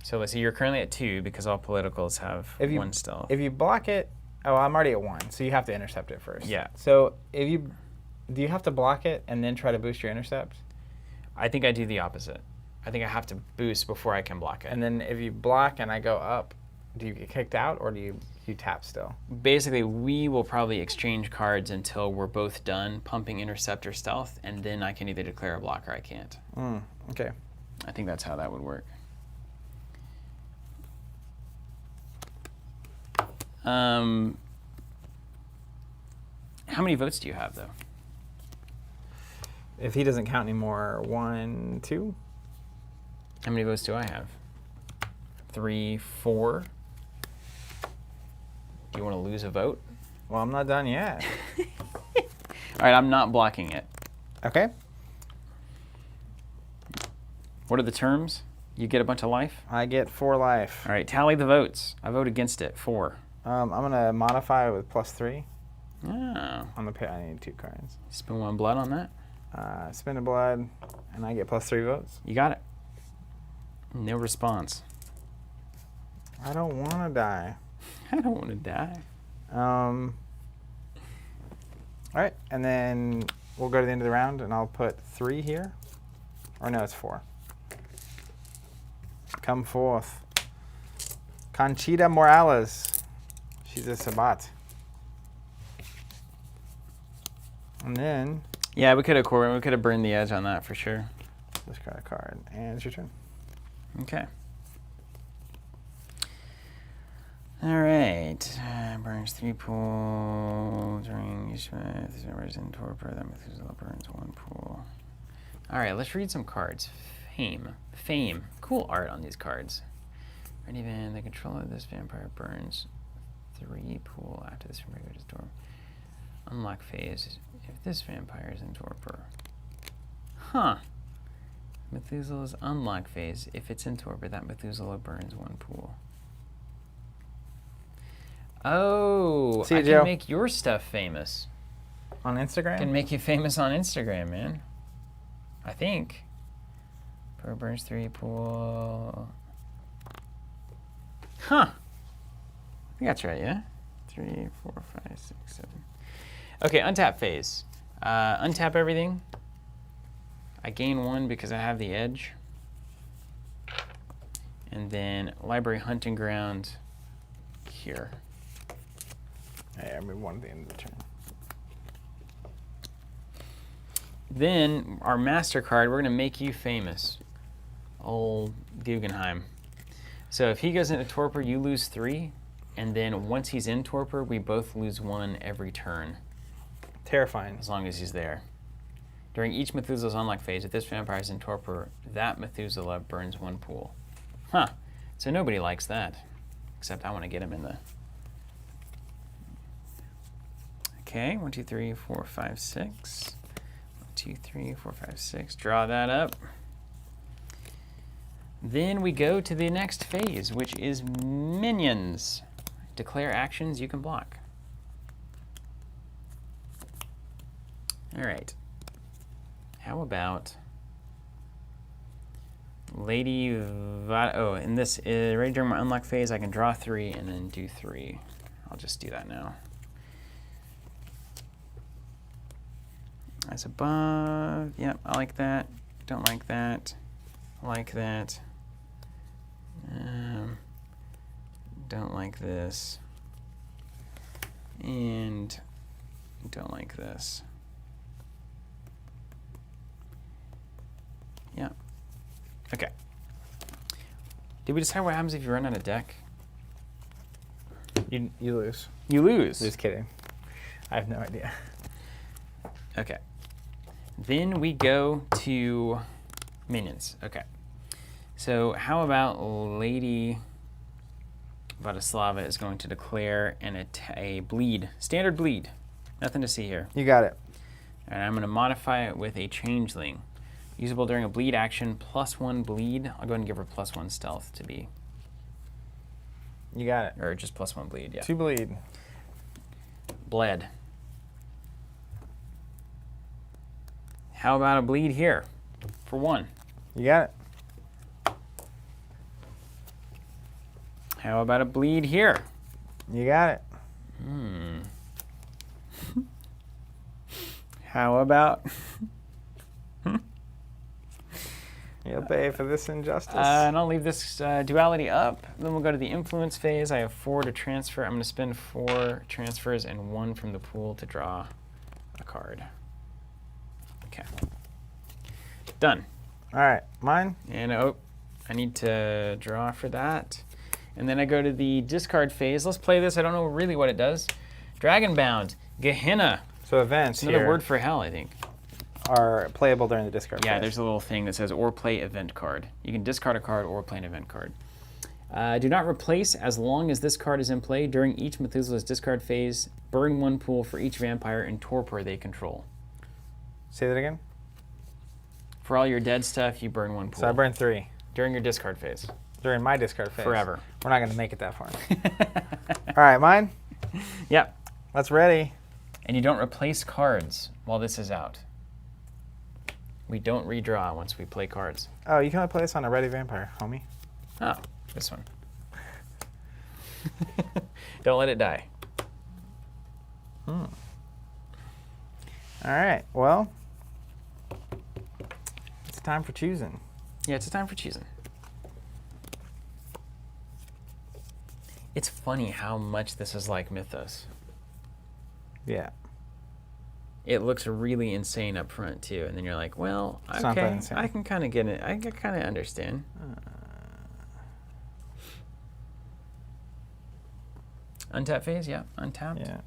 So let's see, you're currently at 2 because all politicals have 1 stealth. If you block it, oh, I'm already at 1, so you have to intercept it first. Yeah. So do you have to block it and then try to boost your intercept? I think I do the opposite. I think I have to boost before I can block it. And then if you block and I go up, do you get kicked out or do you tap still? Basically, we will probably exchange cards until we're both done pumping intercept or stealth, and then I can either declare a block or I can't. Okay. I think that's how that would work. How many votes do you have, though? If he doesn't count anymore, 1, 2. How many votes do I have? 3, 4. Do you want to lose a vote? Well, I'm not done yet. All right, I'm not blocking it. Okay. What are the terms? You get a bunch of life? I get 4 life. All right, tally the votes. I vote against it. 4. I'm gonna modify it with +3 Oh. on the pit. I need 2 cards. Spin 1 blood on that. Spin a blood, and I get +3 votes. You got it. No response. I don't want to die. I don't want to die. All right, and then we'll go to the end of the round, and I'll put 3 here. Or no, it's 4. Come forth. Conchita Morales. She's a Sabat. And then Yeah, we could have burned the edge on that for sure. discard a card, and it's your turn. Okay. All right. Burns 3 pool. During each in torpor, that Methuselah burns 1 pool. All right, let's read some cards. Fame. Cool art on these cards. Ready, Van. The controller of this vampire burns 3 pool after this vampire goes to torpor. Unlock phase. If this vampire is in torpor. Huh. Methuselah's unlock phase. If it's in torpor, that Methuselah burns 1 pool. Oh, See you, I can Joe. make your stuff famous. On I Instagram? can make you famous on Instagram, man. I think. Per burns 3 pool. Huh. I think that's right, yeah? 3, 4, 5, 6, 7. Okay, untap phase. Untap everything. I gain 1 because I have the edge. And then library hunting ground here. Hey, I move 1 at the end of the turn. Then our master card, we're going to make you famous. Old Guggenheim. So if he goes into torpor, you lose 3. And then once he's in torpor, we both lose 1 every turn, Terrifying. as long as he's there. During each Methuselah's unlock phase, if this vampire is in torpor, that Methuselah burns 1 pool. Huh. So nobody likes that. Except I want to get him in the... Okay, 1, 2, 3, 4, 5, 6. 1, 2, 3, 4, 5, 6. Draw that up. Then we go to the next phase, which is minions. Declare actions you can block. All right. How about Lady Oh, in this, right during my unlock phase, I can draw 3 and then do 3. I'll just do that now. As above. Yep, I like that. Don't like that. Like that. Don't like this. And don't like this. Yeah. Okay. Did we decide what happens if you run out of deck? You lose. You lose. Just kidding. I have no idea. Okay. Then we go to minions. Okay. So how about Lady Vladislava is going to declare a bleed. Standard bleed. Nothing to see here. You got it. And I'm going to modify it with a changeling. Usable during a bleed action, +1 bleed. I'll go ahead and give her +1 stealth to be. You got it. Or just +1 bleed, yeah. 2 bleed. Bled. How about a bleed here for 1? You got it. How about a bleed here? You got it. How about... You'll pay for this injustice. and I'll leave this duality up. Then we'll go to the influence phase. I have 4 to transfer. I'm going to spend 4 transfers and 1 from the pool to draw a card. Okay. Done. All right, mine. And oh, I need to draw for that. And then I go to the discard phase. Let's play this. I don't know really what it does. Dragonbound. Gehenna. So events It's another here word for hell, I think. are playable during the discard Yeah, phase. there's a little thing that says or play event card. You can discard a card or play an event card. Do not replace as long as this card is in play. During each Methuselah's discard phase, burn 1 pool for each vampire and torpor they control. Say that again? For all your dead stuff, you burn 1 pool. So I burn 3. During your discard phase. During my discard phase. Forever. We're not going to make it that far. All right, mine? Yep. That's ready. And you don't replace cards while this is out. We don't redraw once we play cards. Oh, you can only play this on a ready vampire, homie. Oh, this one. Don't let it die. All right, well, it's time for choosing. Yeah, it's time for choosing. It's funny how much this is like Mythos. Yeah. It looks really insane up front too, and then you're like, well, It's not that okay, insane. I can kind of get it. I can kind of understand. Untap phase, yeah, untapped. Yeah.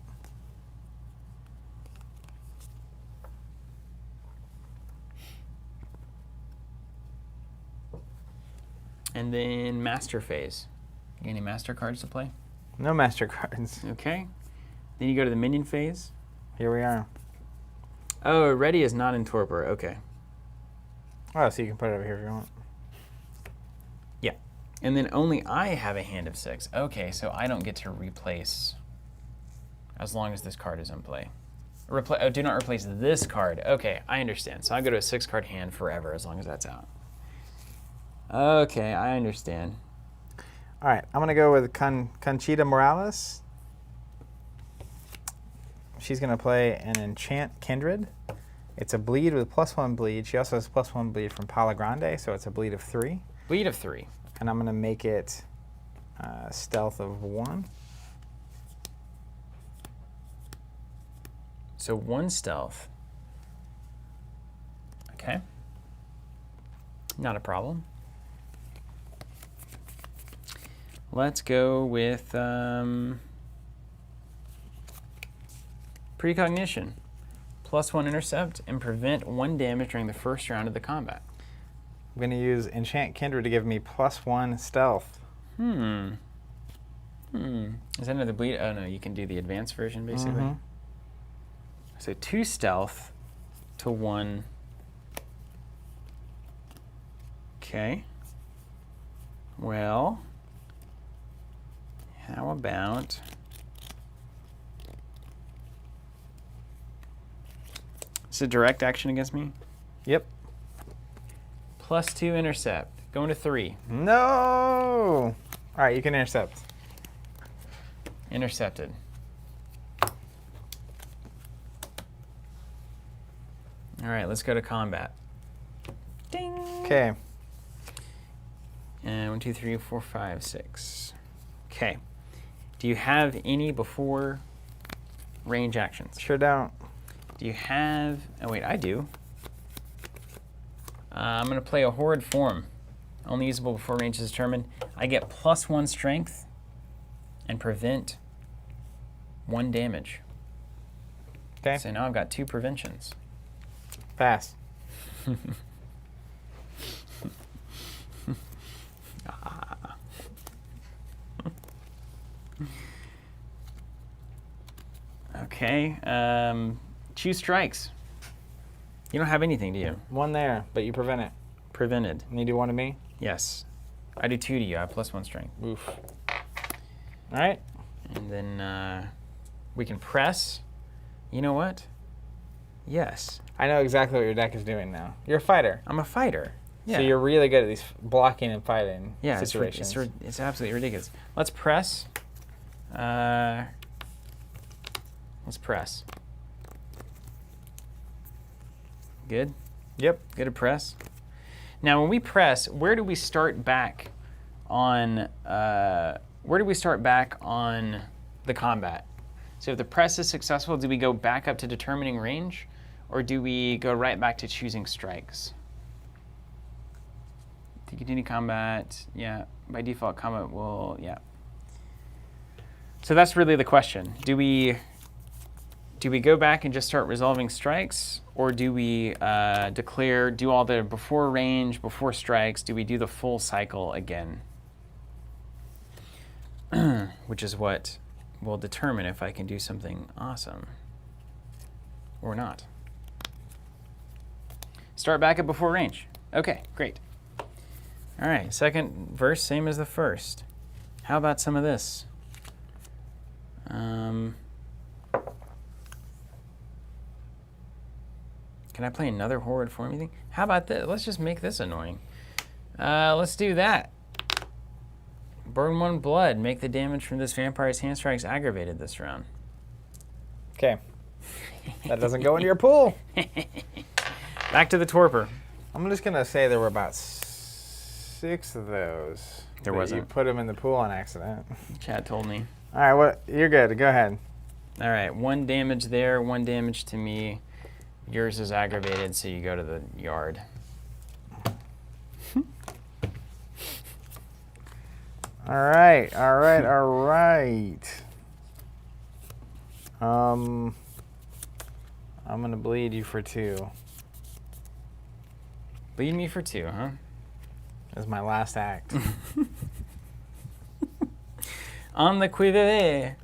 And then master phase. Any master cards to play? No master cards. Okay. Then you go to the minion phase. Here we are. Oh, ready is not in torpor. Okay. Oh, so you can put it over here if you want. Yeah. And then only I have a hand of 6. Okay, so I don't get to replace as long as this card is in play. Do not replace this card. Okay, I understand. So I go to a 6-card hand forever as long as that's out. Okay, I understand. All right, I'm going to go with Conchita Morales. She's going to play an Enchant Kindred. It's a bleed with +1 bleed. She also has +1 bleed from Pala Grande, so it's a bleed of 3. Bleed of 3. And I'm going to make it stealth of 1. So 1 stealth. Okay. Not a problem. Let's go with precognition. +1 intercept and prevent 1 damage during the first round of the combat. I'm going to use Enchant Kindred to give me +1 stealth. Is that another bleed? Oh no, you can do the advanced version basically. Mhm. So 2 stealth to 1. Okay. Well, how about it's a direct action against me? Yep. +2 intercept. Going to 3. No! All right, you can intercept. Intercepted. All right, let's go to combat. Ding! Okay. And 1, 2, 3, 4, 5, 6. Okay. Do you have any before range actions? Sure don't. Do you have... Oh, wait, I do. I'm going to play a Horrid Form. Only usable before range is determined. I get +1 strength and prevent 1 damage. Okay. So now I've got 2 preventions. Pass. Okay. Choose strikes. You don't have anything, do you? 1 there, but you prevent it. Prevented. And you do 1 to me? Yes. I do 2 to you. I have +1 strength. Oof. All right. And then we can press. You know what? Yes. I know exactly what your deck is doing now. You're a fighter. I'm a fighter. Yeah. So you're really good at these blocking and fighting yeah, situations. it's absolutely ridiculous. Let's press. Let's press. Good? Yep. Good to press. Now, when we press, where do we start back on the combat? So if the press is successful, do we go back up to determining range, or do we go right back to choosing strikes? To continue combat, yeah. By default, combat will, yeah. So that's really the question. Do we go back and just start resolving strikes, or do we do all the before range, before strikes? Do we do the full cycle again? which is what will determine if I can do something awesome or not. Start back at before range. Okay, great. All right, second verse, same as the first. How about some of this? Can I play another horrid form, you think? How about this? Let's just make this annoying. Let's do that. Burn 1 blood. Make the damage from this vampire's hand strikes aggravated this round. Okay. That doesn't go into your pool. Back to the torpor. I'm just going to say there were about 6 of those. There wasn't. You put them in the pool on accident. Chad told me. All right, what? You're good. Go ahead. All right, 1 damage there, 1 damage to me. Yours is aggravated, so you go to the yard. All right. I'm going to bleed you for 2. Bleed me for 2, huh? That's my last act. On the quive.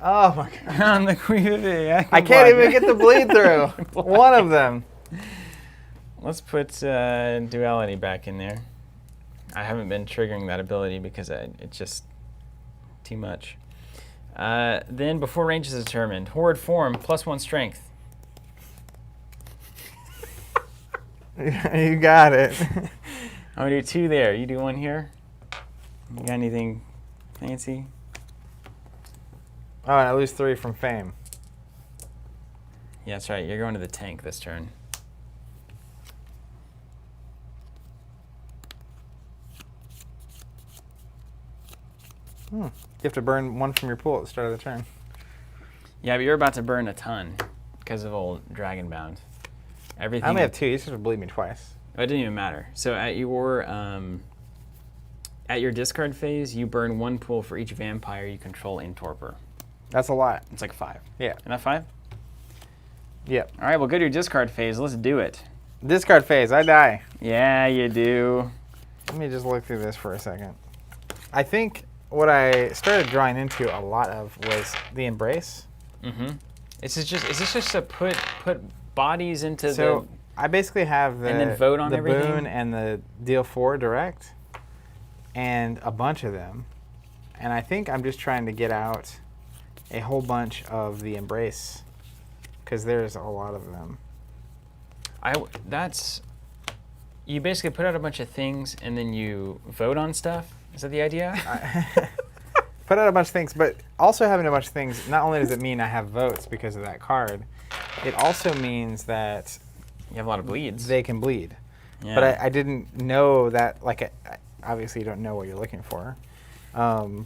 Oh my god. On the quive. I can't even get the bleed through. One of them. Let's put duality back in there. I haven't been triggering that ability because it's just too much. Then before range is determined, horrid form, +1 strength. You got it. I'm gonna do 2 there. You do 1 here. You got anything fancy? Oh, and I lose 3 from fame. Yeah, that's right. You're going to the tank this turn. You have to burn 1 from your pool at the start of the turn. Yeah, but you're about to burn a ton because of old Dragonbound. Everything. I only have 2. You just have to bleed me twice. It didn't even matter. So at your discard phase, you burn 1 pool for each vampire you control in torpor. That's a lot. It's like 5. Yeah. Isn't that 5? Yep. All right, well, go to your discard phase. Let's do it. Discard phase. I die. Yeah, you do. Let me just look through this for a second. I think what I started drawing into a lot of was the embrace. Mm-hmm. Is this just to put bodies into So I basically have and then vote on the everything? boon and the deal 4 direct, and a bunch of them, and I think I'm just trying to get out a whole bunch of the embrace because there's a lot of them. You basically put out a bunch of things and then you vote on stuff. Is that the idea? Put out a bunch of things, but also having a bunch of things, not only does it mean I have votes because of that card, it also means that You have a lot of bleeds. they can bleed. Yeah. But I didn't know that, like, obviously you don't know what you're looking for. So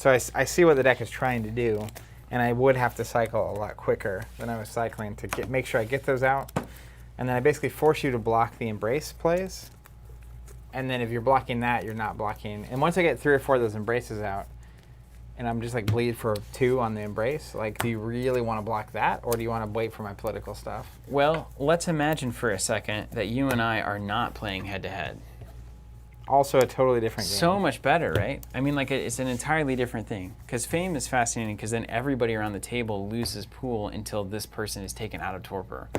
I see what the deck is trying to do, and I would have to cycle a lot quicker than I was cycling to make sure I get those out. And then I basically force you to block the embrace plays. And then if you're blocking that, you're not blocking. And once I get 3 or 4 of those embraces out, and I'm just like bleed for 2 on the embrace, like, do you really want to block that, or do you want to wait for my political stuff? Well, let's imagine for a second that you and I are not playing head-to-head. Also a totally different game. So much better, right? I mean, like, it's an entirely different thing. Because fame is fascinating because then everybody around the table loses pool until this person is taken out of torpor.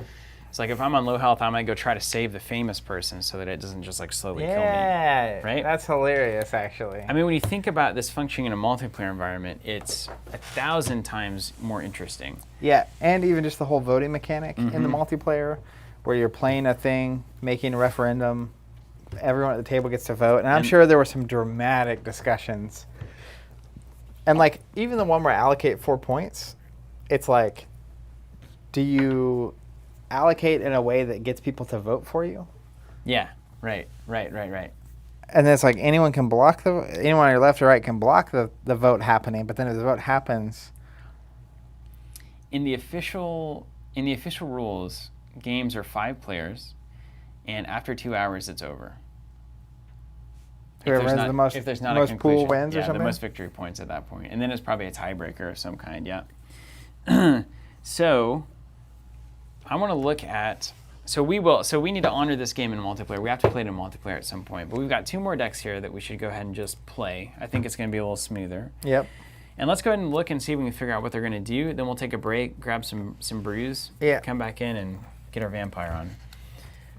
It's like if I'm on low health, I might go try to save the famous person so that it doesn't just like slowly kill me. Yeah, Right? That's hilarious, actually. I mean, when you think about this functioning in a multiplayer environment, it's 1,000 times more interesting. Yeah, and even just the whole voting mechanic in the multiplayer, where you're playing a thing, making a referendum, everyone at the table gets to vote, and I'm sure there were some dramatic discussions. And like, even the one where I allocate 4 points, it's like, do you allocate in a way that gets people to vote for you? Yeah, right. And then it's like anyone on your left or right can block the vote happening, but then if the vote happens, In the official rules, games are 5 players, and after 2 hours, it's over. whoever has If there's not the a most conclusion, pool wins or yeah, something? the most victory points at that point, and then it's probably a tiebreaker of some kind. Yeah. So I want to look at So we will. So we need to honor this game in multiplayer. We have to play it in multiplayer at some point. But we've got 2 more decks here that we should go ahead and just play. I think it's going to be a little smoother. Yep. And let's go ahead and look and see if we can figure out what they're going to do. Then we'll take a break, grab some brews, come back in and get our vampire on.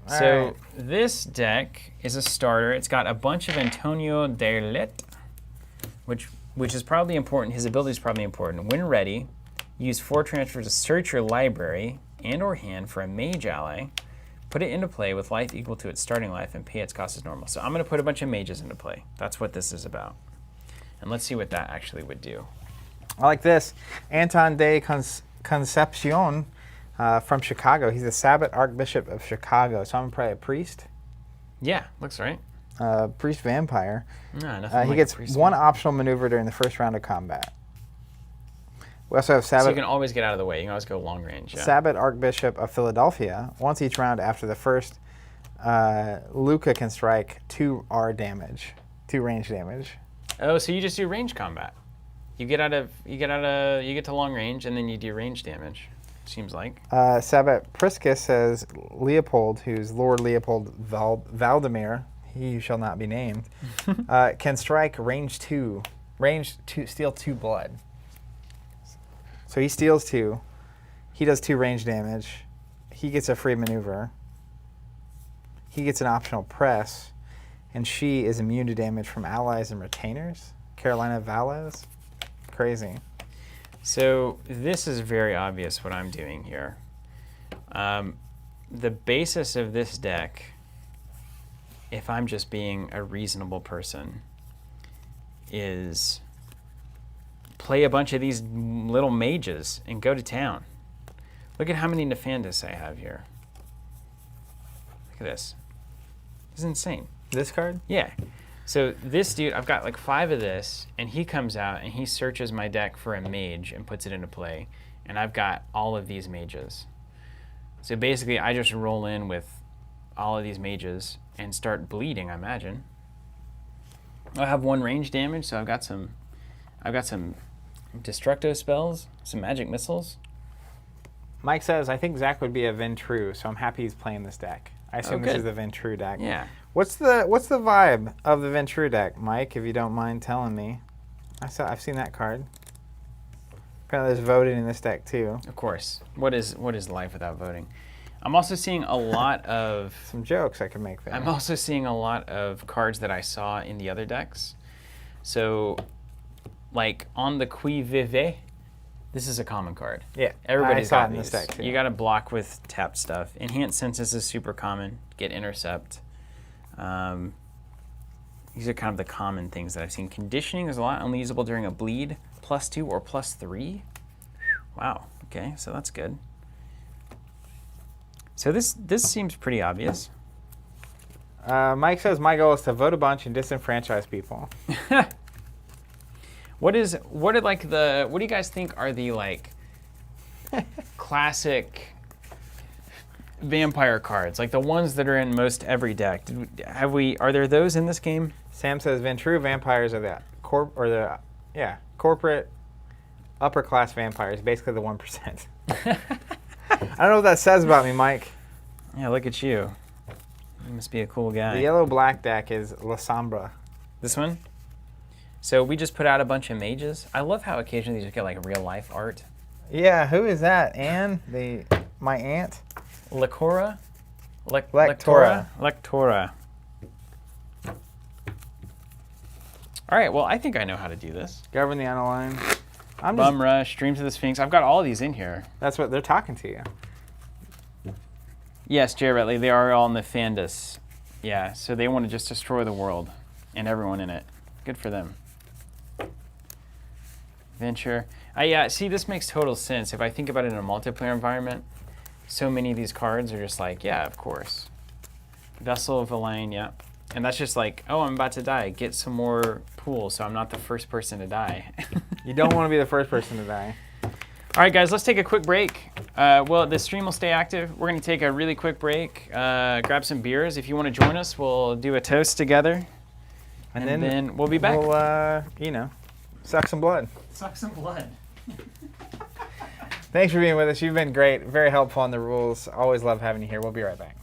So this deck is a starter. It's got a bunch of Antonio Derlet, which is probably important. His ability is probably important. When ready, use 4 transfers to search your library and or hand for a mage ally. Put it into play with life equal to its starting life and pay its cost as normal. So I'm going to put a bunch of mages into play. That's what this is about. And let's see what that actually would do. I like this. Anton de Concepcion from Chicago. He's the Sabbat Archbishop of Chicago. So I'm going to play a priest. Yeah, looks right. Priest vampire. No, nothing he gets 1 optional maneuver during the first round of combat. We also have Sabbat. So you can always get out of the way. You can always go long range. Yeah. Sabbat Archbishop of Philadelphia. Once each round after the first, Luca can strike 2 R damage, 2 range damage. Oh, so you just do range combat. You get to long range and then you do range damage. Seems like. Sabbat Priscus says Leopold, who's Lord Leopold Valdemir, he who shall not be named, can strike range 2, steal 2 blood. So he steals 2. He does 2 range damage. He gets a free maneuver. He gets an optional press. And she is immune to damage from allies and retainers. Carolina Valles. Crazy. So this is very obvious what I'm doing here. The basis of this deck, if I'm just being a reasonable person, is play a bunch of these little mages and go to town. Look at how many Nefandus I have here. Look at this. This is insane. This card? Yeah. So this dude, I've got like 5 of this, and he comes out and he searches my deck for a mage and puts it into play, and I've got all of these mages. So basically, I just roll in with all of these mages and start bleeding, I imagine. I have 1 range damage, so I've got some Destructo spells, some magic missiles. Mike says, I think Zach would be a Ventru, so I'm happy he's playing this deck. I assume this is the Ventru deck. Yeah. What's the vibe of the Ventru deck, Mike, if you don't mind telling me? I've seen that card. Apparently there's voting in this deck too. Of course. What is life without voting? I'm also seeing a lot of some jokes I can make there. I'm also seeing a lot of cards that I saw in the other decks. So like on the Qui Vive, this is a common card. Yeah, everybody's got in this deck too. You got to block with tap stuff. Enhanced Census is super common. Get Intercept. These are kind of the common things that I've seen. Conditioning is a lot, only usable during a bleed, +2 or +3. Wow. Okay, so that's good. So this seems pretty obvious. Mike says my goal is to vote a bunch and disenfranchise people. What do you guys think are the like classic vampire cards, like the ones that are in most every deck? Are there those in this game? Sam says Ventru vampires are the corporate upper class vampires, basically the 1%. I don't know what that says about me, Mike. Yeah, look at you. You must be a cool guy. The yellow black deck is La Sombra. This one? So we just put out a bunch of mages. I love how occasionally you just get like real life art. Yeah, who is that? Anne? My aunt? Lectora? Lectora. Lectora. All right, well, I think I know how to do this. Govern the Unaligned. Bum Rush, Dreams of the Sphinx. I've got all of these in here. That's what they're talking to you. Yes, Jay Retley, they are all Nefandus. Yeah, so they want to just destroy the world and everyone in it. Good for them. Venture. Yeah, see, this makes total sense. If I think about it in a multiplayer environment, so many of these cards are just like, yeah, of course. Vessel of Elaine, yeah. And that's just like, oh, I'm about to die. Get some more pool so I'm not the first person to die. You don't want to be the first person to die. All right, guys, let's take a quick break. Well, the stream will stay active. We're going to take a really quick break, grab some beers. If you want to join us, we'll do a toast together. And then we'll be back. We'll, suck some blood. Suck some blood. Thanks for being with us. You've been great. Very helpful on the rules. Always love having you here. We'll be right back.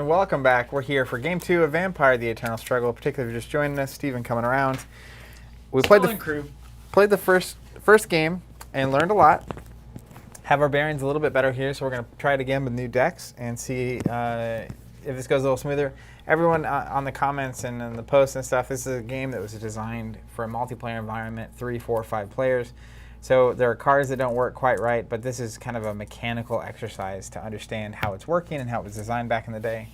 and welcome back. We're here for Game 2 of Vampire: The Eternal Struggle. Particularly if you're just joining us, Steven coming around. We played the first game and learned a lot. Have our bearings a little bit better here, so we're going to try it again with new decks and see if this goes a little smoother. Everyone on the comments and in the posts and stuff, this is a game that was designed for a multiplayer environment, 3, 4, 5 players. So there are cards that don't work quite right, but this is kind of a mechanical exercise to understand how it's working and how it was designed back in the day.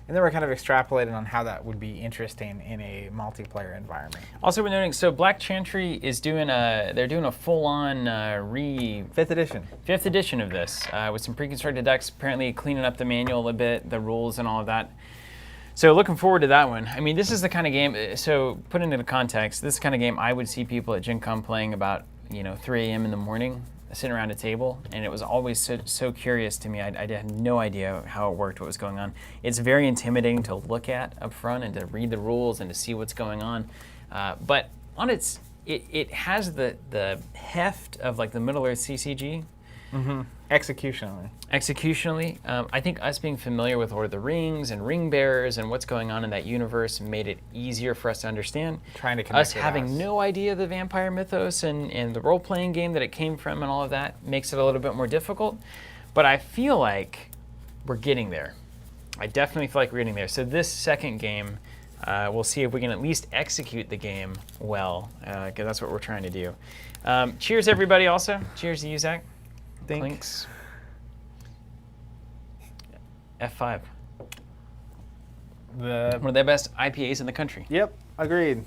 And then we're kind of extrapolating on how that would be interesting in a multiplayer environment. Also, we're noting, so Black Chantry is doing a full-on Fifth edition of this with some pre-constructed decks, apparently cleaning up the manual a bit, the rules and all of that. So looking forward to that one. I mean, this is the kind of game, so put it into context, this is the kind of game I would see people at Gen Con playing about 3 a.m. in the morning, sitting around a table, and it was always so curious to me. I had no idea how it worked, what was going on. It's very intimidating to look at up front and to read the rules and to see what's going on. But on it has the heft of like the Middle Earth CCG. Mm-hmm. Executionally, I think us being familiar with Lord of the Rings and Ring Bearers and what's going on in that universe made it easier for us to understand. Trying to connect us having no idea the vampire mythos and the role-playing game that it came from and all of that makes it a little bit more difficult. But I feel like we're getting there. I definitely feel like we're getting there. So this second game, we'll see if we can at least execute the game well, because that's what we're trying to do. Cheers, everybody, also. Cheers to you, Zach. Clinks. F5. One of the best IPAs in the country. Yep, agreed.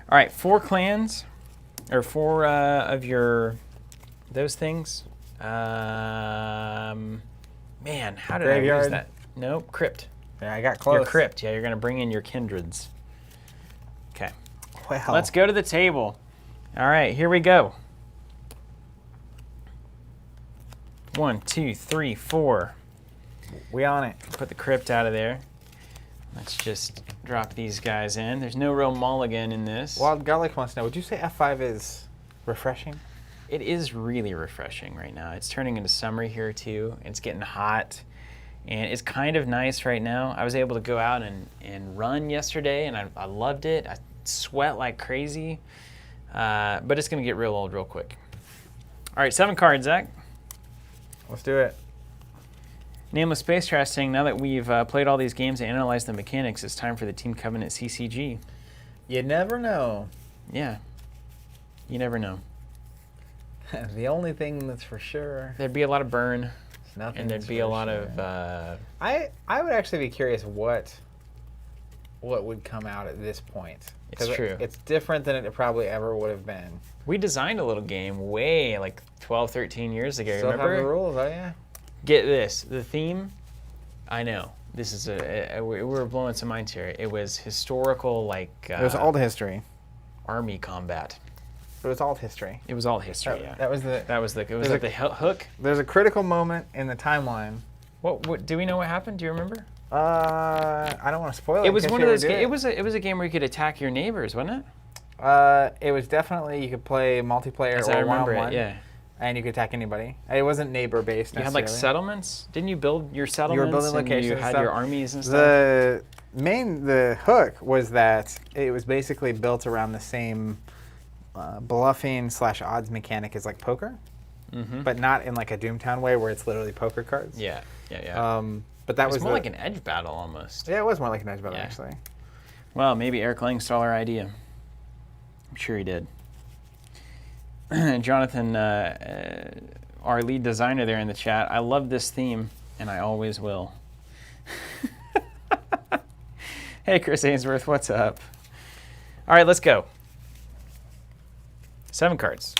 All right, 4 clans, or 4 of those things. Man, how did Graveyard. I use that? Nope, crypt. Yeah, I got close. Your crypt, yeah, you're going to bring in your kindreds. Okay. Well. Let's go to the table. All right, here we go. 1, 2, 3, 4. We on it. Put the crypt out of there. Let's just drop these guys in. There's no real mulligan in this. Wild Garlic wants to know, would you say F5 is refreshing? It is really refreshing right now. It's turning into summer here too. It's getting hot. And it's kind of nice right now. I was able to go out and run yesterday, and I loved it. I sweat like crazy. But it's going to get real old real quick. All right, 7 cards, Zach. Let's do it. Nameless Space Trash saying, now that we've played all these games and analyzed the mechanics, it's time for the Team Covenant CCG. You never know. Yeah. You never know. The only thing that's for sure. There'd be a lot of burn. And there'd be a lot of... I would actually be curious what would come out at this point. It's true. It's different than it probably ever would have been. We designed a little game way like 12, 13 years ago. Still remember? Have the rules, oh yeah. Get this, the theme, I know. This is we were blowing some minds here. It was historical, like... it was alt history. Army combat. It was alt history. It was alt history, yeah. That was the... Was that the hook? There's a critical moment in the timeline. What do we know what happened? Do you remember? I don't want to spoil it. It was one of those. It was a game where you could attack your neighbors, wasn't it? It was definitely, you could play multiplayer As or I remember one-on-one. it, yeah. And you could attack anybody. It wasn't neighbor-based necessarily. You had like settlements? Didn't you build your settlements? You were building locations and you had your armies and stuff? The hook was that it was basically built around the same bluffing / odds mechanic as like poker, but not in like a Doomtown way where it's literally poker cards. Yeah. But that was more like an edge battle almost. Yeah, it was more like an edge battle actually. Well, maybe Eric Lang stole our idea. I'm sure he did. Jonathan, our lead designer there in the chat, I love this theme, and I always will. Hey, Chris Ainsworth, what's up? All right, let's go. 7 cards.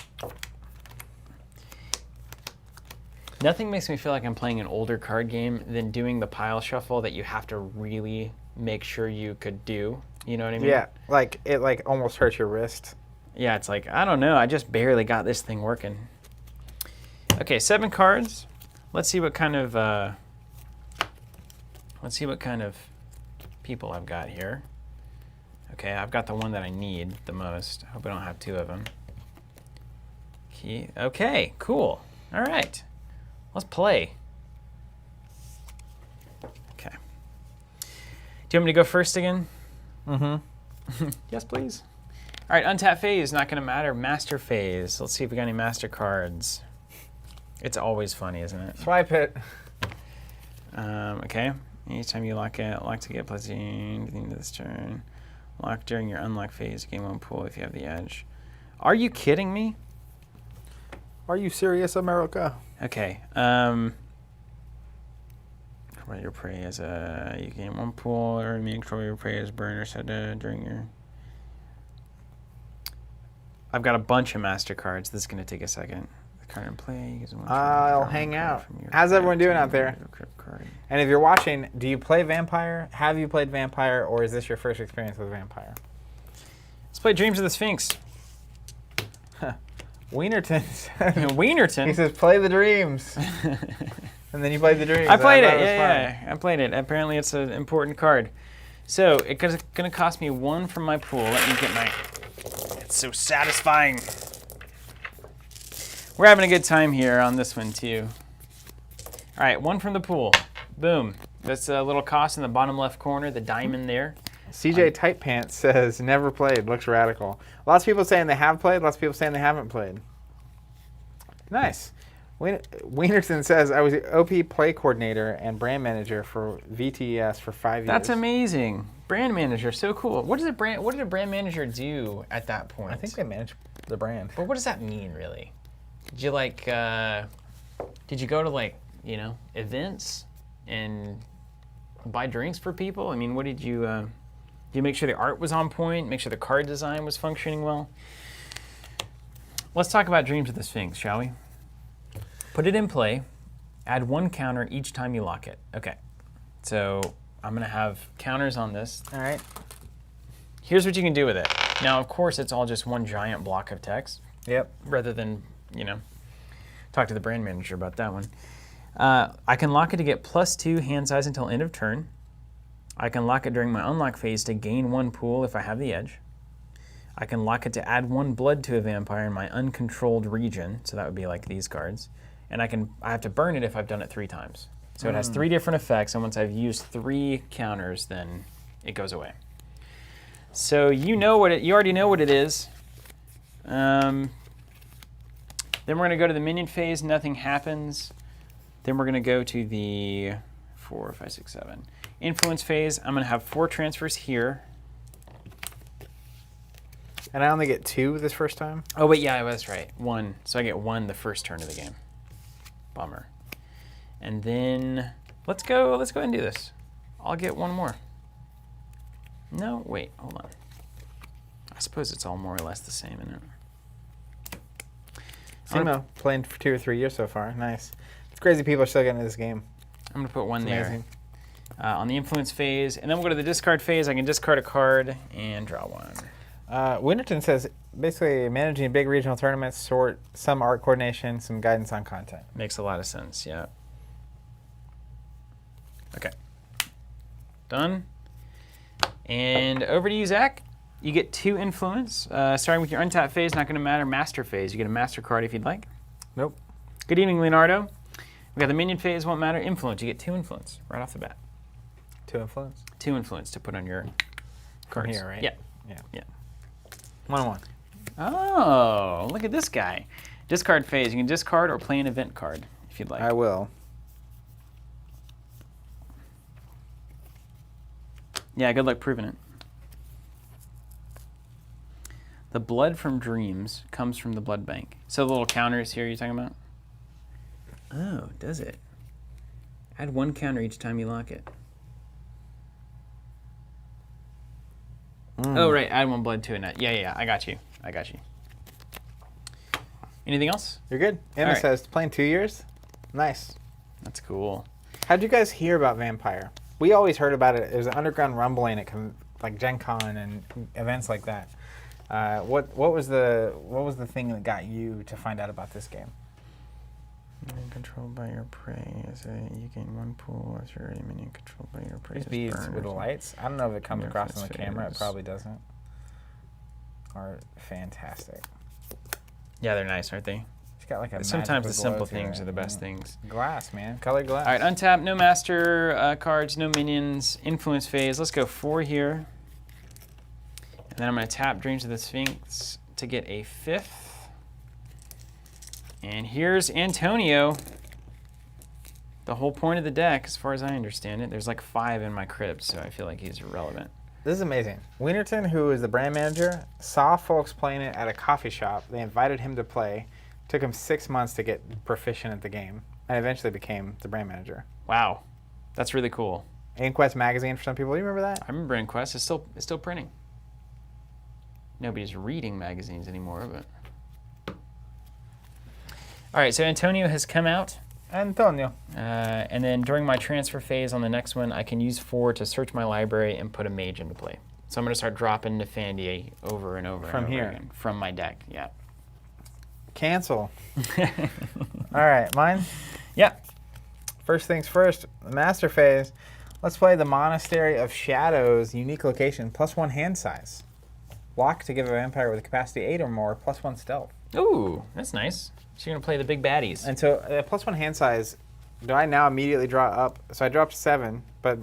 Nothing makes me feel like I'm playing an older card game than doing the pile shuffle that you have to really make sure you could do. You know what I mean? Yeah, like it almost hurts your wrist. Yeah, it's like, I don't know, I just barely got this thing working. Okay, 7 cards. Let's see what kind of people I've got here. Okay, I've got the one that I need the most. I hope I don't have 2 of them. Okay, cool. All right. Let's play. Okay. you want me to go first again? Mm-hmm. Yes, please. All right, untap phase, not going to matter. Master phase. Let's see if we got any master cards. It's always funny, isn't it? Swipe it. Okay. Anytime you lock to get plus anything to this turn. Lock during your unlock phase. Game 1 pull if you have the edge. Are you kidding me? Are you serious, America? Okay. Control your prey as you gain 1 pull or remain control your prey as burn or set during your. I've got a bunch of master cards. This is going to take a second. The card in play. I'll hang out. How's everyone doing out there? And if you're watching, do you play Vampire? Have you played Vampire, or is this your first experience with Vampire? Let's play Dreams of the Sphinx. Wienerton. Wienerton? He says, play the dreams. And then you played the dreams. I played it, yeah. I played it. Apparently it's an important card. So it's going to cost me 1 from my pool. Let me get my... It's so satisfying. We're having a good time here on this one, too. All right, 1 from the pool. Boom. That's a little cost in the bottom left corner, the diamond there. CJ Tight Pants says, never played. Looks radical. Lots of people saying they have played. Lots of people saying they haven't played. Nice. Wienerton says, I was the OP play coordinator and brand manager for VTES for 5 years. That's amazing. Brand manager, so cool. What did a brand manager do at that point? I think they manage the brand. But what does that mean, really? Did you did you go to events and buy drinks for people? I mean, what did you make sure the art was on point, make sure the card design was functioning well? Let's talk about Dreams of the Sphinx, shall we? Put it in play, add 1 counter each time you lock it. Okay, so I'm gonna have counters on this. All right. Here's what you can do with it. Now, of course, it's all just one giant block of text. Yep. Rather than, talk to the brand manager about that one. I can lock it to get +2 hand size until end of turn. I can lock it during my unlock phase to gain 1 pool if I have the edge. I can lock it to add 1 blood to a vampire in my uncontrolled region, so that would be like these cards. And I have to burn it if I've done it 3 times. So it has 3 different effects, and once I've used 3 counters, then it goes away. So you already know what it is. Then we're going to go to the minion phase. Nothing happens. Then we're going to go to the 4, 5, 6, 7 influence phase. I'm going to have 4 transfers here. And I only get 2 this first time? Oh, wait, yeah, that's right. 1. So I get 1 the first turn of the game. Bummer. And then let's go ahead and do this. I'll get 1 more. No, wait, hold on. I suppose it's all more or less the same, isn't it? Simo, playing for 2 or 3 years so far. Nice. It's crazy people are still getting into this game. I'm going to put 1 It's there. amazing. On the influence phase, and then we'll go to the discard phase. I can discard a card and draw 1. Winterton says, basically managing big regional tournaments, some art coordination, some guidance on content. Makes a lot of sense, yeah. Okay. Done. And over to you, Zach. You get 2 influence. Starting with your untap phase, not going to matter. Master phase, you get a master card if you'd like. Nope. Good evening, Leonardo. We got the minion phase, won't matter. Influence, you get 2 influence right off the bat. 2 influence? 2 influence to put on your cards. From here, right? Yeah. Yeah. 1-1. Oh, look at this guy. Discard phase, you can discard or play an event card if you'd like. I will. Yeah, good luck proving it. The blood from dreams comes from the blood bank. So the little counters here you're talking about? Oh, does it? Add 1 counter each time you lock it. Oh, right, add 1 blood to it. Yeah, I got you. Anything else? You're good. Emma right. says, playing 2 years? Nice. That's cool. How'd you guys hear about Vampire? We always heard about it. It was an underground rumbling at like Gen Con and events like that. What was the thing that got you to find out about this game? Controlled by your prey. You gain 1 pool as your minion controlled by your prey. These beads with the lights. I don't know if it comes across on the camera. It probably doesn't. Are fantastic. Yeah, they're nice, aren't they? It's got like a Sometimes the magical glow simple to things it. are the best things. Glass, man. Colored glass. All right, untap, no master cards, no minions, influence phase. Let's go 4 here. And then I'm going to tap Dreams of the Sphinx to get a 5th. And here's Antonio. The whole point of the deck, as far as I understand it, there's like 5 in my crypt, so I feel like he's irrelevant. This is amazing. Wienerton, who is the brand manager, saw folks playing it at a coffee shop. They invited him to play. Took him 6 months to get proficient at the game, and eventually became the brand manager. Wow, that's really cool. Inquest magazine for some people. You remember that? I remember Inquest. It's still printing. Nobody's reading magazines anymore, but. All right, so Antonio has come out. Antonio. And then during my transfer phase on the next one, I can use 4 to search my library and put a mage into play. So I'm going to start dropping Nefandia over and over From and over here? again. From my deck, yeah. Cancel. All right, mine? Yep. First things first, the master phase. Let's play the Monastery of Shadows, unique location, +1 hand size. Lock to give a vampire with a capacity 8 or more, +1 stealth. Ooh, that's nice. So you're going to play the big baddies. And so +1 hand size, do I now immediately draw up? So I dropped 7, but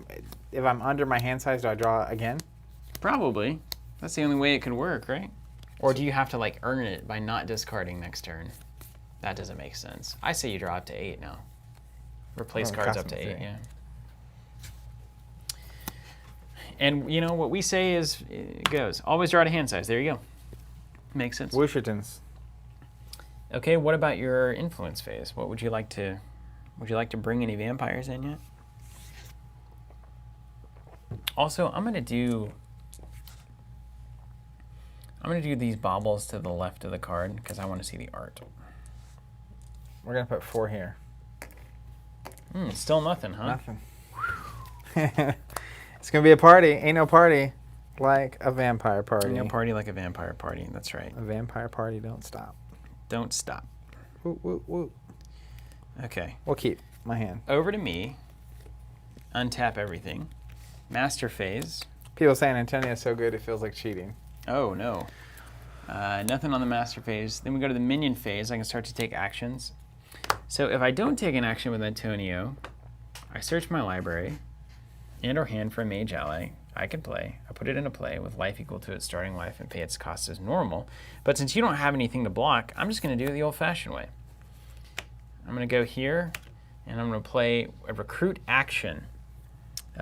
if I'm under my hand size, do I draw again? Probably. That's the only way it could work, right? Or do you have to like earn it by not discarding next turn? That doesn't make sense. I say you draw up to 8 now. Replace Oh, cards up to custom 8, thing. yeah. And you know what we say is it goes. Always draw to hand size. There you go. Makes sense. Wushertons. Okay, what about your influence phase? What would you like to bring any vampires in yet? Also, I'm gonna do these baubles to the left of the card because I want to see the art. We're going to put 4 here. Still nothing, huh? Nothing. It's going to be a party. Ain't no party like a vampire party. Ain't no party like a vampire party. That's right. A vampire party don't stop. Don't stop. Woo, woo, woo. Okay. We'll keep my hand. Over to me. Untap everything. Master phase. People saying Antonio's so good it feels like cheating. Oh, no. Nothing on the master phase. Then we go to the minion phase. I can start to take actions. So if I don't take an action with Antonio, I search my library and or hand for a mage ally. I can play. I put it into play with life equal to its starting life and pay its cost as normal. But since you don't have anything to block, I'm just going to do it the old-fashioned way. I'm going to go here, and I'm going to play a recruit action.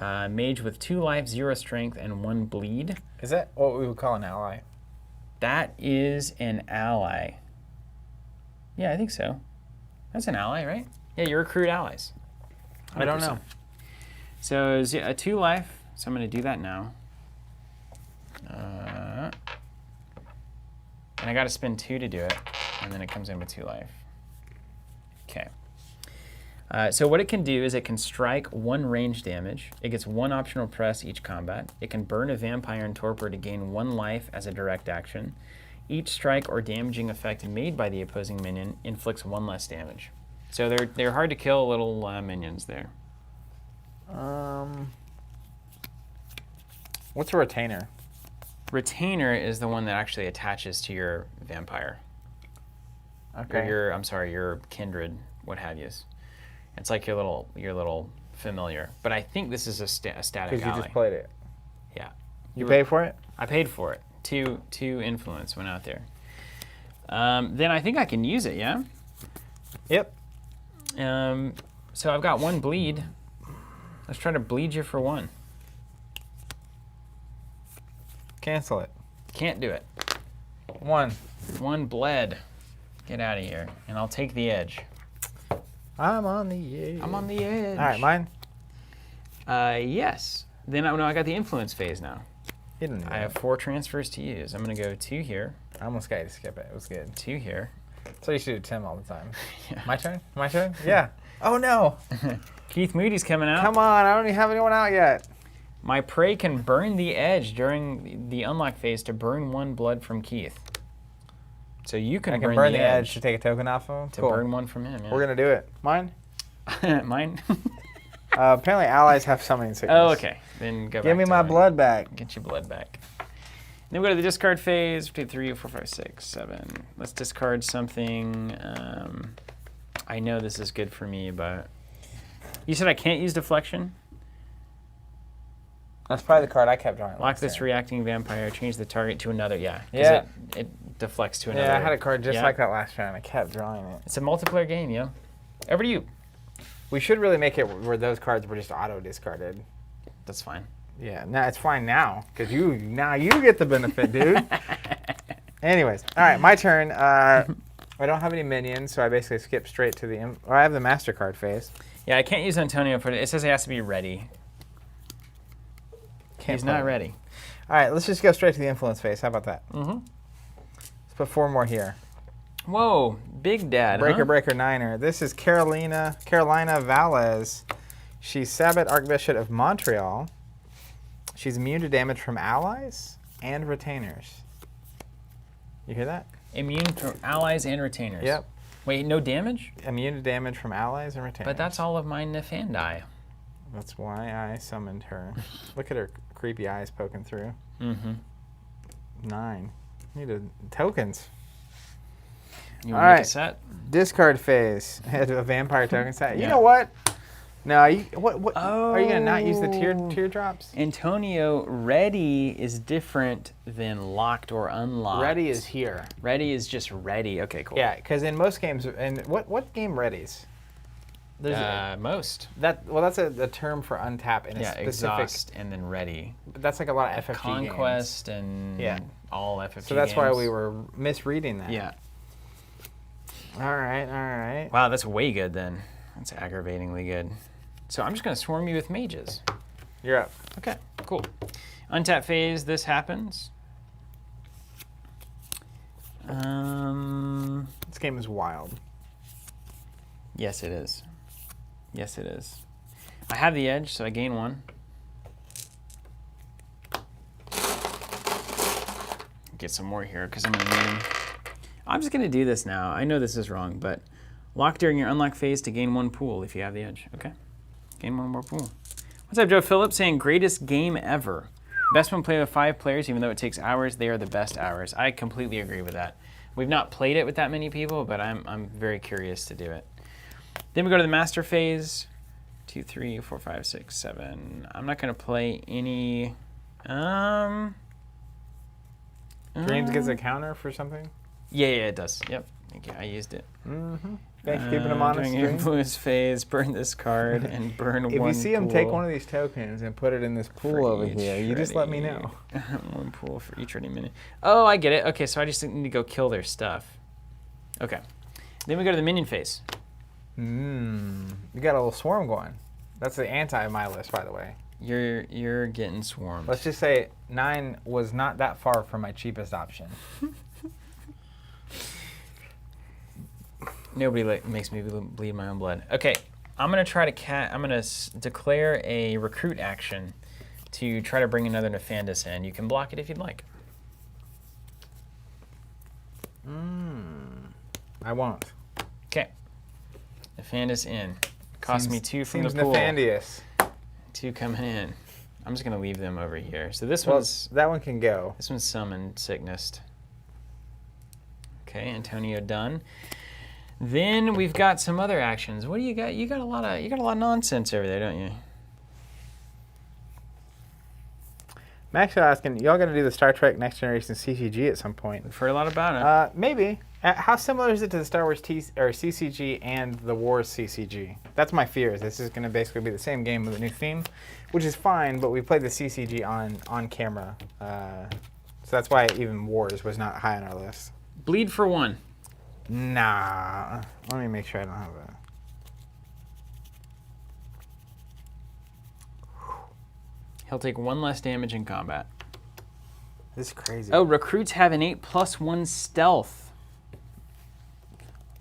Mage with 2 life, 0 strength, and 1 bleed. Is that what we would call an ally? That is an ally. Yeah, I think so. That's an ally, right? Yeah, you recruit allies. I don't know. 100%. So it's a 2 life. So I'm going to do that now. And I got to spend 2 to do it, and then it comes in with 2 life. Okay. So what it can do is it can strike 1 range damage. It gets 1 optional press each combat. It can burn a vampire and torpor to gain 1 life as a direct action. Each strike or damaging effect made by the opposing minion inflicts 1 less damage. So they're hard to kill little minions there. What's a retainer? Retainer is the one that actually attaches to your vampire. Okay. Or your kindred, what have yous. It's like your little familiar. But I think this is a static Because you ally. just played it. Yeah. You paid for it? I paid for it. Two influence went out there. Then I think I can use it, yeah? Yep. So I've got 1 bleed. Let's try to bleed you for 1. Cancel it. Can't do it. 1. 1 bled. Get out of here. And I'll take the edge. I'm on the edge. I'm on the edge. All right, mine? Yes. Then I got the influence phase now. You didn't do I have that. 4 transfers to use. I'm going to go 2 here, I almost got you to skip it. It was good. 2 here. So you should do Tim all the time. Yeah. My turn? My turn? Yeah. Oh, no. Keith Moody's coming out. Come on. I don't even have anyone out yet. My prey can burn the edge during the unlock phase to burn 1 blood from Keith. So you can, I can burn the edge to take a token off of him? to Cool. burn 1 from him. Yeah. We're going to do it. Mine? Mine? Apparently allies have summoning sickness. Oh, okay. Then go back Give me to my mine. blood back. Get your blood back. Then we go to the discard phase. 2, 3, 4, 5, 6, 7. Let's discard something. I know this is good for me, but you said I can't use deflection? That's probably the card I kept drawing. Lock this reacting vampire, change the target to another. Yeah. Yeah. It deflects to another. Yeah, I had a card just like that last round. I kept drawing it. It's a multiplayer game, yo. Over to you. We should really make it where those cards were just auto discarded. That's fine. Yeah, no, it's fine now because you get the benefit, dude. Anyways, all right, my turn. I don't have any minions, so I basically skip straight to the. Or I have the MasterCard phase. Yeah, I can't use Antonio for it. It says he has to be ready. He's not ready. All right, let's just go straight to the influence phase. How about that? Mm-hmm. Let's put 4 more here. Whoa, Big Dad, Breaker, breaker, niner. This is Carolina Valles. She's Sabbat Archbishop of Montreal. She's immune to damage from allies and retainers. You hear that? Immune to allies and retainers. Yep. Wait, no damage? Immune to damage from allies and retainers. But that's all of my Nefandi. That's why I summoned her. Look at her creepy eyes poking through. Mm-hmm. 9. Need tokens. You want to make a set? Discard phase. Had a vampire token set. You Yeah. know what? No, what? Oh. Are you gonna not use the teardrops? Antonio, ready is different than locked or unlocked. Ready is here. Ready is just ready. Okay, cool. Yeah, because in most games, and what game readies? Most. That's a term for untap in a specific. Exhaust and then ready. But that's like a lot of FFG Conquest games. and all FFG So that's why games. we were misreading that. Yeah. All right. Wow, that's way good then. That's aggravatingly good. So I'm just going to swarm you with mages. You're up. Okay, cool. Untap phase, this happens. This game is wild. Yes, it is. Yes, it is. I have the edge, so I gain 1. Get some more here because I'm going to need them. I'm just going to do this now. I know this is wrong, but lock during your unlock phase to gain 1 pool if you have the edge. Okay? Gain 1 more pool. What's up, Joe Phillips saying greatest game ever. Best one played with 5 players, even though it takes hours, they are the best hours. I completely agree with that. We've not played it with that many people, but I'm very curious to do it. Then we go to the master phase. 2, 3, 4, 5, 6, 7. I'm not going to play any. Dreams gets a counter for something? Yeah, it does. Yep. Thank you. I used it. Mm-hmm. Thanks for keeping them on the During screen. influence phase, burn this card and burn one If you see him take pool one of these tokens and put it in this pool for over each here, you just let me ready. know. 1 pool for each ready minute. Oh, I get it. Okay, so I just need to go kill their stuff. Okay. Then we go to the minion phase. You got a little swarm going. That's the anti my list, by the way. You're getting swarmed. Let's just say 9 was not that far from my cheapest option. Nobody makes me bleed my own blood. Okay, I'm gonna try to I'm gonna declare a recruit action to try to bring another Nefandus in. You can block it if you'd like. I won't. Okay. Nefandus in. Cost me 2 from the seems pool. Nefandius. 2 coming in. I'm just gonna leave them over here. So this Well, that one can go. This one's summoned sickness. Okay, Antonio done. Then we've got some other actions. What do you got? You got a lot of nonsense over there, don't you? Max asking, y'all gonna do the Star Trek Next Generation CCG at some point? We've heard a lot about it. Maybe. How similar is it to the Star Wars CCG and the Wars CCG? That's my fear. Is this is going to basically be the same game with a new theme, which is fine. But we played the CCG on camera, so that's why even Wars was not high on our list. Bleed for 1. Nah. Let me make sure I don't have a. He'll take 1 less damage in combat. This is crazy. Oh, recruits have an 8+1 stealth.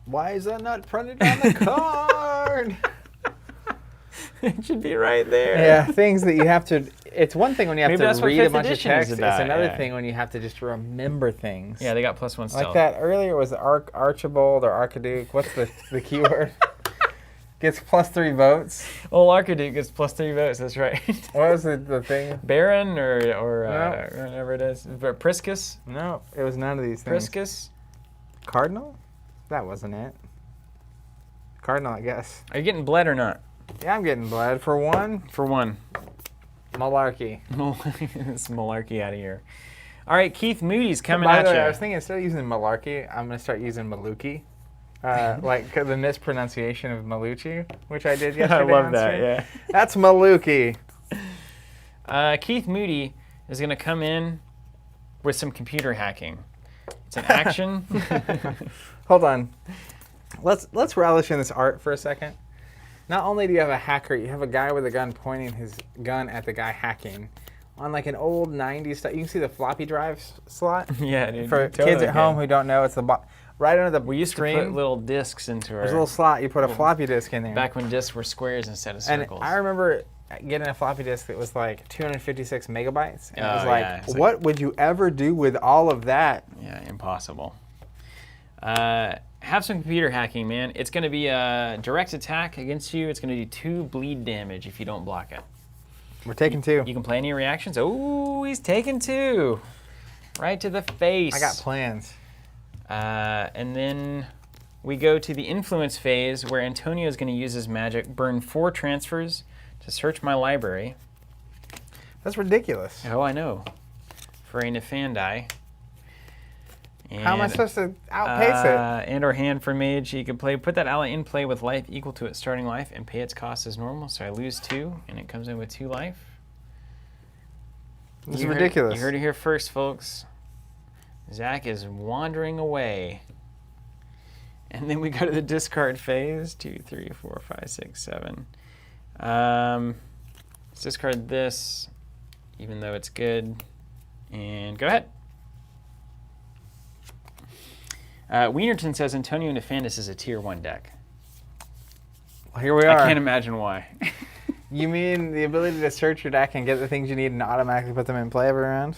Why is that not printed on the card? It should be right there. Yeah, things that you have to. It's one thing when you have Maybe that's to what read a 5th bunch of edition is text. about, It's another yeah. thing when you have to just remember things. Yeah, they got +1 stealth. Like that earlier was the Archibald or Archduke. What's the keyword? gets +3 votes. Old Archduke gets +3 votes. That's right. What was the thing? Baron or whatever it is. Priscus. No, it was none of these things. Priscus. Cardinal? That wasn't it. Cardinal, I guess. Are you getting bled or not? Yeah, I'm getting bled. For one, For one. malarkey. It's malarkey out of here. All right, Keith Moody's coming By at the way, you. I was thinking instead of using malarkey, I'm going to start using maluki. Like the mispronunciation of Malucci, which I did yesterday. I love on that, stream. yeah. That's maluki. Keith Moody is going to come in with some computer hacking. It's an action. Hold on. Let's relish in this art for a second. Not only do you have a hacker, you have a guy with a gun pointing his gun at the guy hacking. On like an old 90s stuff, you can see the floppy drive slot. Yeah, dude. For totally kids at home can. who don't know, it's the right under the We used screen. to put little discs into our... There's a little slot. You put a floppy disk in there. Back when discs were squares instead of and circles. I remember getting a floppy disk that was like 256 megabytes. And it was Oh, like, yeah, it's like- what would you ever do with all of that? Yeah, impossible. Have some computer hacking, man. It's going to be a direct attack against you. It's going to do 2 bleed damage if you don't block it. We're taking 2. You can play any reactions. Oh, he's taking 2. Right to the face. I got plans. And then we go to the influence phase where Antonio is going to use his magic, burn 4 transfers to search my library. That's ridiculous. Oh, I know. For a Nefandi. How am I supposed to outpace it? And or hand for mage, you can put that ally in play with life equal to its starting life and pay its cost as normal. So I lose 2, and it comes in with 2 life. This is ridiculous. You heard it here first, folks. Zach is wandering away. And then we go to the discard phase. 2, 3, 4, 5, 6, 7. Let's discard this, even though it's good. And go ahead. Wienerton says Antonio Nefandis is a tier 1 deck. Well, here we are. I can't imagine why. You mean the ability to search your deck and get the things you need and automatically put them in play every round?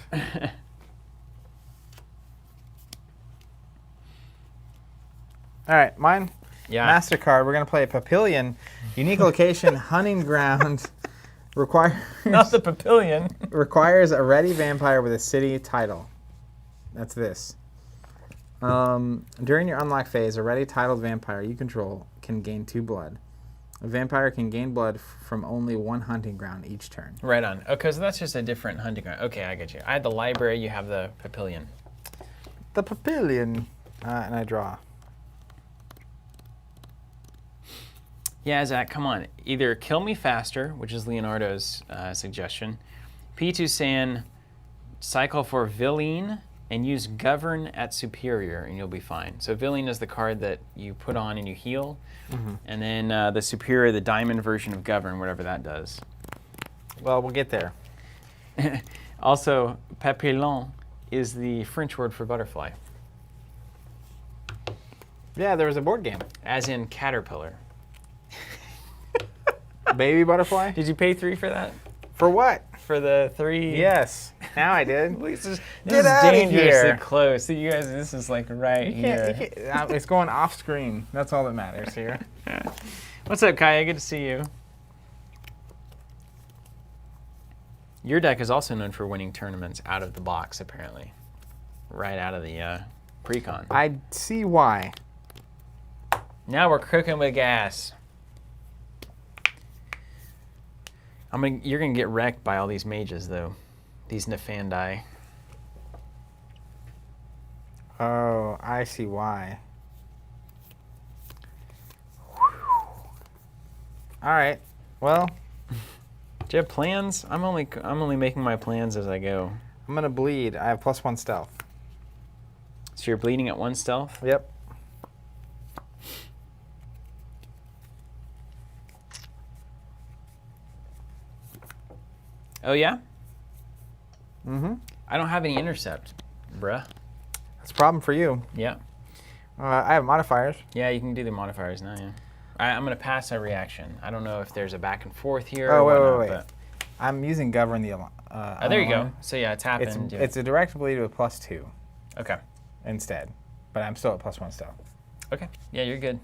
All right, mine. Yeah. MasterCard. We're going to play a Papillion. Unique location, hunting ground. Not the Papillion. Requires a ready vampire with a city title. That's this. During your unlock phase, a ready titled vampire you control can gain 2 blood. A vampire can gain blood from only 1 hunting ground each turn. Right on. Okay, so that's just a different hunting ground. Okay, I get you. I had the library, you have the Papillion. The Papillion. And I draw. Yeah, Zach, come on. Either kill me faster, which is Leonardo's suggestion. P2 saying cycle for Villain and use Govern at Superior, and you'll be fine. So Villain is the card that you put on and you heal. Mm-hmm. And then the Superior, the diamond version of Govern, whatever that does. Well, we'll get there. Also, papillon is the French word for butterfly. Yeah, there was a board game. As in caterpillar. Baby butterfly? Did you pay 3 for that? For what? For the 3? Yes. Now I did. This is Get outta dangerously here. close. See, you guys, this is like right here. You can't, it's going off screen. That's all that matters here. What's up, Kaya? Good to see you. Your deck is also known for winning tournaments out of the box, apparently. Right out of the pre-con. I see why. Now we're cooking with gas. You're gonna get wrecked by all these mages, though. These Nefandi. Oh, I see why. All right. Well, Do you have plans? I'm only making my plans as I go. I'm gonna bleed. I have +1 stealth. So you're bleeding at 1 stealth? Yep. Oh yeah? Mm-hmm. I don't have any intercept, bruh. That's a problem for you. Yeah. I have modifiers. Yeah, you can do the modifiers now, yeah. I'm going to pass a reaction. I don't know if there's a back and forth here Oh, or wait, whatnot, wait, wait. I'm using Govern the Oh, there you go. So yeah, tap in. do it. It's a direct bleed with +2 Okay. instead, but I'm still at +1 stealth. Okay. Yeah, you're good.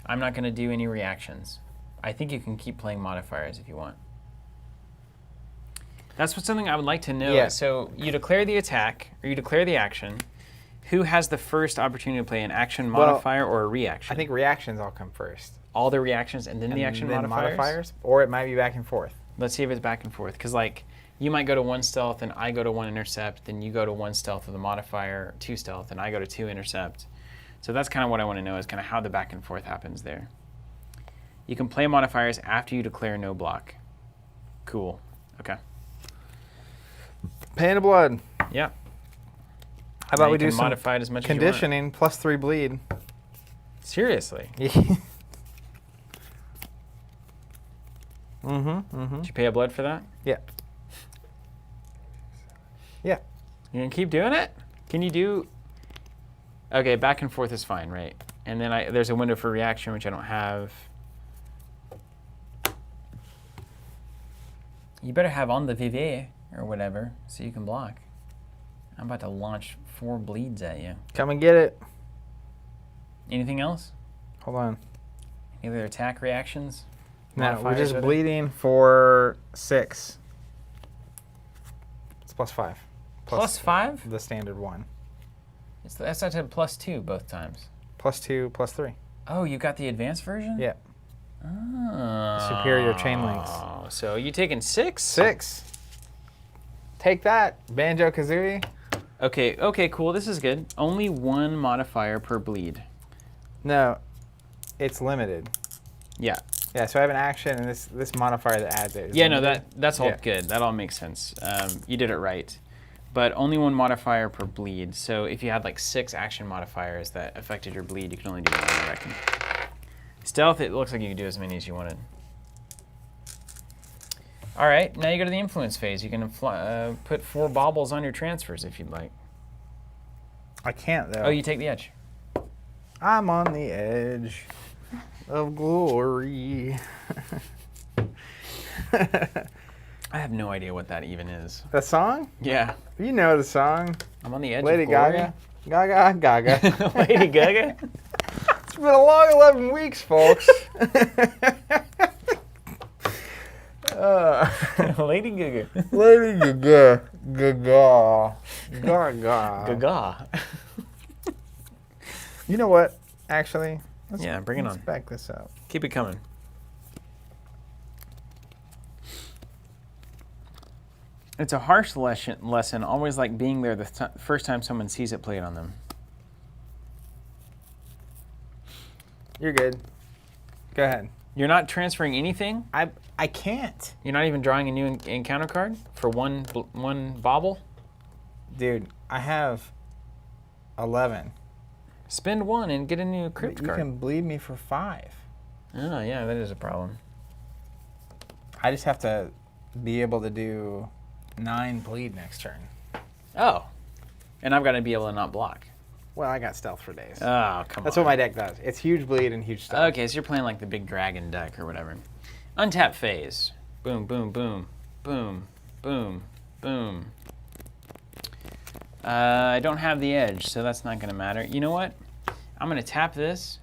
I'm not going to do any reactions. I think you can keep playing modifiers if you want. That's something I would like to know. Yeah. So you declare the attack, or you declare the action. Who has the first opportunity to play an action modifier or a reaction? I think reactions all come first. All the reactions and then the action then modifiers? or it might be back and forth. Let's see if it's back and forth. Because, like, you might go to 1 stealth and I go to 1 intercept, then you go to 1 stealth with a modifier, 2 stealth, and I go to 2 intercept. So that's kind of what I want to know, is kind of how the back and forth happens there. You can play modifiers after you declare no block. Cool. Okay. Pain of blood. Yeah. How about we do some modify it as much conditioning plus 3 bleed? as you want. Seriously? Did you pay a blood for that? Yeah. Yeah. You gonna keep doing it? Can you do... Okay, back and forth is fine, right? And then there's a window for reaction, which I don't have. You better have on the VV or whatever, so you can block. I'm about to launch 4 bleeds at you. Come and get it. Anything else? Hold on. Any other attack reactions? No, we're Modifiers just with it? bleeding for 6. It's plus 5. Plus 5? The standard 1. That's not to plus 2 both times. Plus 2, plus 3. Oh, you got the advanced version? Yeah. Oh. Superior chain links. So you taking 6? 6. Take that, Banjo-Kazooie. Okay, cool. This is good. Only 1 modifier per bleed. No, it's limited. Yeah. Yeah, so I have an action, and this modifier that adds it. Yeah, no, that's all Yeah. good. That all makes sense. You did it right. But only 1 modifier per bleed. So if you had like 6 action modifiers that affected your bleed, you can only do 1, I reckon. Stealth, it looks like you can do as many as you wanted. All right, now you go to the influence phase. You can put 4 baubles on your transfers if you'd like. I can't, though. Oh, you take the edge. I'm on the edge of glory. I have no idea what that even is. The song? Yeah. You know the song. I'm on the edge Lady of glory. Gaga. Gaga, Gaga. Lady Gaga? It's been a long 11 weeks, folks. Lady Gaga. Lady Gaga. Gaga. Gaga. Gaga. You know what? Actually, Yeah, bring it let's on. back this up. Keep it coming. It's a harsh lesson, always like being there the first time someone sees it played on them. You're good. Go ahead. You're not transferring anything? I can't. You're not even drawing a new encounter card for one bauble? Dude, I have 11. Spend 1 and get a new crypt You card. can bleed me for 5. Oh, yeah, that is a problem. I just have to be able to do 9 bleed next turn. Oh. And I've got to be able to not block. Well, I got stealth for days. Oh, come on. That's what my deck does. It's huge bleed and huge stealth. Okay, so you're playing like the big dragon deck or whatever. Untap phase. Boom, boom, boom. Boom, boom, boom. I don't have the edge, so that's not going to matter. You know what? I'm going to tap this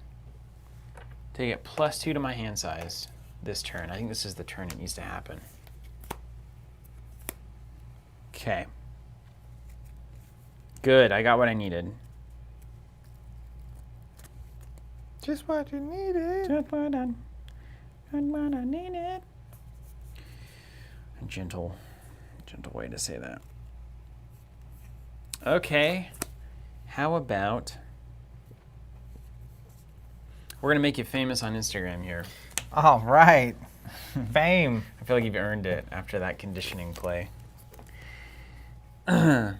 to get +2 to my hand size this turn. I think this is the turn it needs to happen. Okay. Good, I got what I needed. Just what you needed. Just what I needed. A gentle way to say that. Okay, how about... We're going to make you famous on Instagram here. All right. Fame. I feel like you've earned it after that conditioning play. You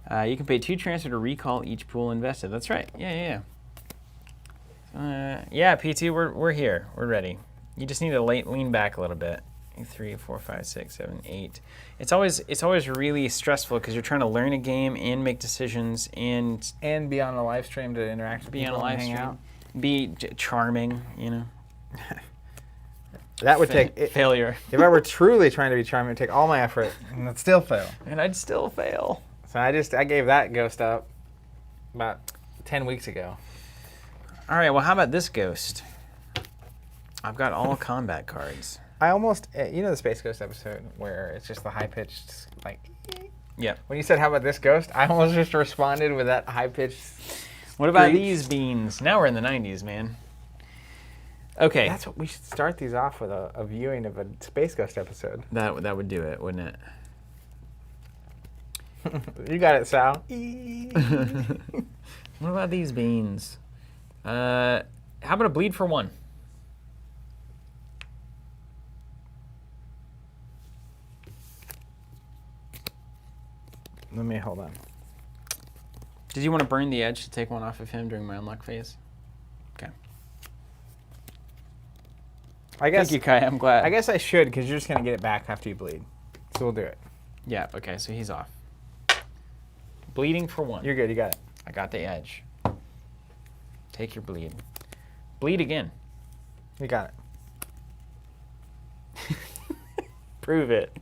can pay 2 transfer to recall each pool invested. That's right. Yeah. Yeah, PT, we're here. We're ready. You just need to lean back a little bit. 3, 4, 5, 6, 7, 8. It's always really stressful because you're trying to learn a game and make decisions and be on a live stream to interact with be on people a live and hang stream. out. Be charming, you know. That would take failure. If I were truly trying to be charming, it would take all my effort and I'd still fail. And I'd still fail. So I gave that ghost up about 10 weeks ago. All right, well, how about this ghost? I've got all combat cards. I almost, you know the Space Ghost episode where it's just the high-pitched, like, Yeah. when you said, how about this ghost? I almost just responded with that high-pitched. What about screech. these beans? Now we're in the 90s, man. Okay. That's what we should start these off with, a viewing of a Space Ghost episode. That would do it, wouldn't it? You got it, Sal. What about these beans? How about a bleed for 1? Let me hold on. Did you want to burn the edge to take 1 off of him during my unlock phase? Okay. I guess Thank you, Kai. I'm glad. I guess I should, because you're just gonna get it back after you bleed. So we'll do it. Yeah. Okay. So he's off. Bleeding for 1. You're good. You got it. I got the edge. Take your bleed. Bleed again. You got it. Prove it.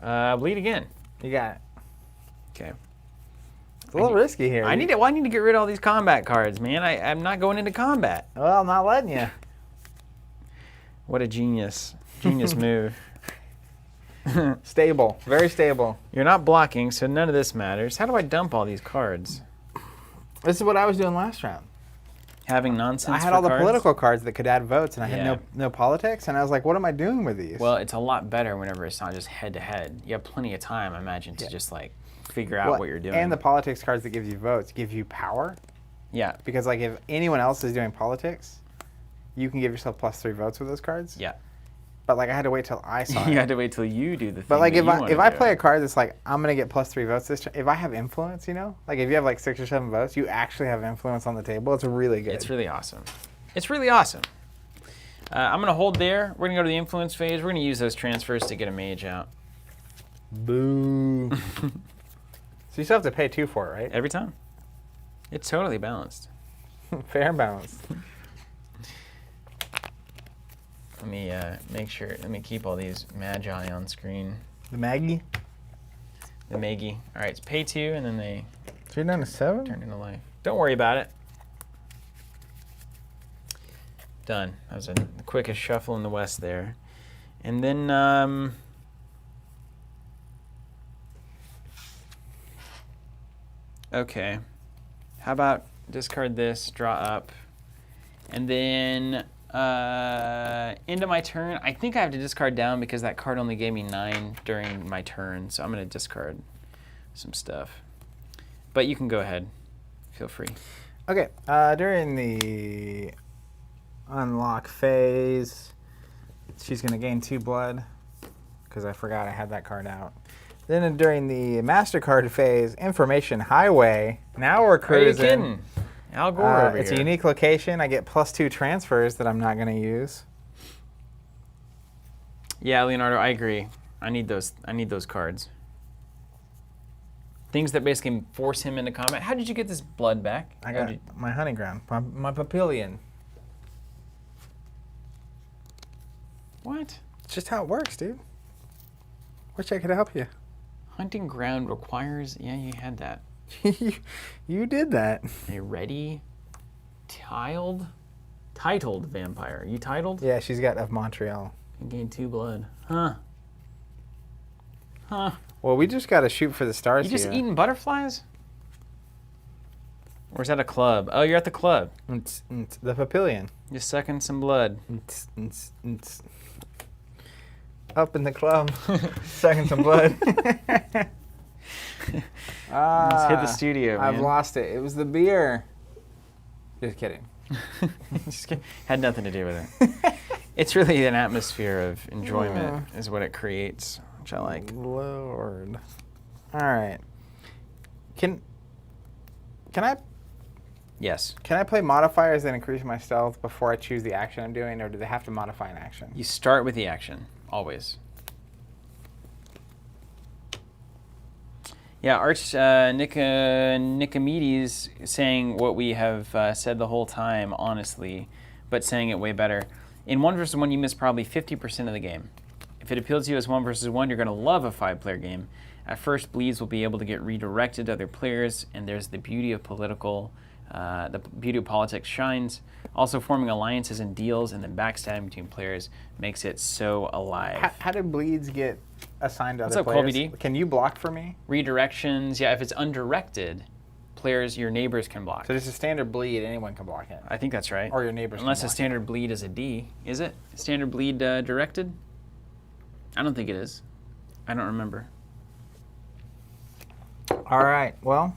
Bleed again. You got it. Okay. It's a little risky here. I need to. Well, I need to get rid of all these combat cards, man. I'm not going into combat. Well, I'm not letting you. What a genius move. Stable. Very stable. You're not blocking, so none of this matters. How do I dump all these cards? This is what I was doing last round. Having nonsense. I had for all the cards? political cards that could add votes, and I Yeah. had no politics, and I was like, what am I doing with these? Well, it's a lot better whenever it's not just head to head. You have plenty of time, I imagine, to just like figure out what you're doing. And the politics cards that gives you votes give you power. Yeah. Because like if anyone else is doing politics, you can give yourself +3 votes with those cards. Yeah. But like I had to wait till I saw You it. had to wait till you do the thing. But like that if I play a card that's like I'm gonna get +3 votes this time, if I have influence, you know, like if you have like 6 or 7 votes, you actually have influence on the table. It's really good. It's really awesome. It's really awesome. I'm gonna hold there. We're gonna go to the influence phase. We're gonna use those transfers to get a mage out. Boo. So you still have to pay 2 for it, right? Every time. It's totally balanced. Fair and balanced. Let me make sure. Let me keep all these magi on screen. The Maggie. The Maggie. All right, it's pay 2, and then they So you're down to 7? turn into life. Don't worry about it. Done. That was the quickest shuffle in the West there. And then okay. How about discard this, draw up, and then into my turn. I think I have to discard down because that card only gave me 9 during my turn, so I'm going to discard some stuff. But you can go ahead. Feel free. Okay. During the unlock phase, she's going to gain 2 blood because I forgot I had that card out. Then during the MasterCard phase, Information Highway. Now we're cruising. Are you kidding? Al Gore over It's here. a unique location. I get +2 transfers that I'm not going to use. Yeah, Leonardo, I agree. I need those cards. Things that basically force him into combat. How did you get this blood back? I got my honey ground, my papillion. What? It's just how it works, dude. Wish I could help you. Hunting ground requires. Yeah, you had that. You did that. A ready, titled vampire. You titled? Yeah, she's got of Montreal. You gained 2 blood. Huh. Huh. Well, we just got to shoot for the stars You just here. eating butterflies? Or is that a club? Oh, you're at the club. The papillion. Just sucking some blood. Up in the club, sucking some blood. Let's hit the studio, man. I've lost it. It was the beer. Just kidding. Just kidding. Had nothing to do with it. It's really an atmosphere of enjoyment is what it creates, which I like. Lord. All right. Can I Yes. play modifiers that increase my stealth before I choose the action I'm doing, or do they have to modify an action? You start with the action, always. Yeah, Nicomedes saying what we have said the whole time, honestly, but saying it way better. In 1 versus 1, you miss probably 50% of the game. If it appeals to you as 1 versus 1, you're going to love a 5-player game. At first, bleeds will be able to get redirected to other players, and there's the beauty of political The beauty of politics shines. Also, forming alliances and deals and then backstabbing between players makes it so alive. How do bleeds get assigned to What's other up, players? Colby D? Can you block for me? Redirections, yeah, if it's undirected, players, your neighbors can block. So just a standard bleed, anyone can block it. I think that's right. Or your neighbors Unless can a block standard bleed is a D. Is it? Standard bleed directed? I don't think it is. I don't remember. it. All right, well.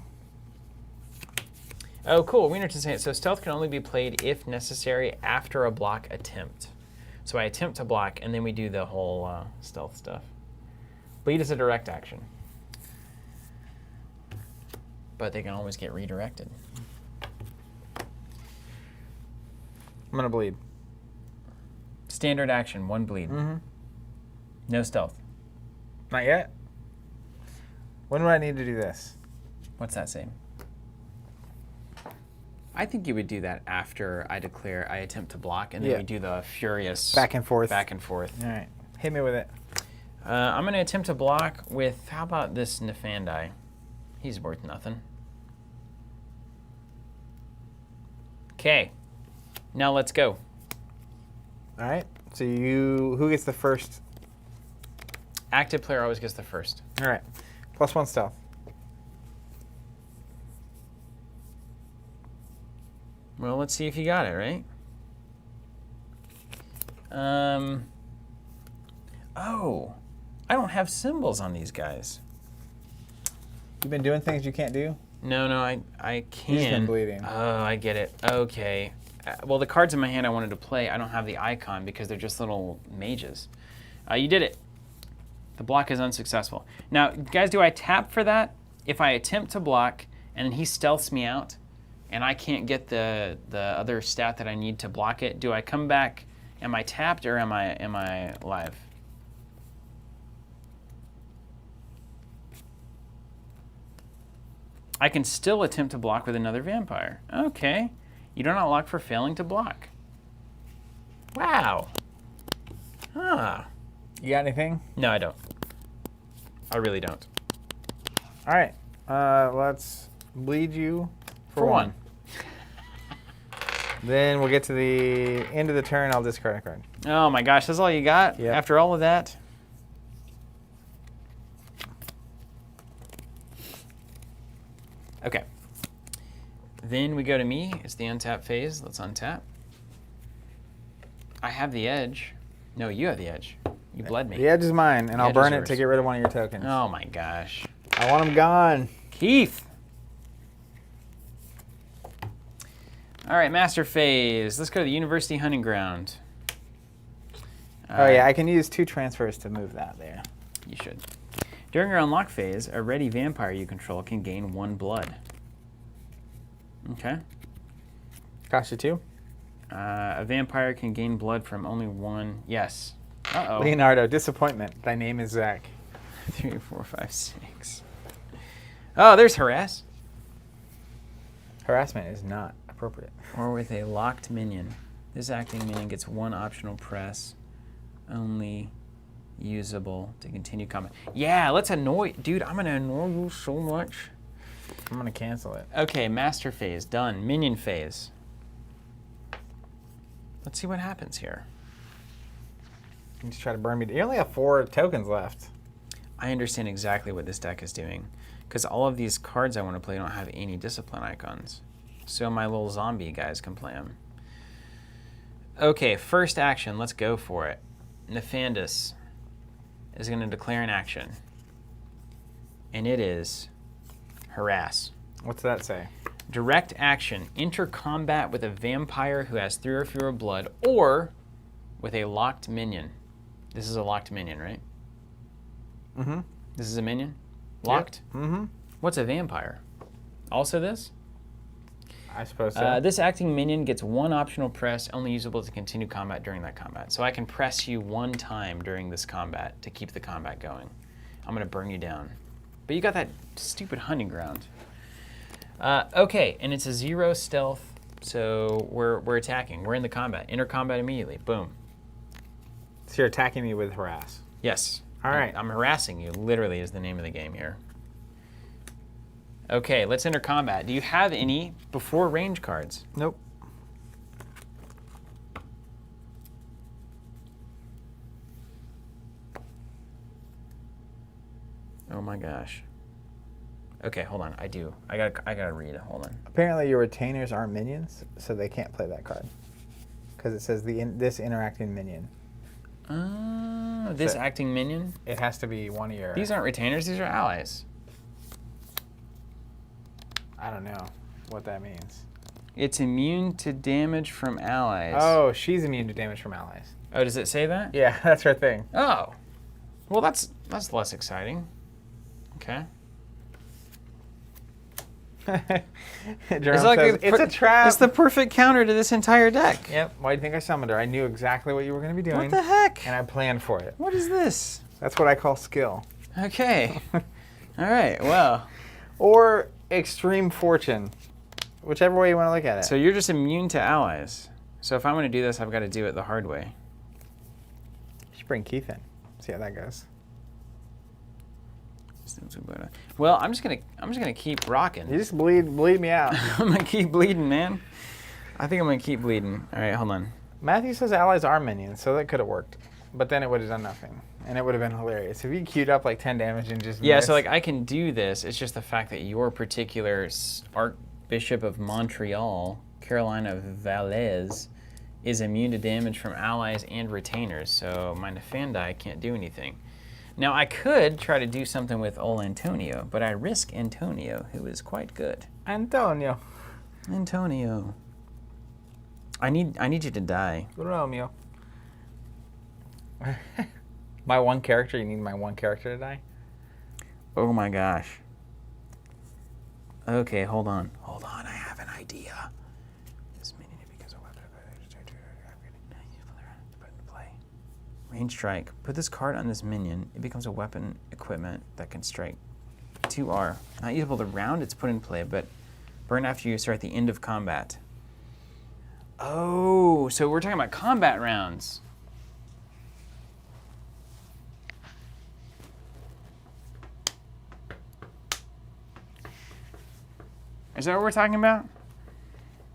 Oh, cool. Wienerton's saying, so stealth can only be played if necessary after a block attempt. So I attempt to block, and then we do the whole stealth stuff. Bleed is a direct action. But they can always get redirected. I'm going to bleed. Standard action, 1 bleed. Mm-hmm. No stealth. Not yet? When would I need to do this? What's that say? I think you would do that after I declare I attempt to block, and then Yeah. we do the furious Back and forth. Back and forth. All right. Hit me with it. I'm going to attempt to block with, how about this Nefandi? He's worth nothing. Okay. Now let's go. All right. So who gets the first? Active player always gets the first. All right. +1 stealth. Well, let's see if you got it, right? Oh, I don't have symbols on these guys. You've been doing things you can't do? No, I can. You've just been bleeding. Oh, I get it. Okay. Well, the cards in my hand I wanted to play, I don't have the icon because they're just little mages. You did it. The block is unsuccessful. Now, guys, do I tap for that? If I attempt to block and then he stealths me out and I can't get the other stat that I need to block it, do I come back? Am I tapped or am I live? I can still attempt to block with another vampire. Okay. You do not lock for failing to block. Wow. Huh. You got anything? No, I don't. I really don't. All right. Let's bleed you for 1. Then we'll get to the end of the turn. I'll discard a card. Oh my gosh, that's all you got? Yep. After all of that? Okay. Then we go to me. It's the untap phase. Let's untap. I have the edge. No, you have the edge. You bled me. The edge is mine, and I'll edge is burn it yours. to get rid of one of your tokens. Oh my gosh. I want them gone. Keith. All right, master phase. Let's go to the University Hunting Ground. Oh yeah, I can use 2 transfers to move that there. You should. During your unlock phase, a ready vampire you control can gain 1 blood. Okay. Cost you 2. A vampire can gain blood from only 1. Yes. Uh-oh. Leonardo, disappointment. Thy name is Zach. 3, 4, 5, 6. Oh, there's harass. Harassment is not appropriate. Or with a locked minion. This acting minion gets 1 optional press. Only usable to continue combat. Yeah, let's annoy... Dude, I'm going to annoy you so much. I'm going to cancel it. Okay, master phase. Done. Minion phase. Let's see what happens here. You just try to burn me. You only have 4 tokens left. I understand exactly what this deck is doing. Because all of these cards I want to play don't have any discipline icons. So my little zombie guys can play them. Okay, first action. Let's go for it. Nefandus is going to declare an action. And it is harass. What's that say? Direct action. Enter combat with a vampire who has 3 or fewer blood, or with a locked minion. This is a locked minion, right? Mm-hmm. This is a minion? Locked? Yep. Mm-hmm. What's a vampire? Also this? I suppose so. This acting minion gets 1 optional press, only usable to continue combat during that combat. So I can press you 1 time during this combat to keep the combat going. I'm going to burn you down. But you got that stupid hunting ground. Okay, and it's a 0 stealth, so we're attacking. We're in the combat. Enter combat immediately. Boom. So you're attacking me with harass. Yes. All right. I'm harassing you, literally, is the name of the game here. Okay, let's enter combat. Do you have any before range cards? Nope. Oh my gosh. Okay, hold on. I do. I gotta read it. Hold on. Apparently, your retainers aren't minions, so they can't play that card. Because it says this interacting minion. This So- acting minion? It has to be one of your. These aren't retainers, these are allies. I don't know what that means. It's immune to damage from allies. Oh, she's immune to damage from allies. Oh, does it say that? Yeah, that's her thing. Oh. Well, that's less exciting. Okay. Jerome says, it's a trap. It's the perfect counter to this entire deck. Yep. Why do you think I summoned her? I knew exactly what you were going to be doing. What the heck? And I planned for it. What is this? That's what I call skill. Okay. All right, well. Or extreme fortune. Whichever way you want to look at it. So you're just immune to allies. So if I'm going to do this, I've got to do it the hard way. You should bring Keith in. See how that goes. Well, I'm just gonna keep rocking. You just bleed me out. I'm gonna keep bleeding, man. I think I'm gonna keep bleeding. All right, hold on. Matthew says allies are minions, so that could have worked. But then it would have done nothing. And it would have been hilarious. If you queued up like 10 damage and just Yeah, missed. so like I can do this. It's just the fact that your particular Archbishop of Montreal, Carolina Valles, is immune to damage from allies and retainers. So my Nefandi can't do anything. Now I could try to do something with old Antonio, but I risk Antonio, who is quite good. Antonio. Antonio. I need you to die. Romeo. My one character? You need my one character to die? Oh my gosh. Okay, hold on. Hold on, I have an idea. This minion becomes a weapon. Put into play. Range strike. Put this card on this minion. It becomes a weapon equipment that can strike 2R. Not usable the round it's put in play, but burn after you start the end of combat. Oh, so we're talking about combat rounds. Is that what we're talking about?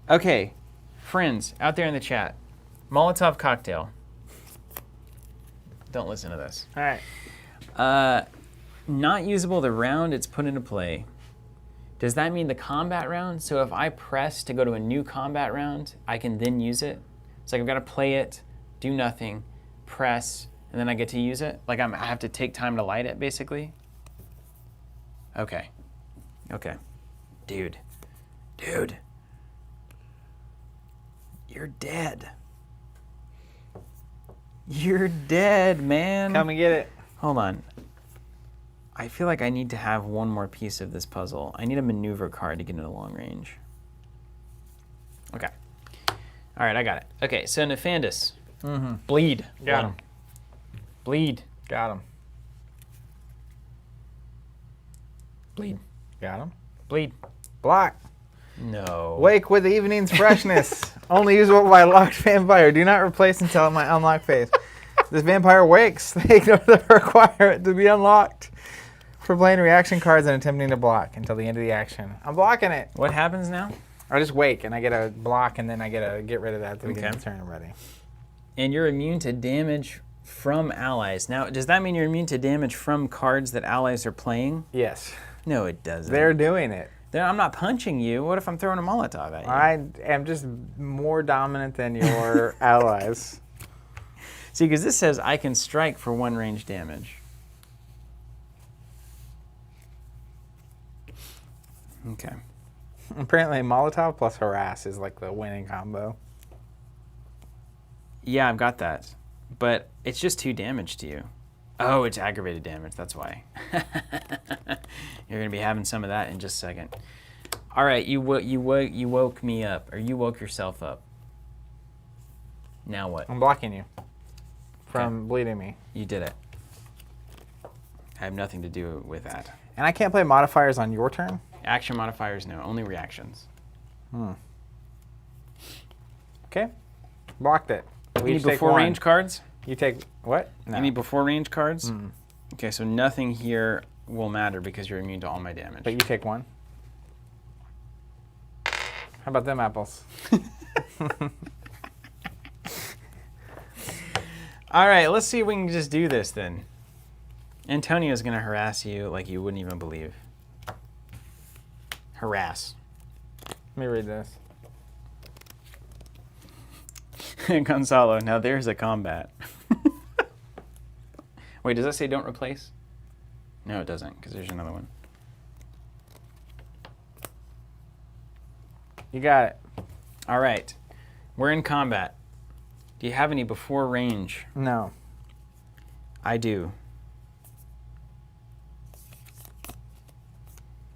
Okay, friends out there in the chat, Molotov cocktail. Don't listen to this. All right. Not usable the round it's put into play. Does that mean the combat round? So if I press to go to a new combat round, I can then use it? It's like I've got to play it, do nothing, press, and then I get to use it? Like I have to take time to light it, basically? Okay. Okay. Dude. You're dead. You're dead, man. Come and get it. Hold on. I feel like I need to have one more piece of this puzzle. I need a maneuver card to get into long range. Okay. All right, I got it. Okay, so Nefandus. Mm-hmm. Bleed. Got him. Bleed. Got him. Bleed. Got him. Bleed. Block. No. Wake with the evening's freshness. Only usable by locked vampire. Do not replace until my unlock phase. This vampire wakes. They ignore the requirement to be unlocked for playing reaction cards and attempting to block until the end of the action. I'm blocking it. What happens now? I just wake and I get a block and then I get to get rid of that at the beginning of the turn. I'm ready. And you're immune to damage from allies. Now, does that mean you're immune to damage from cards that allies are playing? Yes. No, it doesn't. They're doing it. I'm not punching you. What if I'm throwing a Molotov at you? I am just more dominant than your allies. See, because this says I can strike for 1 range damage. Okay. Apparently, Molotov plus harass is like the winning combo. Yeah, I've got that. But it's just 2 damage to you. Oh, it's aggravated damage. That's why. You're going to be having some of that in just a second. All right, you woke me up, or you woke yourself up. Now what? I'm blocking you from bleeding me. You did it. I have nothing to do with that. And I can't play modifiers on your turn? Action modifiers, no. Only reactions. Okay. Blocked it. You need before range cards? You take what? No. You need before range cards? Okay, so nothing here will matter because you're immune to all my damage. But you take 1. How about them apples? All right, let's see if we can just do this then. Antonio's going to harass you like you wouldn't even believe. Harass. Let me read this. Gonzalo, now there's a combat. Wait, does that say don't replace? No, it doesn't, because there's another one. You got it. All right, we're in combat. Do you have any before range? No. I do.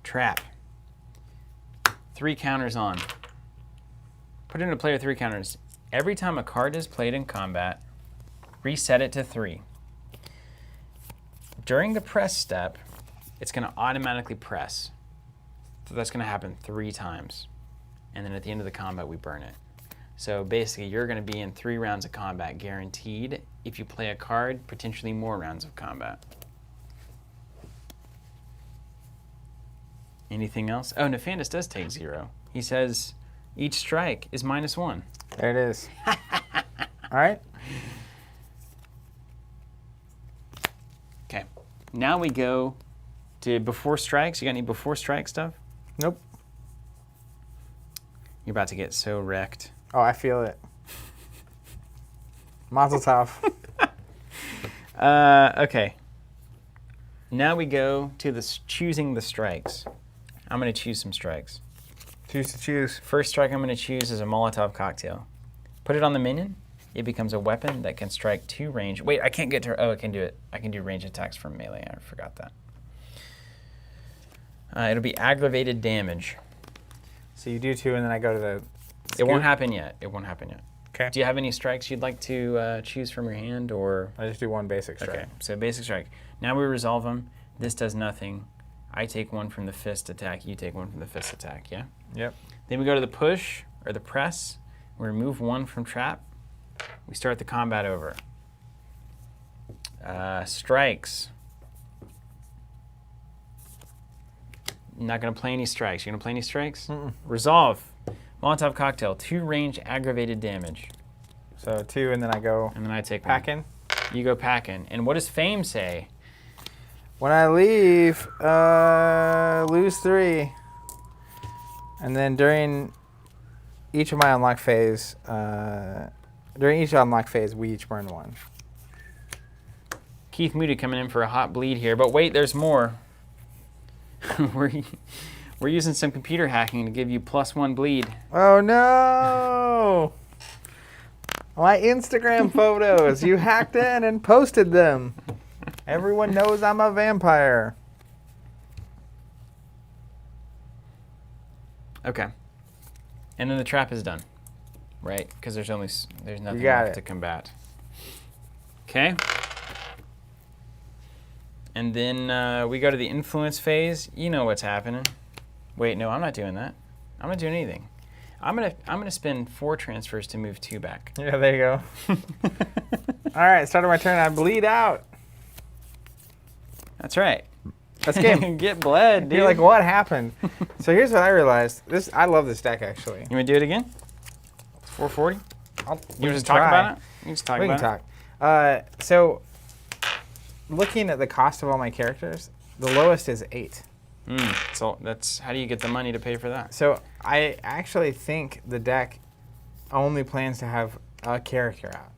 Trap. 3 counters on. Put into play with 3 counters. Every time a card is played in combat, reset it to 3. During the press step, it's going to automatically press. So that's going to happen 3 times. And then at the end of the combat, we burn it. So basically, you're going to be in 3 rounds of combat guaranteed. If you play a card, potentially more rounds of combat. Anything else? Oh, Nefandus does take 0. He says each strike is -1. There it is. All right. Okay. Now we go to before strikes. You got any before strike stuff? Nope. You're about to get so wrecked. Oh, I feel it. Mazel tov. Okay. Now we go to choosing the strikes. I'm going to choose some strikes. Choose to choose. First strike I'm going to choose is a Molotov cocktail. Put it on the minion. It becomes a weapon that can strike 2 range. Wait, I can't get to... Oh, I can do it. I can do range attacks from melee. I forgot that. It'll be aggravated damage. So you do 2, and then I go to the... It won't happen yet. It won't happen yet. Okay. Do you have any strikes you'd like to choose from your hand, or... I just do 1 basic strike. Okay, so basic strike. Now we resolve them. This does nothing. I take 1 from the fist attack. You take 1 from the fist attack, yeah? Yep. Then we go to the push, or the press. We remove 1 from trap. We start the combat over. Strikes. Not going to play any strikes. You going to play any strikes? Mm-mm. Resolve. Molotov cocktail. 2 range aggravated damage. So 2, and then I go And then I take 1. packing. You go packing. And what does fame say? When I leave, lose 3. And then during each of my unlock phase, we each burn 1. Keith Moody coming in for a hot bleed here. But wait, there's more. We're using some computer hacking to give you +1 bleed. Oh no! My Instagram photos. You hacked in and posted them. Everyone knows I'm a vampire. Okay. And then the trap is done, right? Because there's nothing got left it. to combat. Okay. And then we go to the influence phase. You know what's happening. Wait, no, I'm not doing that. I'm not doing anything. I'm gonna spend 4 transfers to move 2 back. Yeah, there you go. All right, started my turn. I bleed out. That's right. Let's game. Get bled, dude. You're like, what happened? So here's what I realized. I love this deck actually. You want to do it again? It's 440. We You want can to just talk try. about it? You can just talk We about can it. talk. So looking at the cost of all my characters, the lowest is 8. So that's how do you get the money to pay for that? So I actually think the deck only plans to have a character out.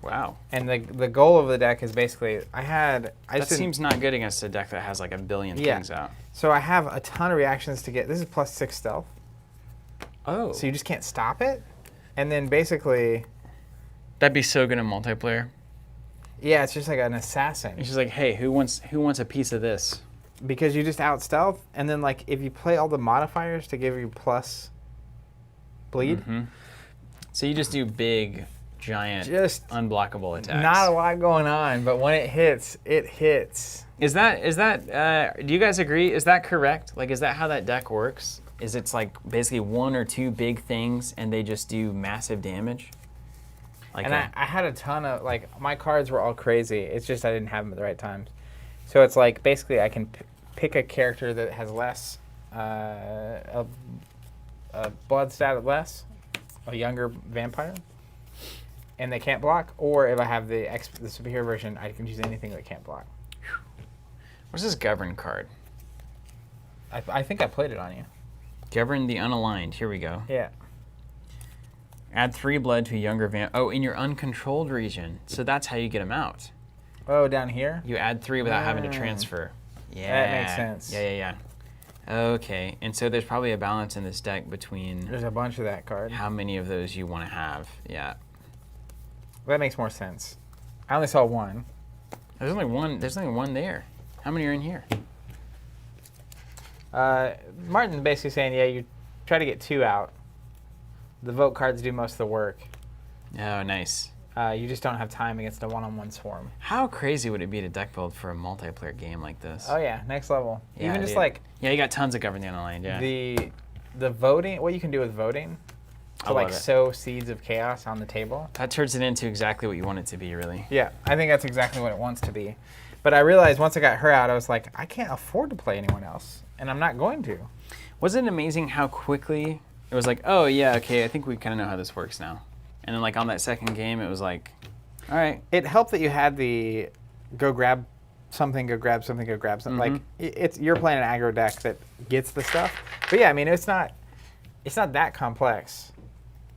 Wow. And the goal of the deck is basically That seems not good against a deck that has like a billion things out. So I have a ton of reactions to get. This is +6 stealth. Oh. So you just can't stop it. And then basically, That'd be so good in multiplayer. yeah, it's just like an assassin. It's just like, hey, who wants a piece of this? Because you just out stealth, and then like if you play all the modifiers to give you plus bleed, So you just do big, giant, Just unblockable attacks. not a lot going on, but when it hits, it hits. Is that? Do you guys agree? Is that correct? Like, is that how that deck works? Is it's like basically 1 or 2 big things, and they just do massive damage? Like And I had a ton of, like, my cards were all crazy. It's just I didn't have them at the right times. So it's like, basically I can pick a character that has less a blood stat at less, a younger vampire, and they can't block, or if I have the superior version, I can use anything that can't block. What's this govern card? I think I played it on you. Govern the unaligned. Here we go. Yeah. Add 3 blood to a younger Oh, in your uncontrolled region. So that's how you get them out. Oh, down here? You add 3 without having to transfer. Yeah. That makes sense. Yeah. Okay, and so there's probably a balance in this deck between There's a bunch of that card. how many of those you want to have. Yeah. That makes more sense. I only saw one. There's only one there. How many are in here? Martin's basically saying, yeah, you try to get 2 out. The vote cards do most of the work. Oh, nice. You just don't have time against a one-on-one swarm. How crazy would it be to deck build for a multiplayer game like this? Oh yeah, next level. Yeah, Even just dude. like Yeah, you got tons of govern the unaligned, yeah. the voting, what you can do with voting I to like love it. sow seeds of chaos on the table. That turns it into exactly what you want it to be, really. Yeah, I think that's exactly what it wants to be. But I realized once I got her out, I was like, I can't afford to play anyone else, and I'm not going to. Wasn't it amazing how quickly it was like, oh yeah, okay, I think we kind of know how this works now. And then like on that second game, it was like, all right. It helped that you had the go grab something, go grab something, go grab something. Like it's you're playing an aggro deck that gets the stuff. But yeah, I mean it's not that complex,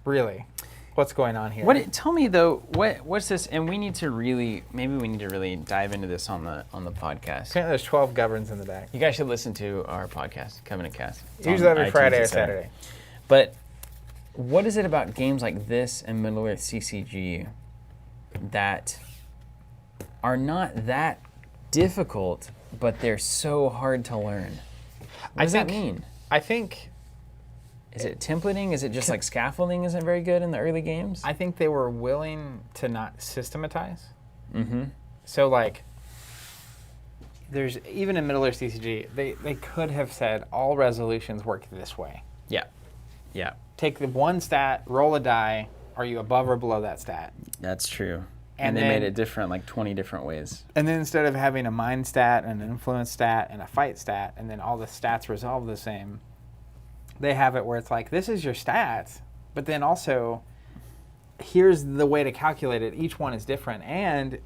really. What's going on here? Tell me though, what's this? And maybe we need to really dive into this on the podcast. Apparently there's 12 governs in the deck. You guys should listen to our podcast, Covenant Cast. It's Usually on every iTunes Friday or etc. Saturday. But what is it about games like this and Middle Earth CCG that are not that difficult, but they're so hard to learn? What does that mean? I think Is it templating? Is it just like scaffolding isn't very good in the early games? I think they were willing to not systematize. Mm-hmm. So like there's even in Middle Earth CCG, they could have said all resolutions work this way. Yeah. Yeah. Take the one stat, roll a die. Are you above or below that stat? That's true. And And they then- made it different, like 20 different ways. And then instead of having a mind stat, an influence stat, and a fight stat, and then all the stats resolve the same, they have it where it's like, this is your stats, but then also, here's the way to calculate it. Each one is different, and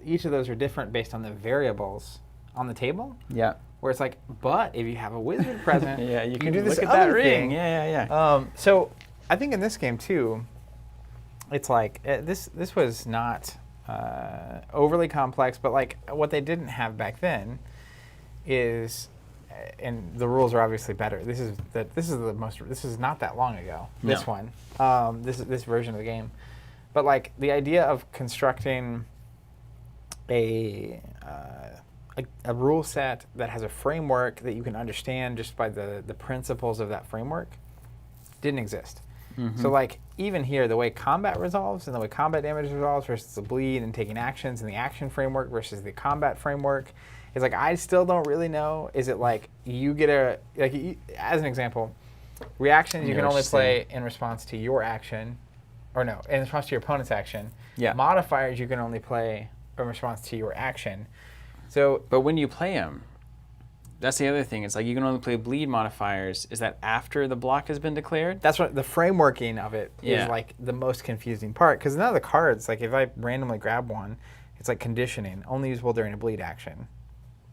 each of those are different based on the variables on the table, Yeah. where it's like, but if you have a wizard present, Yeah, you can do this look at that other ring. thing. Yeah. So I think in this game too, it's like this was not overly complex, but like what they didn't have back then is, and the rules are obviously better. This is not that long ago. This No. one, this version of the game, but like the idea of constructing a rule set that has a framework that you can understand just by the principles of that framework didn't exist. So like even here, the way combat resolves and the way combat damage resolves versus the bleed and taking actions and the action framework versus the combat framework is like, I still don't really know. Is it like you get as an example, reactions you Yeah, can what only you're play in response to your action, or no, in response to your opponent's action. Yeah. Modifiers you can only play in response to your action. So But when you play them, that's the other thing. It's like you can only play bleed modifiers. Is that after the block has been declared? that's what the frameworking of it is Yeah. like the most confusing part. Because none of the cards, like if I randomly grab one, it's like conditioning, only usable during a bleed action,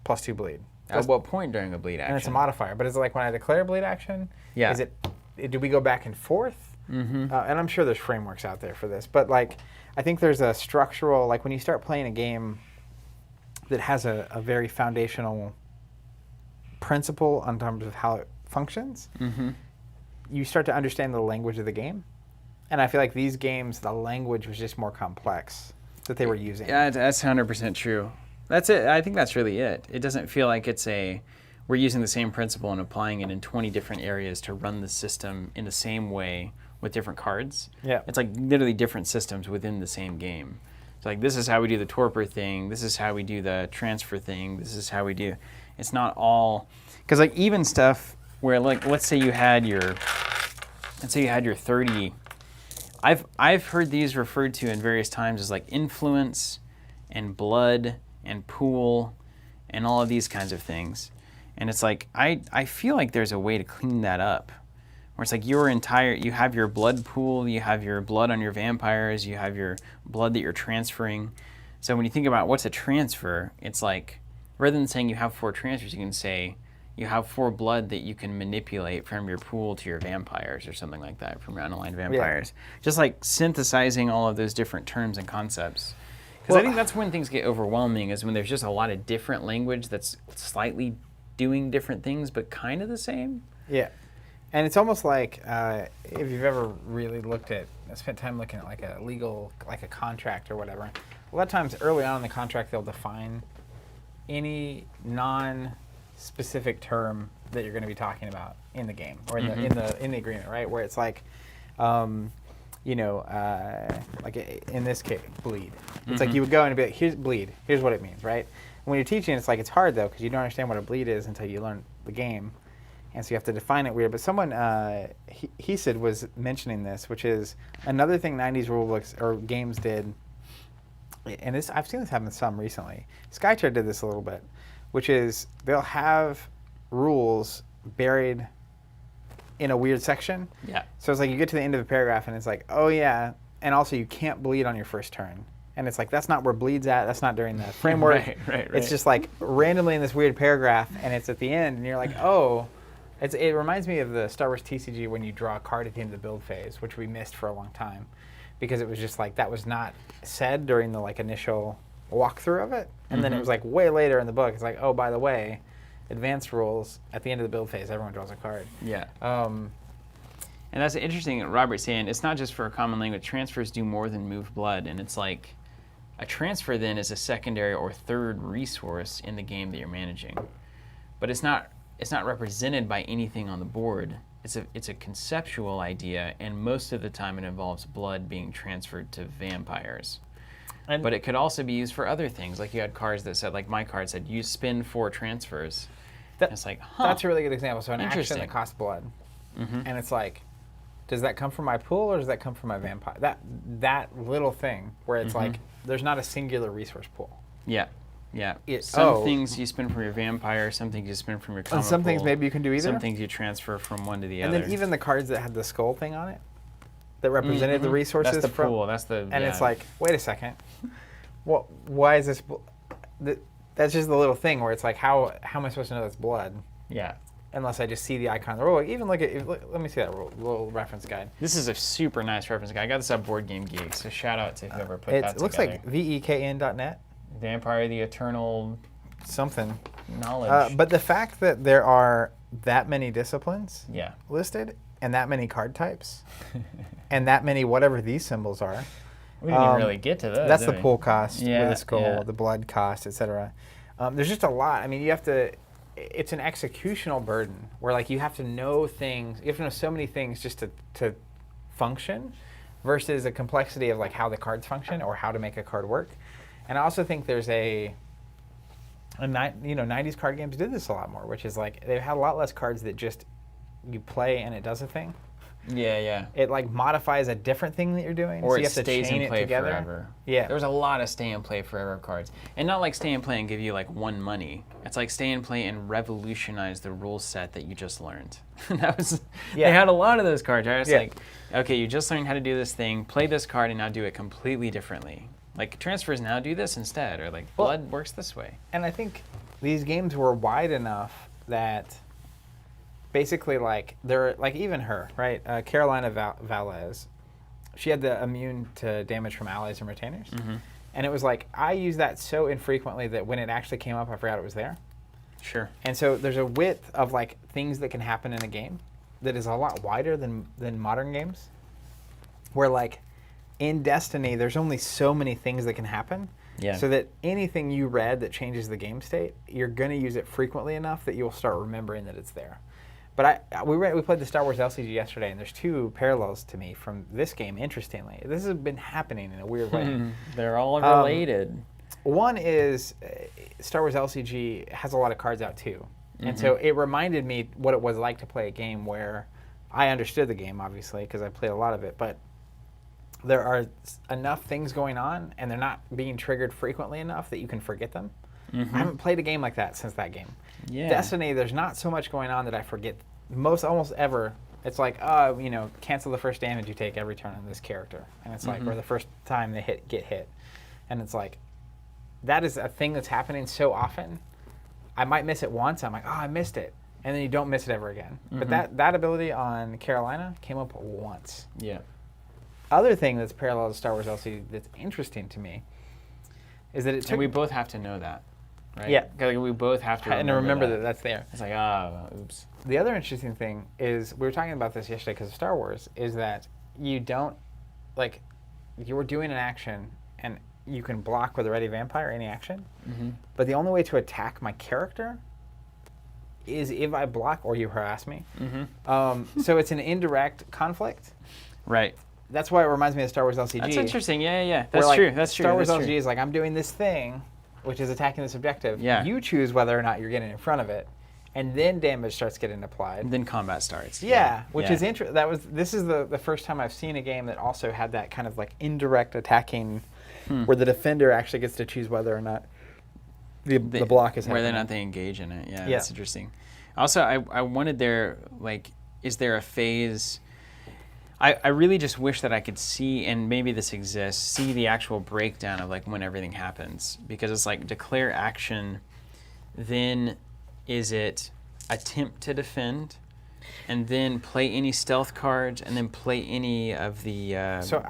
+2 bleed. At what point during a bleed action? And it's a modifier. But is it like when I declare a bleed action? Yeah. Is it? Do we go back and forth? Mm-hmm. And I'm sure there's frameworks out there for this. But like, I think there's a structural, like when you start playing a game that has a very foundational principle on terms of how it functions, Mm-hmm. you start to understand the language of the game. And I feel like these games, the language was just more complex that they were using. Yeah, that's 100% true. That's it. I think that's really it. It doesn't feel like we're using the same principle and applying it in 20 different areas to run the system in the same way with different cards. Yeah. It's like literally different systems within the same game. It's like, this is how we do the torpor thing. This is how we do the transfer thing. This is how we do. It's not all, because like even stuff where like, let's say you had your 30. I've heard these referred to in various times as like influence and blood and pool and all of these kinds of things. And it's like, I feel like there's a way to clean that up where it's like you have your blood pool, you have your blood on your vampires, you have your blood that you're transferring. So when you think about what's a transfer, it's like, rather than saying you have 4 transfers, you can say you have 4 blood that you can manipulate from your pool to your vampires or something like that, from your unaligned vampires. Yeah. Just like synthesizing all of those different terms and concepts. Because I think that's when things get overwhelming, is when there's just a lot of different language that's slightly doing different things, but kind of the same. Yeah. And it's almost like if you've ever really spent time looking at like a legal, like a contract or whatever, a lot of times early on in the contract they'll define any non-specific term that you're going to be talking about in the game or in the agreement, right? Where it's like, like in this case, bleed. It's like you would go and be like, here's bleed. Here's what it means, right? When you're teaching, it's like it's hard though because you don't understand what a bleed is until you learn the game. And so you have to define it weird. But someone, he said, was mentioning this, which is another thing 90s rulebooks or games did, and this I've seen this happen some recently. Skytear did this a little bit, which is they'll have rules buried in a weird section. Yeah. So it's like you get to the end of the paragraph and it's like, oh yeah, and also you can't bleed on your first turn. And it's like, that's not where bleed's at. That's not during the framework. Right. It's just like randomly in this weird paragraph, and it's at the end, and you're like, oh. It reminds me of the Star Wars TCG when you draw a card at the end of the build phase, which we missed for a long time, because it was just like that was not said during the like initial walkthrough of it, and then it was like way later in the book. It's like, oh, by the way, advanced rules at the end of the build phase, everyone draws a card. Yeah. And that's interesting. Robert's saying it's not just for a common language. Transfers do more than move blood, and it's like a transfer then is a secondary or third resource in the game that you're managing, but it's not represented by anything on the board. It's a conceptual idea, and most of the time it involves blood being transferred to vampires. But it could also be used for other things. Like you had cards that said, like my card said, you spend 4 transfers. It's like, that's a really good example. So an action that costs blood, and it's like, does that come from my pool or does that come from my vampire? That little thing where it's like there's not a singular resource pool. Yeah. Yeah. Some things you spend from your vampire, some things you spend from your common and some pool, things maybe you can do either. Some things you transfer from one to the other. And then even the cards that had the skull thing on it, that represented the resources. That's the pool. That's the. And it's like, wait a second, why is this? That's just the little thing where it's like, how am I supposed to know that's blood? Yeah. Unless I just see the icon. Or even look at, let me see that little reference guide. This is a super nice reference guide. I got this at Board Game Geek, so shout out to whoever put that together. It looks like VEKN.net. Vampire, the Eternal something knowledge. But the fact that there are that many disciplines listed and that many card types and that many whatever these symbols are. We didn't even really get to those. That's the pool cost with a skull, the blood cost, etc. There's just a lot. I mean, you have to. It's an executional burden where like you have to know things. You have to know so many things just to function, versus a complexity of like how the cards function or how to make a card work. And I also think there's 90s card games did this a lot more, which is like they had a lot less cards that just you play and it does a thing. Yeah. It like modifies a different thing that you're doing, or so you have stays to chain in play it together. Forever. Yeah. There was a lot of stay and play forever cards, and not like stay and play and give you like 1 money. It's like stay and play and revolutionize the rule set that you just learned. That was they had a lot of those cards. Right? It's like, okay, you just learned how to do this thing. Play this card and now do it completely differently. Like transfers now do this instead, or like blood works this way. And I think these games were wide enough that basically like they're like even her, right? Carolina Valles, she had the immune to damage from allies and retainers. And it was like I use that so infrequently that when it actually came up I forgot it was there. Sure. And so there's a width of like things that can happen in a game that is a lot wider than modern games. Where like in Destiny, there's only so many things that can happen. Yeah. So that anything you read that changes the game state, you're going to use it frequently enough that you'll start remembering that it's there. But we played the Star Wars LCG yesterday, and there's 2 parallels to me from this game, interestingly. This has been happening in a weird way. They're all related. One is Star Wars LCG has a lot of cards out, too. And so it reminded me what it was like to play a game where I understood the game, obviously, because I played a lot of it, but there are enough things going on, and they're not being triggered frequently enough that you can forget them. I haven't played a game like that since that game. Yeah. Destiny, there's not so much going on that I forget almost ever It's like, cancel the first damage you take every turn on this character, and it's like, or the first time they get hit, and it's like, that is a thing that's happening so often. I might miss it once. I'm like, oh, I missed it, and then you don't miss it ever again. But that ability on Carolina came up once. Yeah. Other thing that's parallel to Star Wars LCD that's interesting to me is that it took. And we both have to know that, right? Yeah. Like, we both have to remember that that's there. It's like, oops. The other interesting thing is, we were talking about this yesterday because of Star Wars, is that you don't, like, you were doing an action and you can block with a ready vampire any action, but the only way to attack my character is if I block or you harass me. So it's an indirect conflict. Right. That's why it reminds me of Star Wars LCG. That's interesting. Yeah. Where, That's true. That's true. Star Wars That's LCG true. is like, I'm doing this thing, which is attacking this objective. Yeah. You choose whether or not you're getting in front of it, and then damage starts getting applied. And then combat starts. Which is interesting. This is the first time I've seen a game that also had that kind of like indirect attacking, where the defender actually gets to choose whether or not the block is happening. Whether or not they engage in it. Yeah, that's interesting. Also, I wanted there, like, is there a phase? I really just wish that I could see, and maybe this exists, see the actual breakdown of like when everything happens. Because it's like declare action, then is it attempt to defend, and then play any stealth cards, and then play any of the So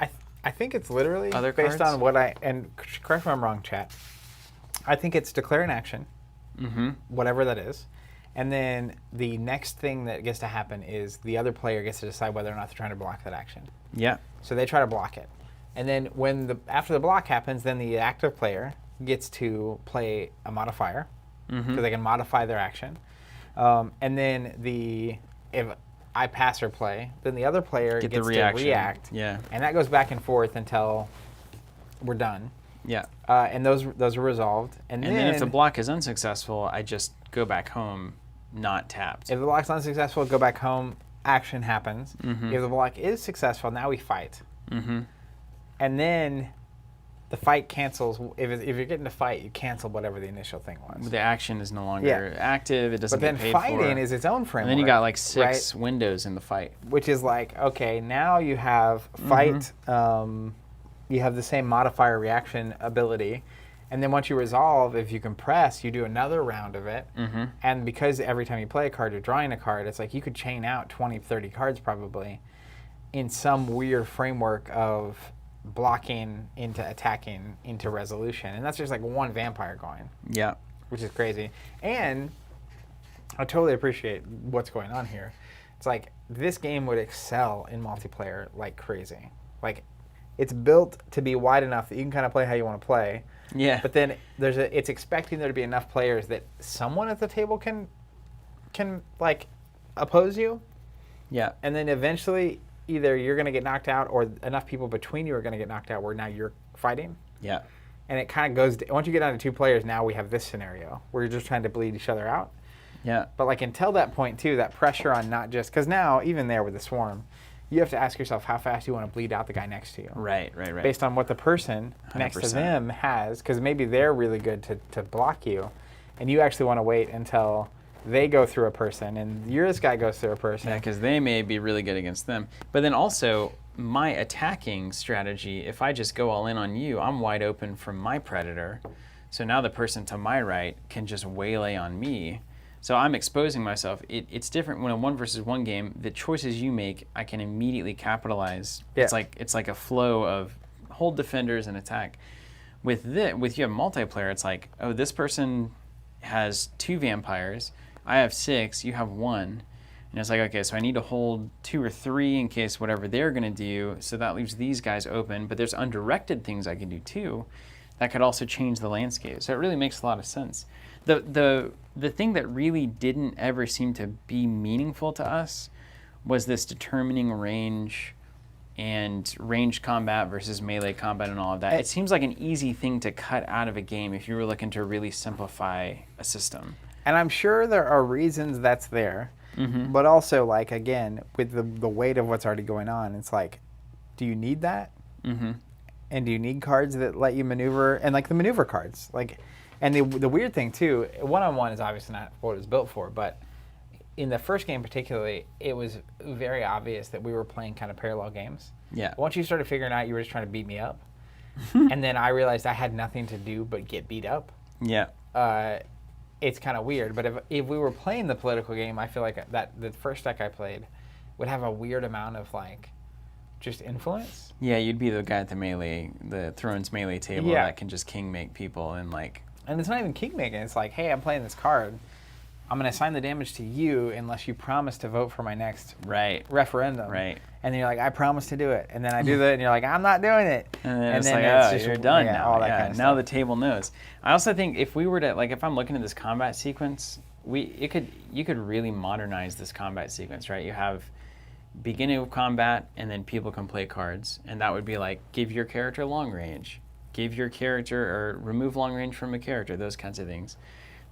I think it's literally other based cards? on what and correct me if I'm wrong, chat. I think it's declare an action, whatever that is. And then the next thing that gets to happen is the other player gets to decide whether or not they're trying to block that action. Yeah. So they try to block it. And then after the block happens, then the active player gets to play a modifier, because they can modify their action. And then if I pass or play, then the other player gets to react. Yeah. And that goes back and forth until we're done. Yeah. And those are resolved. And then if the block is unsuccessful, I just go back home, not tapped. If the block's unsuccessful, go back home, action happens. If the block is successful, now we fight. And then the fight cancels. If you're getting to fight, you cancel whatever the initial thing was. The action is no longer active. It doesn't get paid for. But then fighting is its own framework. And then you got like 6 windows in the fight. Which is like, okay, now you have fight. You have the same modifier reaction ability. And then once you resolve, if you can press, you do another round of it. And because every time you play a card, you're drawing a card, it's like you could chain out 20, 30 cards probably in some weird framework of blocking into attacking into resolution. And that's just like one vampire going. Yeah. Which is crazy. And I totally appreciate what's going on here. It's like this game would excel in multiplayer like crazy. Like, it's built to be wide enough that you can kind of play how you want to play. Yeah. But then it's expecting there to be enough players that someone at the table can like oppose you. Yeah. And then eventually either you're going to get knocked out or enough people between you are going to get knocked out where now you're fighting. Yeah. And it kind of goes, once you get down to 2 players, now we have this scenario where you're just trying to bleed each other out. Yeah. But like until that point too, that pressure on not just, because now even there with the swarm, you have to ask yourself how fast you want to bleed out the guy next to you. Right. Based on what the person next to them has, because maybe they're really good to block you, and you actually want to wait until they go through a person, and this guy goes through a person. Yeah, because they may be really good against them. But then also, my attacking strategy, if I just go all in on you, I'm wide open from my predator. So now the person to my right can just waylay on me. So I'm exposing myself. It's different when a 1 versus 1 game. The choices you make, I can immediately capitalize. Yeah. It's like a flow of hold defenders and attack. With you have multiplayer, it's like, oh, this person has 2 vampires. I have 6. You have 1. And it's like, okay, so I need to hold 2 or 3 in case whatever they're going to do. So that leaves these guys open. But there's undirected things I can do too. That could also change the landscape. So it really makes a lot of sense. The thing that really didn't ever seem to be meaningful to us was this determining range and range combat versus melee combat and all of that. It seems like an easy thing to cut out of a game if you were looking to really simplify a system. And I'm sure there are reasons that's there, but also like, again, with the weight of what's already going on, it's like, do you need that? And do you need cards that let you maneuver? And like the maneuver cards, like, and the weird thing too, one-on-one is obviously not what it was built for, but in the first game particularly, it was very obvious that we were playing kind of parallel games. Yeah. Once you started figuring out you were just trying to beat me up, and then I realized I had nothing to do but get beat up. Yeah. It's kind of weird. But if we were playing the political game, I feel like that the first deck I played would have a weird amount of like just influence. Yeah, you'd be the guy at the Thrones melee table that can just king make people and like. And it's not even king making. It's like, hey, I'm playing this card. I'm going to assign the damage to you unless you promise to vote for my next referendum. Right. And then you're like, I promise to do it. And then I do that, and you're like, I'm not doing it. And then it's just, you're done now. All that kind of now stuff. The table knows. I also think if we were to, like, if I'm looking at this combat sequence, you could really modernize this combat sequence, right? You have beginning of combat, and then people can play cards. And that would be like, give your character long range. Give your character, or remove long range from a character, those kinds of things.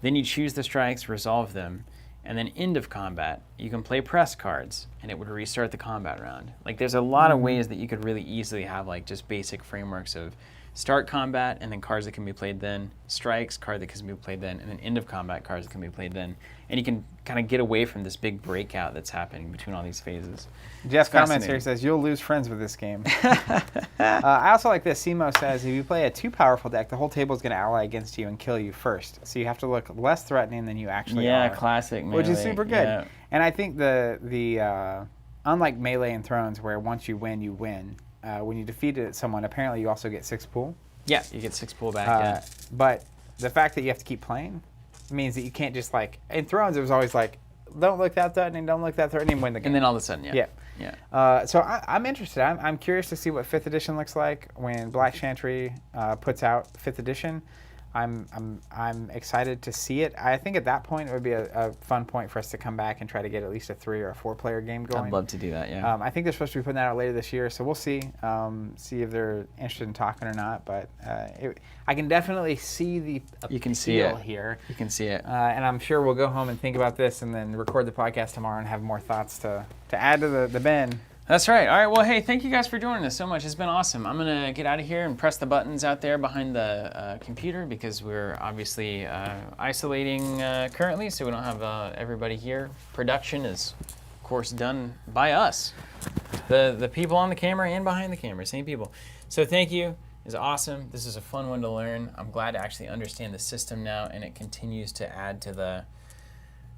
Then you choose the strikes, resolve them, and then end of combat, you can play press cards, and it would restart the combat round. Like, there's a lot of ways that you could really easily have, like, just basic frameworks of start combat, and then cards that can be played then, strikes, card that can be played then, and then end of combat cards that can be played then. And you can kind of get away from this big breakout that's happening between all these phases. Jeff comments here, says, you'll lose friends with this game. I also like this. Simo says, if you play a too powerful deck, the whole table is going to ally against you and kill you first. So you have to look less threatening than you actually are. Yeah, classic melee. Which is super good. Yeah. And I think the unlike Melee and Thrones, where once you win, you win. When you defeat someone, apparently you also get 6 pool. Yeah, you get 6 pool back. But the fact that you have to keep playing means that you can't just like in Thrones. It was always like, don't look that threatening, don't look that threatening, win the game. And then all of a sudden, So I'm interested. I'm curious to see what 5th edition looks like when Black Chantry puts out 5th edition. I'm excited to see it. I think at that point it would be a fun point for us to come back and try to get at least a 3 or a 4 player game going. I'd love to do that. Yeah. I think they're supposed to be putting that out later this year, so we'll see. See if they're interested in talking or not. But I can definitely see the appeal. You can see it here. You can see it. And I'm sure we'll go home and think about this and then record the podcast tomorrow and have more thoughts to add to the bin. That's right. All right. Well, hey, thank you guys for joining us so much. It's been awesome. I'm going to get out of here and press the buttons out there behind the computer because we're obviously isolating currently, so we don't have everybody here. Production is, of course, done by us. The people on the camera and behind the camera, same people. So thank you. It's awesome. This is a fun one to learn. I'm glad to actually understand the system now, and it continues to add to the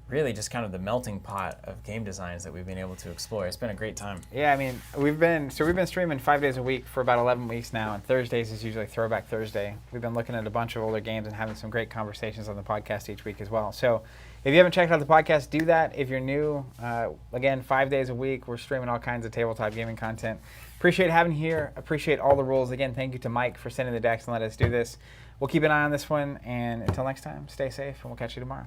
really just kind of the melting pot of game designs that we've been able to explore. It's been a great time. Yeah, I mean, we've been streaming 5 days a week for about 11 weeks now, and Thursdays is usually Throwback Thursday. We've been looking at a bunch of older games and having some great conversations on the podcast each week as well. So if you haven't checked out the podcast, do that. If you're new, again, 5 days a week, we're streaming all kinds of tabletop gaming content. Appreciate having you here. Appreciate all the rules. Again, thank you to Mike for sending the decks and let us do this. We'll keep an eye on this one, and until next time, stay safe, and we'll catch you tomorrow.